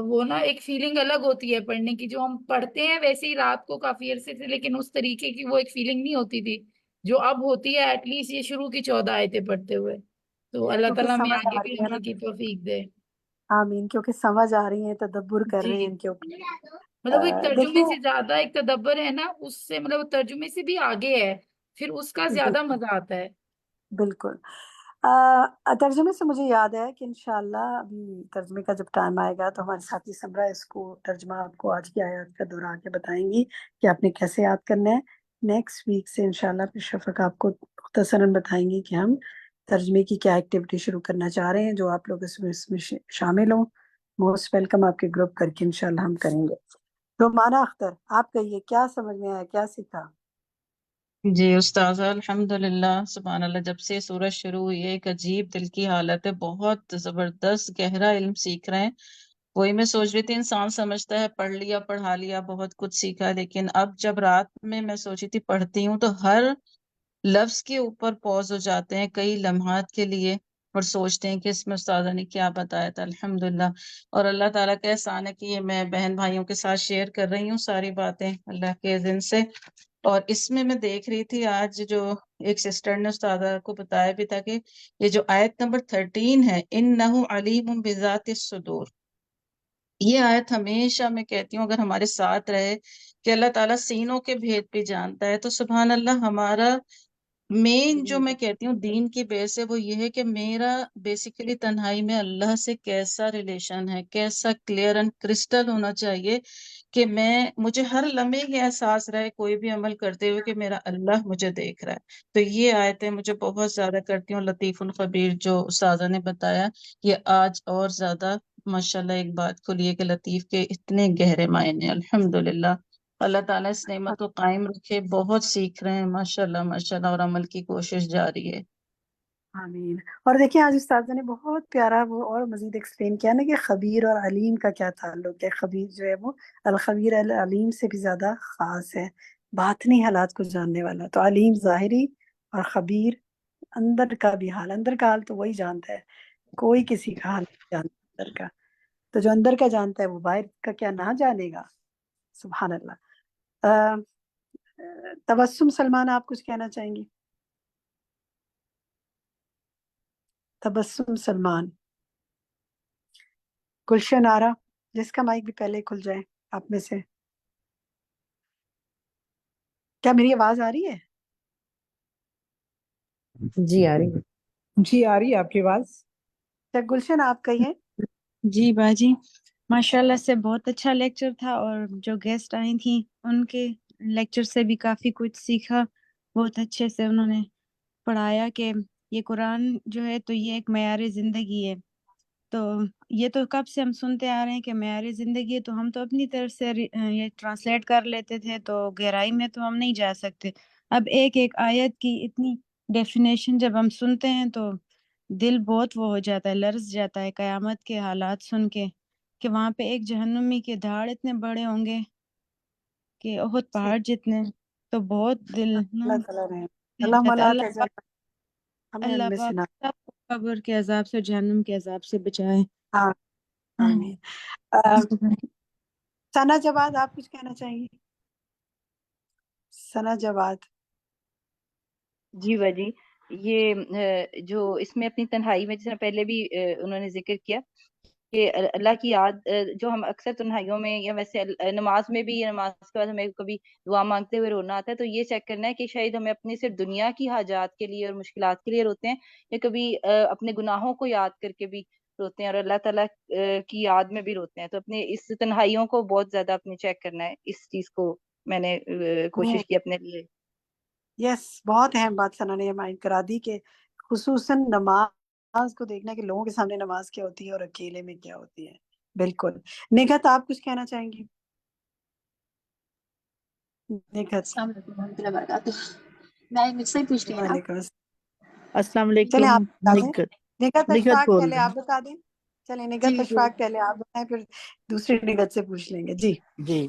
وہ نا ایک فیلنگ الگ ہوتی ہے پڑھنے کی. جو ہم پڑھتے ہیں ویسے ہی رات کو کافی عرصے سے، لیکن اس طریقے کی وہ ایک فیلنگ نہیں ہوتی تھی جو اب ہوتی ہے، ایٹ لیسٹ یہ شروع کی 14 آیتیں پڑھتے ہوئے. تو اللہ تعالیٰ ہمیں آگے بھی عمل کی توفیق دے. آمین. کیونکہ سمجھ آ رہی ہیں، تدبر کر رہے ہیں ان کے اوپر. مطلب ایک ترجمے سے زیادہ ایک تدبر ہے نا، اس سے مطلب ترجمے سے بھی آگے ہے، پھر اس کا زیادہ مزہ آتا ہے. بالکل. ترجمے سے مجھے یاد ہے کہ انشاءاللہ ابھی ترجمے کا جب ٹائم آئے گا تو ہماری ساتھی سمرا اس کو ترجمہ آپ کو آج کی آیات کا دورا کے بتائیں گی کہ آپ نے کیسے یاد کرنا ہے. نیکسٹ ویک سے انشاءاللہ پھر شفق آپ کو مختصراً بتائیں گی کہ ہم ترجمے کی کیا ایکٹیویٹی شروع کرنا چاہ رہے ہیں. جو آپ لوگ اس میں شامل ہوں، موسٹ ویلکم. آپ کے گروپ کر کے انشاءاللہ ہم کریں گے. رومانہ اختر آپ کہیے کیا سمجھ میں آیا، کیا سیکھا؟ جی استاذہ الحمدللہ سبحان اللہ، جب سے سورج شروع ہوئی ہے ایک عجیب دل کی حالت ہے، بہت زبردست گہرا علم سیکھ رہے ہیں. وہی میں سوچ رہی تھی، انسان سمجھتا ہے پڑھ لیا پڑھا لیا بہت کچھ سیکھا، لیکن اب جب رات میں سوچی تھی پڑھتی ہوں تو ہر لفظ کے اوپر پوز ہو جاتے ہیں کئی لمحات کے لیے، اور سوچتے ہیں کہ اس میں استاذہ نے کیا بتایا تھا۔ الحمدللہ، اور اللہ تعالیٰ کا احسان ہے کہ یہ میں بہن بھائیوں کے ساتھ شیئر کر رہی ہوں ساری باتیں اللہ کے اذن سے۔ اور اس میں دیکھ رہی تھی آج جو ایک سسٹر نے استاذہ کو بتایا بھی تھا کہ یہ جو آیت نمبر 13 ہے، اِنَّهُ عَلِيمٌ بِذَاتِ الصُّدُورِ، یہ آیت ہمیشہ میں کہتی ہوں اگر ہمارے ساتھ رہے کہ اللہ تعالیٰ سینوں کے بھید بھی جانتا ہے، تو سبحان اللہ ہمارا مین جو میں کہتی ہوں دین کی بیس ہے وہ یہ ہے کہ میرا بیسیکلی تنہائی میں اللہ سے کیسا ریلیشن ہے، کیسا کلیئر اینڈ کرسٹل ہونا چاہیے کہ مجھے ہر لمحے یہ احساس رہے کوئی بھی عمل کرتے ہوئے کہ میرا اللہ مجھے دیکھ رہا ہے۔ تو یہ آیتیں مجھے بہت زیادہ کرتی ہوں۔ لطیف الخبیر جو استاذہ نے بتایا، یہ آج اور زیادہ ماشاءاللہ ایک بات کو لیے کہ لطیف کے اتنے گہرے معنی، الحمدللہ اللہ تعالیٰ اس نعمت کو قائم رکھے۔ بہت سیکھ رہے ہیں ماشاءاللہ ماشاءاللہ، اور عمل کی کوشش جاری ہے۔ آمین۔ اور دیکھیں آج استاذہ نے بہت پیارا وہ اور مزید ایکسپلین کیا نا کہ خبیر اور علیم کا کیا تعلق ہے۔ خبیر جو ہے وہ الخبیر العلیم سے بھی زیادہ خاص ہے، باطنی حالات کو جاننے والا۔ تو علیم ظاہری اور خبیر اندر کا بھی حال، اندر کا حال تو وہی جانتا ہے، کوئی کسی کا حال نہیں جانتا اندر کا۔ تو جو اندر کا جانتا ہے وہ باہر کا کیا نہ جانے گا۔ سبحان اللہ۔ تبسم سلمان، آپ کچھ کہنا چاہیں گی؟ تبسم سلمان، گلشن آرا، جس کا مائک بھی پہلے کھل جائے آپ میں سے۔ کیا میری آواز آ رہی ہے؟ جی آ رہی ہے۔ جی آ رہی ہے آپ کی آواز۔ گلشن آپ کہیے۔ جی باجی، ماشاءاللہ سے بہت اچھا لیکچر تھا، اور جو گیسٹ آئی تھیں ان کے لیکچر سے بھی کافی کچھ سیکھا۔ بہت اچھے سے انہوں نے پڑھایا کہ یہ قرآن جو ہے تو یہ ایک معیار زندگی ہے۔ تو یہ تو کب سے ہم سنتے آ رہے ہیں کہ معیار زندگی ہے، تو ہم تو اپنی طرف سے یہ ٹرانسلیٹ کر لیتے تھے، تو گہرائی میں تو ہم نہیں جا سکتے۔ اب ایک ایک آیت کی اتنی ڈیفینیشن جب ہم سنتے ہیں تو دل بہت وہ ہو جاتا ہے، لرز جاتا ہے قیامت کے حالات سن کے، کہ وہاں پہ ایک جہنمی کے دھاڑ اتنے بڑے ہوں گے کہ احد پہاڑ جتنے، تو بہت دل نا اللہ تعالیٰ رحم، ہو اللہ جاتا ہے۔ ملا اللہ کے پاک ہمیں ان اللہ میں سے پاک نہ۔ سب کو قبر کے عذاب سے، جہنم کے عذاب سے بچائے۔ ہاں آمین۔ ثنا جواد، آپ کچھ کہنا چاہیں گی؟ ثنا جواد۔ جی باجی، یہ جو اس میں اپنی تنہائی میں، جس طرح پہلے بھی انہوں نے ذکر کیا کہ اللہ کی یاد جو ہم اکثر تنہائیوں میں یا ویسے نماز میں بھی، نماز کے بعد ہمیں کبھی دعا مانگتے ہوئے رونا آتا ہے، تو یہ چیک کرنا ہے کہ شاید ہمیں اپنی صرف دنیا کی حاجات کے لیے اور مشکلات کے لیے روتے ہیں، یا کبھی اپنے گناہوں کو یاد کر کے بھی روتے ہیں اور اللہ تعالیٰ کی یاد میں بھی روتے ہیں۔ تو اپنے اس تنہائیوں کو بہت زیادہ اپنے چیک کرنا ہے۔ اس چیز کو میں نے کوشش کی اپنے لیے۔ یس، بہت اہم بات ثنا نے مائنڈ کرا دی کہ خصوصاً نماز کو دیکھنا کہ لوگوں کے سامنے نماز کیا ہوتی ہے اور اکیلے میں کیا ہوتی ہے۔ بالکل۔ نگہت، آپ کچھ کہنا چاہیں گی؟ نگہت۔ السلام علیکم ورحمۃ اللہ وبرکاتہ۔ میں مجھ سے پوچھ رہی ہیں نا؟ وعلیکم السلام۔ السلام چلیں علیکم۔ آپ بتا دیں۔ نگہت نگہت نگہت اشفاق بول پہلے رہے آپ بتا دیں۔ چلیں جی نگہت جی اشفاق پہلے آپ بتائیں، پھر دوسری نگہت سے پوچھ لیں گے۔ جی جی۔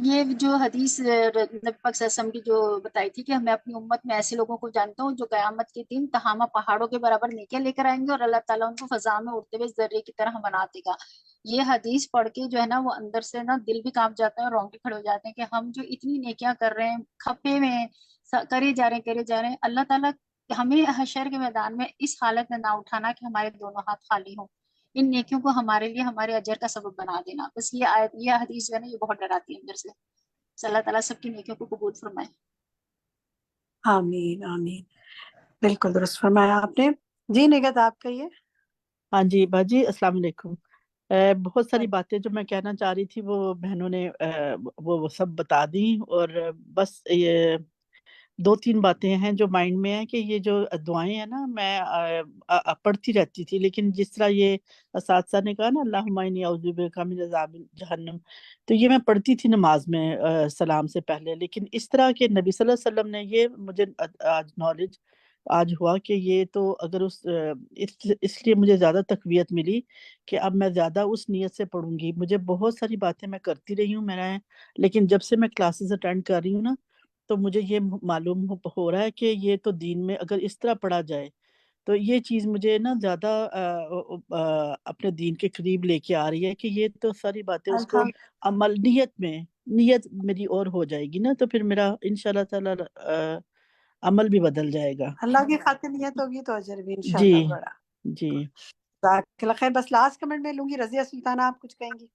یہ جو حدیث نبی پاک صلی اللہ علیہ وسلم کی جو بتائی تھی کہ میں اپنی امت میں ایسے لوگوں کو جانتا ہوں جو قیامت کے دن تہامہ پہاڑوں کے برابر نیکیاں لے کر آئیں گے اور اللہ تعالیٰ ان کو فضا میں اڑتے ہوئے ذرے کی طرح بنا دے گا۔ یہ حدیث پڑھ کے جو ہے نا وہ اندر سے نا دل بھی کانپ جاتا ہے اور رونگٹے کھڑے ہو جاتے ہیں کہ ہم جو اتنی نیکیاں کر رہے ہیں، کھپے میں کرے جا رہے ہیں، اللہ تعالیٰ ہمیں حشر کے میدان میں اس حالت میں نہ اٹھانا کہ ہمارے دونوں ہاتھ خالی ہوں، ان نیکیوں کو ہمارے لیے ہمارے اجر کا سبب بنا دینا۔ بس یہ حدیث جو ہے نا یہ بہت ڈراتی ہے اندر سے۔ اللہ تعالیٰ سب کی نیکیوں کو قبول فرمائے۔ آمین آمین، بالکل درست فرمایا آپ نے۔ جی نگہت آپ کہیے۔ ہاں جی باجی، السلام علیکم۔ بہت ساری باتیں جو میں کہنا چاہ رہی تھی وہ بہنوں نے وہ سب بتا دی، اور بس یہ 2-3 باتیں ہیں جو مائنڈ میں ہیں کہ یہ جو دعائیں ہیں نا میں پڑھتی رہتی تھی، لیکن جس طرح یہ اساتذہ نے کہا نا اللہم انی اعوذ بک من عذاب جہنم، تو یہ میں پڑھتی تھی نماز میں سلام سے پہلے، لیکن اس طرح کے نبی صلی اللہ علیہ وسلم نے یہ مجھے آج نالج آج ہوا کہ یہ تو اگر اس لیے مجھے زیادہ تقویت ملی کہ اب میں زیادہ اس نیت سے پڑھوں گی. مجھے بہت ساری باتیں میں کرتی رہی ہوں لیکن جب سے میں کلاسز اٹینڈ کر رہی ہوں نا تو مجھے یہ معلوم ہو رہا ہے کہ یہ تو دین میں اگر اس طرح پڑھا جائے تو یہ چیز مجھے نا زیادہ اپنے دین کے قریب لے کے آ رہی ہے کہ یہ تو ساری باتیں اس کو عمل نیت میری اور ہو جائے گی نا تو پھر میرا انشاءاللہ تعالی عمل بھی بدل جائے گا. اللہ کی خاطر نیت ہوگی تو اجر بھی جی انشاءاللہ بڑا. جی جزاک اللہ خیر. بس لاسٹ کمنٹ میں لوں گی. رضیہ سلطانہ آپ کچھ کہیں گی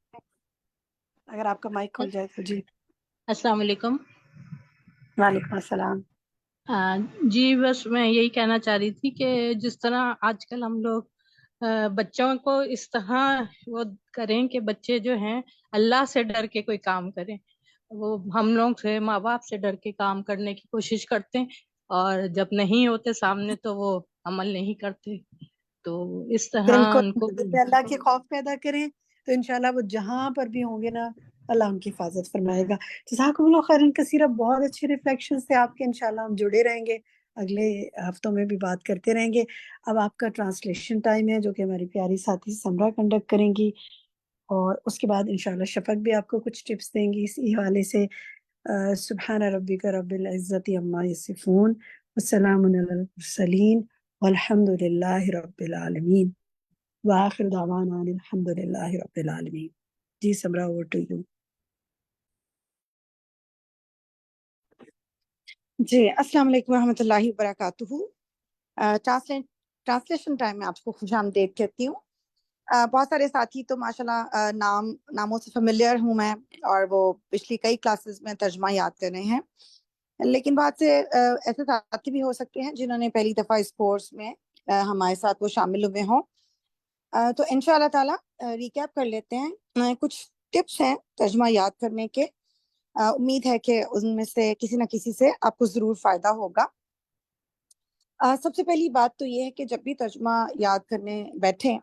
اگر آپ کا مائک کھل جائے تو؟ جی السلام علیکم. وعلیکم السلام. جی بس میں یہی کہنا چاہ رہی تھی کہ جس طرح آج کل ہم لوگ بچوں کو اس طرح وہ کریں کہ بچے جو ہیں اللہ سے ڈر کے کوئی کام کریں. وہ ہم لوگ سے ماں باپ سے ڈر کے کام کرنے کی کوشش کرتے ہیں اور جب نہیں ہوتے سامنے تو وہ عمل نہیں کرتے. تو اس طرح ان کو بالکل اللہ کے خوف پیدا کریں تو انشاءاللہ وہ جہاں پر بھی ہوں گے نا اللہ ان کی حفاظت فرمائے گا. جزاکم اللہ خیرا کثیرا. بہت اچھے ریفلیکشنز تھے آپ کے. انشاءاللہ ہم جڑے رہیں گے, اگلے ہفتوں میں بھی بات کرتے رہیں گے. اب آپ کا ٹرانسلیشن ٹائم ہے جو کہ ہماری پیاری ساتھی سمرا کنڈکٹ کریں گی اور اس کے بعد انشاءاللہ شفق بھی آپ کو کچھ ٹپس دیں گی اسی حوالے سے. سبحان ربک رب العزت عما یصفون والسلام علی المرسلین والحمد للہ رب العالمین وآخر دعوانا الحمد للہ رب العالمین. جی سمرا اوور ٹو یو. جی السلام علیکم ورحمۃ اللہ وبرکاتہ. ٹرانسلیشن ٹائم میں آپ کو خوش آمدید کہتی ہوں. بہت سارے ساتھی تو ماشاءاللہ ناموں سے فیملیئر ہوں میں اور وہ پچھلی کئی کلاسز میں ترجمہ یاد کر رہے ہیں, لیکن بہت سے ایسے ساتھی بھی ہو سکتے ہیں جنہوں نے پہلی دفعہ اس کورس میں ہمارے ساتھ وہ شامل ہوئے ہوں. تو انشاءاللہ تعالی ریکیپ کر لیتے ہیں. کچھ ٹپس ہیں ترجمہ یاد کرنے کے. امید ہے کہ ان میں سے کسی نہ کسی سے آپ کو ضرور فائدہ ہوگا. سب سے پہلی بات تو یہ ہے کہ جب بھی ترجمہ یاد کرنے بیٹھیں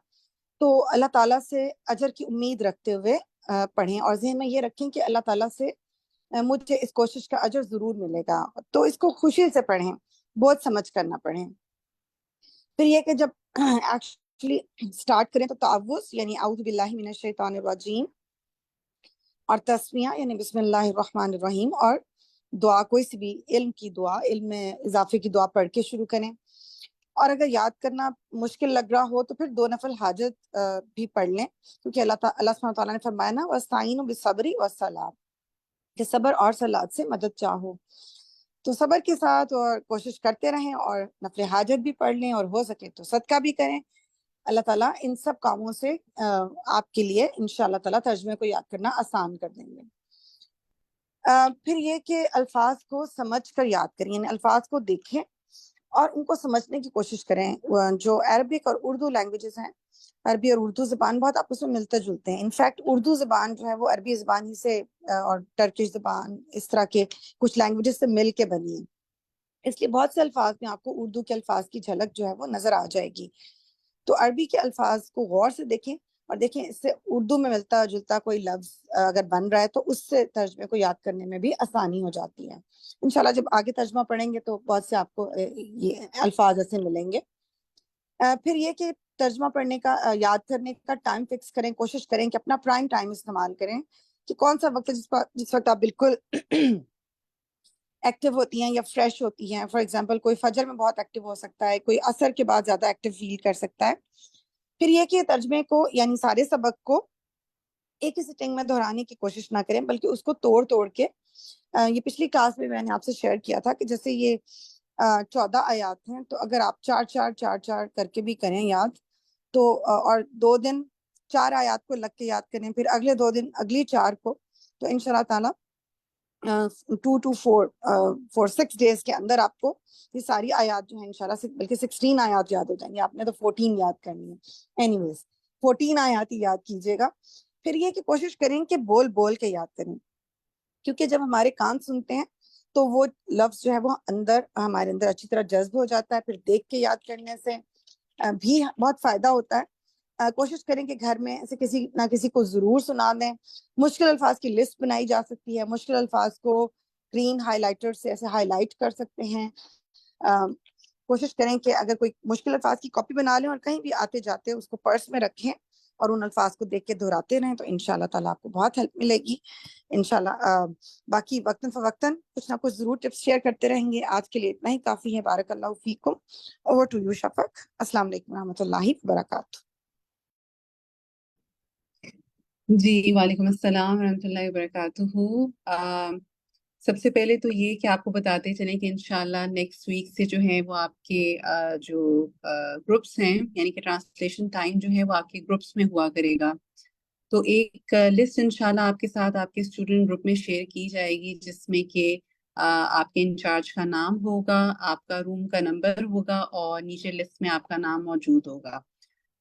تو اللہ تعالیٰ سے اجر کی امید رکھتے ہوئے پڑھیں اور ذہن میں یہ رکھیں کہ اللہ تعالیٰ سے مجھے اس کوشش کا اجر ضرور ملے گا. تو اس کو خوشی سے پڑھیں, بہت سمجھ کرنا پڑھیں. پھر یہ کہ جب ایکچولی سٹارٹ کریں تو تعوذ یعنی اعوذ باللہ من الشیطان الرجیم اور تسمیہ یعنی بسم اللہ الرحمن الرحیم اور دعا کوئی سی بھی علم کی دعا, علم میں اضافے کی دعا پڑھ کے شروع کریں. اور اگر یاد کرنا مشکل لگ رہا ہو تو پھر 2 نفل حاجت بھی پڑھ لیں, کیونکہ اللہ سبحانہ تعالیٰ نے فرمایا نا وَاسْتَعِینُوا بِالصَّبْرِ وَالصَّلَاةِ کہ صبر اور صلات سے مدد چاہو. تو صبر کے ساتھ اور کوشش کرتے رہیں اور نفل حاجت بھی پڑھ لیں اور ہو سکے تو صدقہ بھی کریں. اللہ تعالیٰ ان سب کاموں سے آپ کے لیے انشاءاللہ تعالیٰ ترجمے کو یاد کرنا آسان کر دیں گے. پھر یہ کہ الفاظ کو سمجھ کر یاد کریں, یعنی الفاظ کو دیکھیں اور ان کو سمجھنے کی کوشش کریں. جو عربک اور اردو لینگویجز ہیں, عربی اور اردو زبان بہت آپس میں ملتے جلتے ہیں. انفیکٹ اردو زبان جو ہے وہ عربی زبان ہی سے اور ٹرکش زبان اس طرح کے کچھ لینگویجز سے مل کے بنی ہے, اس لیے بہت سے الفاظ میں آپ کو اردو کے الفاظ کی جھلک جو ہے وہ نظر آ جائے گی. تو عربی کے الفاظ کو غور سے دیکھیں اور دیکھیں اس سے اردو میں ملتا جلتا کوئی لفظ اگر بن رہا ہے تو اس سے ترجمے کو یاد کرنے میں بھی آسانی ہو جاتی ہے. انشاءاللہ جب آگے ترجمہ پڑھیں گے تو بہت سے آپ کو یہ الفاظ ایسے ملیں گے. پھر یہ کہ ترجمہ پڑھنے کا یاد کرنے کا ٹائم فکس کریں, کوشش کریں کہ اپنا پرائم ٹائم استعمال کریں کہ کون سا وقت ہے جس وقت آپ بالکل ایکٹیو ہوتی ہیں یا فریش ہوتی ہیں. فار ایگزامپل کوئی فجر میں بہت ایکٹیو ہو سکتا ہے, کوئی عصر کے بعد زیادہ ایکٹیو فیل کر سکتا ہے. پھر یہ کہ ترجمے کو یعنی سارے سبق کو ایک ہی سٹنگ میں دہرانے کی کوشش نہ کریں بلکہ اس کو توڑ کے یہ پچھلی کلاس میں نے آپ سے شیئر کیا تھا کہ جیسے یہ 14 آیات ہیں تو اگر آپ 4 کر کے بھی کریں یاد تو اور 2 دن 4 آیات کو لگ کے یاد کریں, پھر اگلے 2 دن اگلی 4 کو, تو انشاءاللہ تعالیٰ 2 to 4 6 days کے اندر آپ کو یہ ساری آیات جو ہیں انشاءاللہ بلکہ 16 آیات یاد ہو جائیں گی. آپ نے تو 14 یاد کرنی ہے, اینی ویز 14 آیات ہی یاد کیجیے گا. پھر یہ کہ کوشش کریں کہ بول کے یاد کریں, کیونکہ جب ہمارے کان سنتے ہیں تو وہ لفظ جو ہے وہ ہمارے اندر اچھی طرح جذب ہو جاتا ہے. پھر دیکھ کے یاد کرنے سے بھی بہت فائدہ ہوتا ہے. کوشش کریں کہ گھر میں سے کسی نہ کسی کو ضرور سنا دیں. مشکل الفاظ کی لسٹ بنائی جا سکتی ہے, مشکل الفاظ کو گرین ہائی لائٹر سے ایسے ہائی لائٹ کر سکتے ہیں. کوشش کریں کہ اگر کوئی مشکل الفاظ کی کاپی بنا لیں اور کہیں بھی آتے جاتے اس کو پرس میں رکھیں اور ان الفاظ کو دیکھ کے دہراتے رہیں، تو انشاءاللہ تعالیٰ آپ کو بہت ہیلپ ملے گی انشاءاللہ۔ باقی وقتاً فوقتاً کچھ نہ کچھ ضرور ٹپس شیئر کرتے رہیں گے۔ آج کے لیے اتنا ہی کافی ہے۔ بارک اللہ فیکم۔ اوور ٹو یو شفق۔ السلام علیکم ورحمۃ اللہ وبرکاتہ۔ جی وعلیکم السلام ورحمۃ اللہ وبرکاتہ۔ سب سے پہلے تو یہ کہ آپ کو بتاتے چلیں کہ انشاءاللہ نیکسٹ ویک سے جو ہے وہ آپ کے جو گروپس ہیں، یعنی کہ ٹرانسلیشن ٹائم جو ہے وہ آپ کے گروپس میں ہوا کرے گا۔ تو ایک لسٹ انشاءاللہ آپ کے ساتھ آپ کے اسٹوڈنٹ گروپ میں شیئر کی جائے گی، جس میں کہ آپ کے انچارج کا نام ہوگا، آپ کا روم کا نمبر ہوگا اور نیچے لسٹ میں آپ کا نام موجود ہوگا۔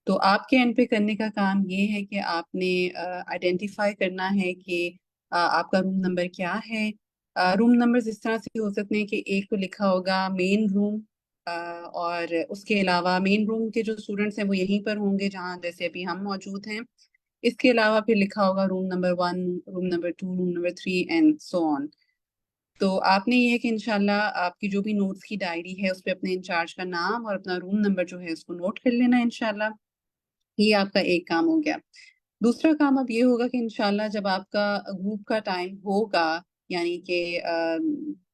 تو آپ کے اینڈ پہ کرنے کا کام یہ ہے کہ آپ نے آئیڈینٹیفائی کرنا ہے کہ آپ کا روم نمبر کیا ہے۔ روم نمبر اس طرح سے ہو سکتے ہیں کہ ایک تو لکھا ہوگا مین روم، اور اس کے علاوہ مین روم کے جو اسٹوڈنٹس ہیں وہ یہیں پر ہوں گے جہاں جیسے ابھی ہم موجود ہیں۔ اس کے علاوہ پھر لکھا ہوگا room number 1، room number 2، room number 3 and so on. تو آپ نے یہ ہے کہ انشاءاللہ آپ کی جو بھی نوٹس کی ڈائری ہے اس پہ اپنے انچارج کا نام اور اپنا روم نمبر جو ہے اس کو نوٹ کر لینا انشاءاللہ۔ یہ آپ کا ایک کام ہو گیا۔ دوسرا کام اب یہ ہوگا کہ انشاءاللہ جب آپ کا گروپ کا ٹائم ہوگا، یعنی کہ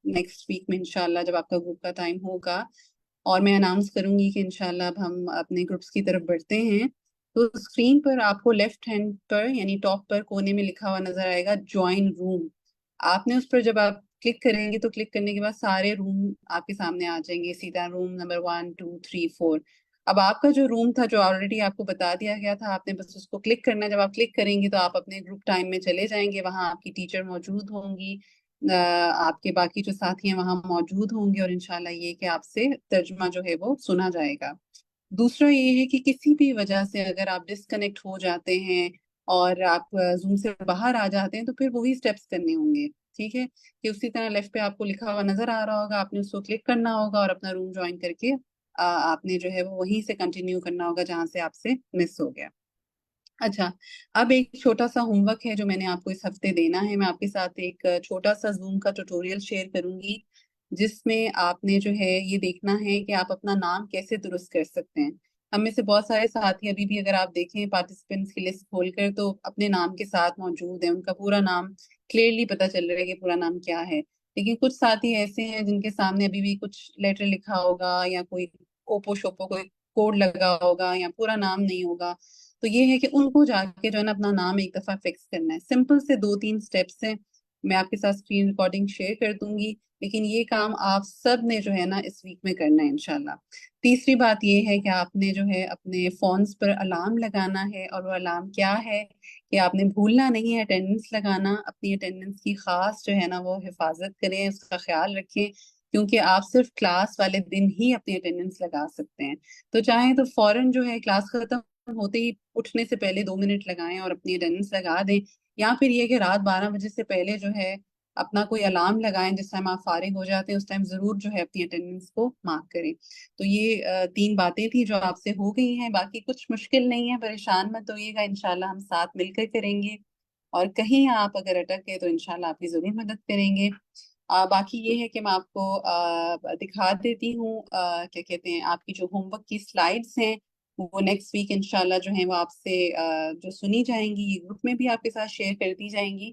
نیکسٹ ویک میں انشاءاللہ جب آپ کا گروپ کا ٹائم ہوگا اور میں اناؤنس کروں گی کہ انشاءاللہ اب ہم اپنے گروپس کی طرف بڑھتے ہیں، تو اسکرین پر آپ کو لیفٹ ہینڈ پر یعنی ٹاپ پر کونے میں لکھا ہوا نظر آئے گا جوائن روم۔ آپ نے اس پر جب آپ کلک کریں گے تو کلک کرنے کے بعد سارے روم آپ کے سامنے آ جائیں گے، سیدھا روم نمبر 1، 2، 3، 4۔ اب آپ کا جو روم تھا جو آلریڈی آپ کو بتا دیا گیا تھا، آپ نے بس اس کو کلک کرنا ہے۔ جب آپ کلک کریں گے تو آپ اپنے گروپ ٹائم میں چلے جائیں گے، وہاں آپ کی ٹیچر موجود ہوں گی، آپ کے باقی جو ساتھی ہیں وہاں موجود ہوں گے، اور انشاءاللہ یہ کہ آپ سے ترجمہ جو ہے وہ سنا جائے گا۔ دوسرا یہ ہے کہ کسی بھی وجہ سے اگر آپ ڈسکنیکٹ ہو جاتے ہیں اور آپ زوم سے باہر آ جاتے ہیں تو پھر وہی سٹیپس کرنے ہوں گے، ٹھیک ہے؟ کہ اسی طرح لیفٹ پہ آپ کو لکھا ہوا نظر آ رہا ہوگا، آپ نے اس کو کلک کرنا ہوگا اور اپنا روم جوائن کر کے آپ نے جو ہے وہ وہیں سے کنٹینیو کرنا ہوگا جہاں سے آپ سے مس ہو گیا۔ اچھا، اب ایک چھوٹا سا ہوم ورک ہے جو میں نے آپ کو اس ہفتے دینا ہے۔ میں آپ کے ساتھ ایک چھوٹا سا زوم کا ٹیوٹوریل شیئر کروں گی، جس میں آپ نے جو ہے یہ دیکھنا ہے کہ آپ اپنا نام کیسے درست کر سکتے ہیں۔ ہم میں سے بہت سارے ساتھی ابھی بھی اگر آپ دیکھیں پارٹیسپینٹس کی لسٹ کھول کر تو اپنے نام کے ساتھ موجود ہیں، ان کا پورا نام کلیئرلی پتہ چل رہا ہے کہ پورا نام کیا ہے، لیکن کچھ ساتھی ایسے ہیں جن کے سامنے ابھی بھی کچھ لیٹر لکھا ہوگا یا کوئی اوپو شوپو کوئی کوڈ لگا ہوگا یا پورا نام نہیں ہوگا۔ تو یہ ہے کہ ان کو جا کے جو ہے نا اپنا نام ایک دفعہ فکس کرنا ہے۔ سمپل سے 2-3 سٹیپس ہیں، میں آپ کے ساتھ اسکرین ریکارڈنگ شیئر کر دوں گی، لیکن یہ کام آپ سب نے جو ہے نا اس ویک میں کرنا ہے انشاءاللہ۔ تیسری بات یہ ہے کہ آپ نے جو ہے اپنے فونز پر الارم لگانا ہے، اور وہ الارم کیا ہے کہ آپ نے بھولنا نہیں ہے اٹینڈنس لگانا۔ اپنی اٹینڈنس کی خاص جو ہے نا وہ حفاظت کریں، اس کا خیال رکھیں، کیونکہ آپ صرف کلاس والے دن ہی اپنی اٹینڈنس لگا سکتے ہیں۔ تو چاہیں تو فوراً جو ہے کلاس ختم ہوتے ہی اٹھنے سے پہلے 2 منٹ لگائیں اور اپنی اٹینڈنس لگا دیں، یا پھر یہ کہ رات 12 بجے سے پہلے جو ہے اپنا کوئی الارم لگائیں، جس ٹائم آپ فارغ ہو جاتے ہیں اس ٹائم ضرور جو ہے اپنی اٹینڈنس کو مارک کریں۔ تو یہ 3 باتیں تھیں جو آپ سے ہو گئی ہیں، باقی کچھ مشکل نہیں ہے، پریشان مت ہوئیے گا، انشاءاللہ ہم ساتھ مل کر کریں گے، اور کہیں آپ اگر اٹک گئے تو انشاءاللہ آپ کی ضرور مدد کریں گے۔ باقی یہ ہے کہ میں آپ کو دکھا دیتی ہوں کیا کہتے ہیں آپ کی جو ہوم ورک کی سلائیڈز ہیں وہ نیکسٹ ویک انشاءاللہ جو ہیں وہ آپ سے جو سنی جائیں گی، یہ گروپ میں بھی آپ کے ساتھ شیئر کر دی جائیں گی۔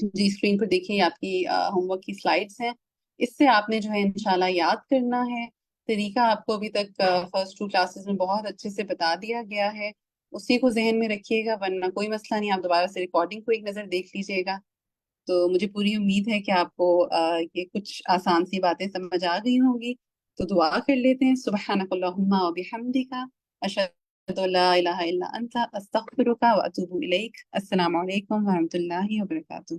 جی اسکرین پر دیکھیں آپ کی ہوم ورک کی سلائیڈز ہیں، اس سے آپ نے جو ہے انشاءاللہ یاد کرنا ہے۔ طریقہ آپ کو ابھی تک فرسٹ 2 کلاسز میں بہت اچھے سے بتا دیا گیا ہے، اسی کو ذہن میں رکھیے گا، ورنہ کوئی مسئلہ نہیں، آپ دوبارہ سے ریکارڈنگ کو ایک نظر دیکھ لیجیے گا۔ تو مجھے پوری امید ہے کہ آپ کو یہ کچھ آسان سی باتیں سمجھ آ گئی ہوں گی۔ تو دعا کر لیتے ہیں۔ سبحانک اللہم و بحمدک، اشہد ان لا الہ الا انت، استغفرک و اتوب الیک۔ السلام علیکم ورحمۃ اللہ وبرکاتہ۔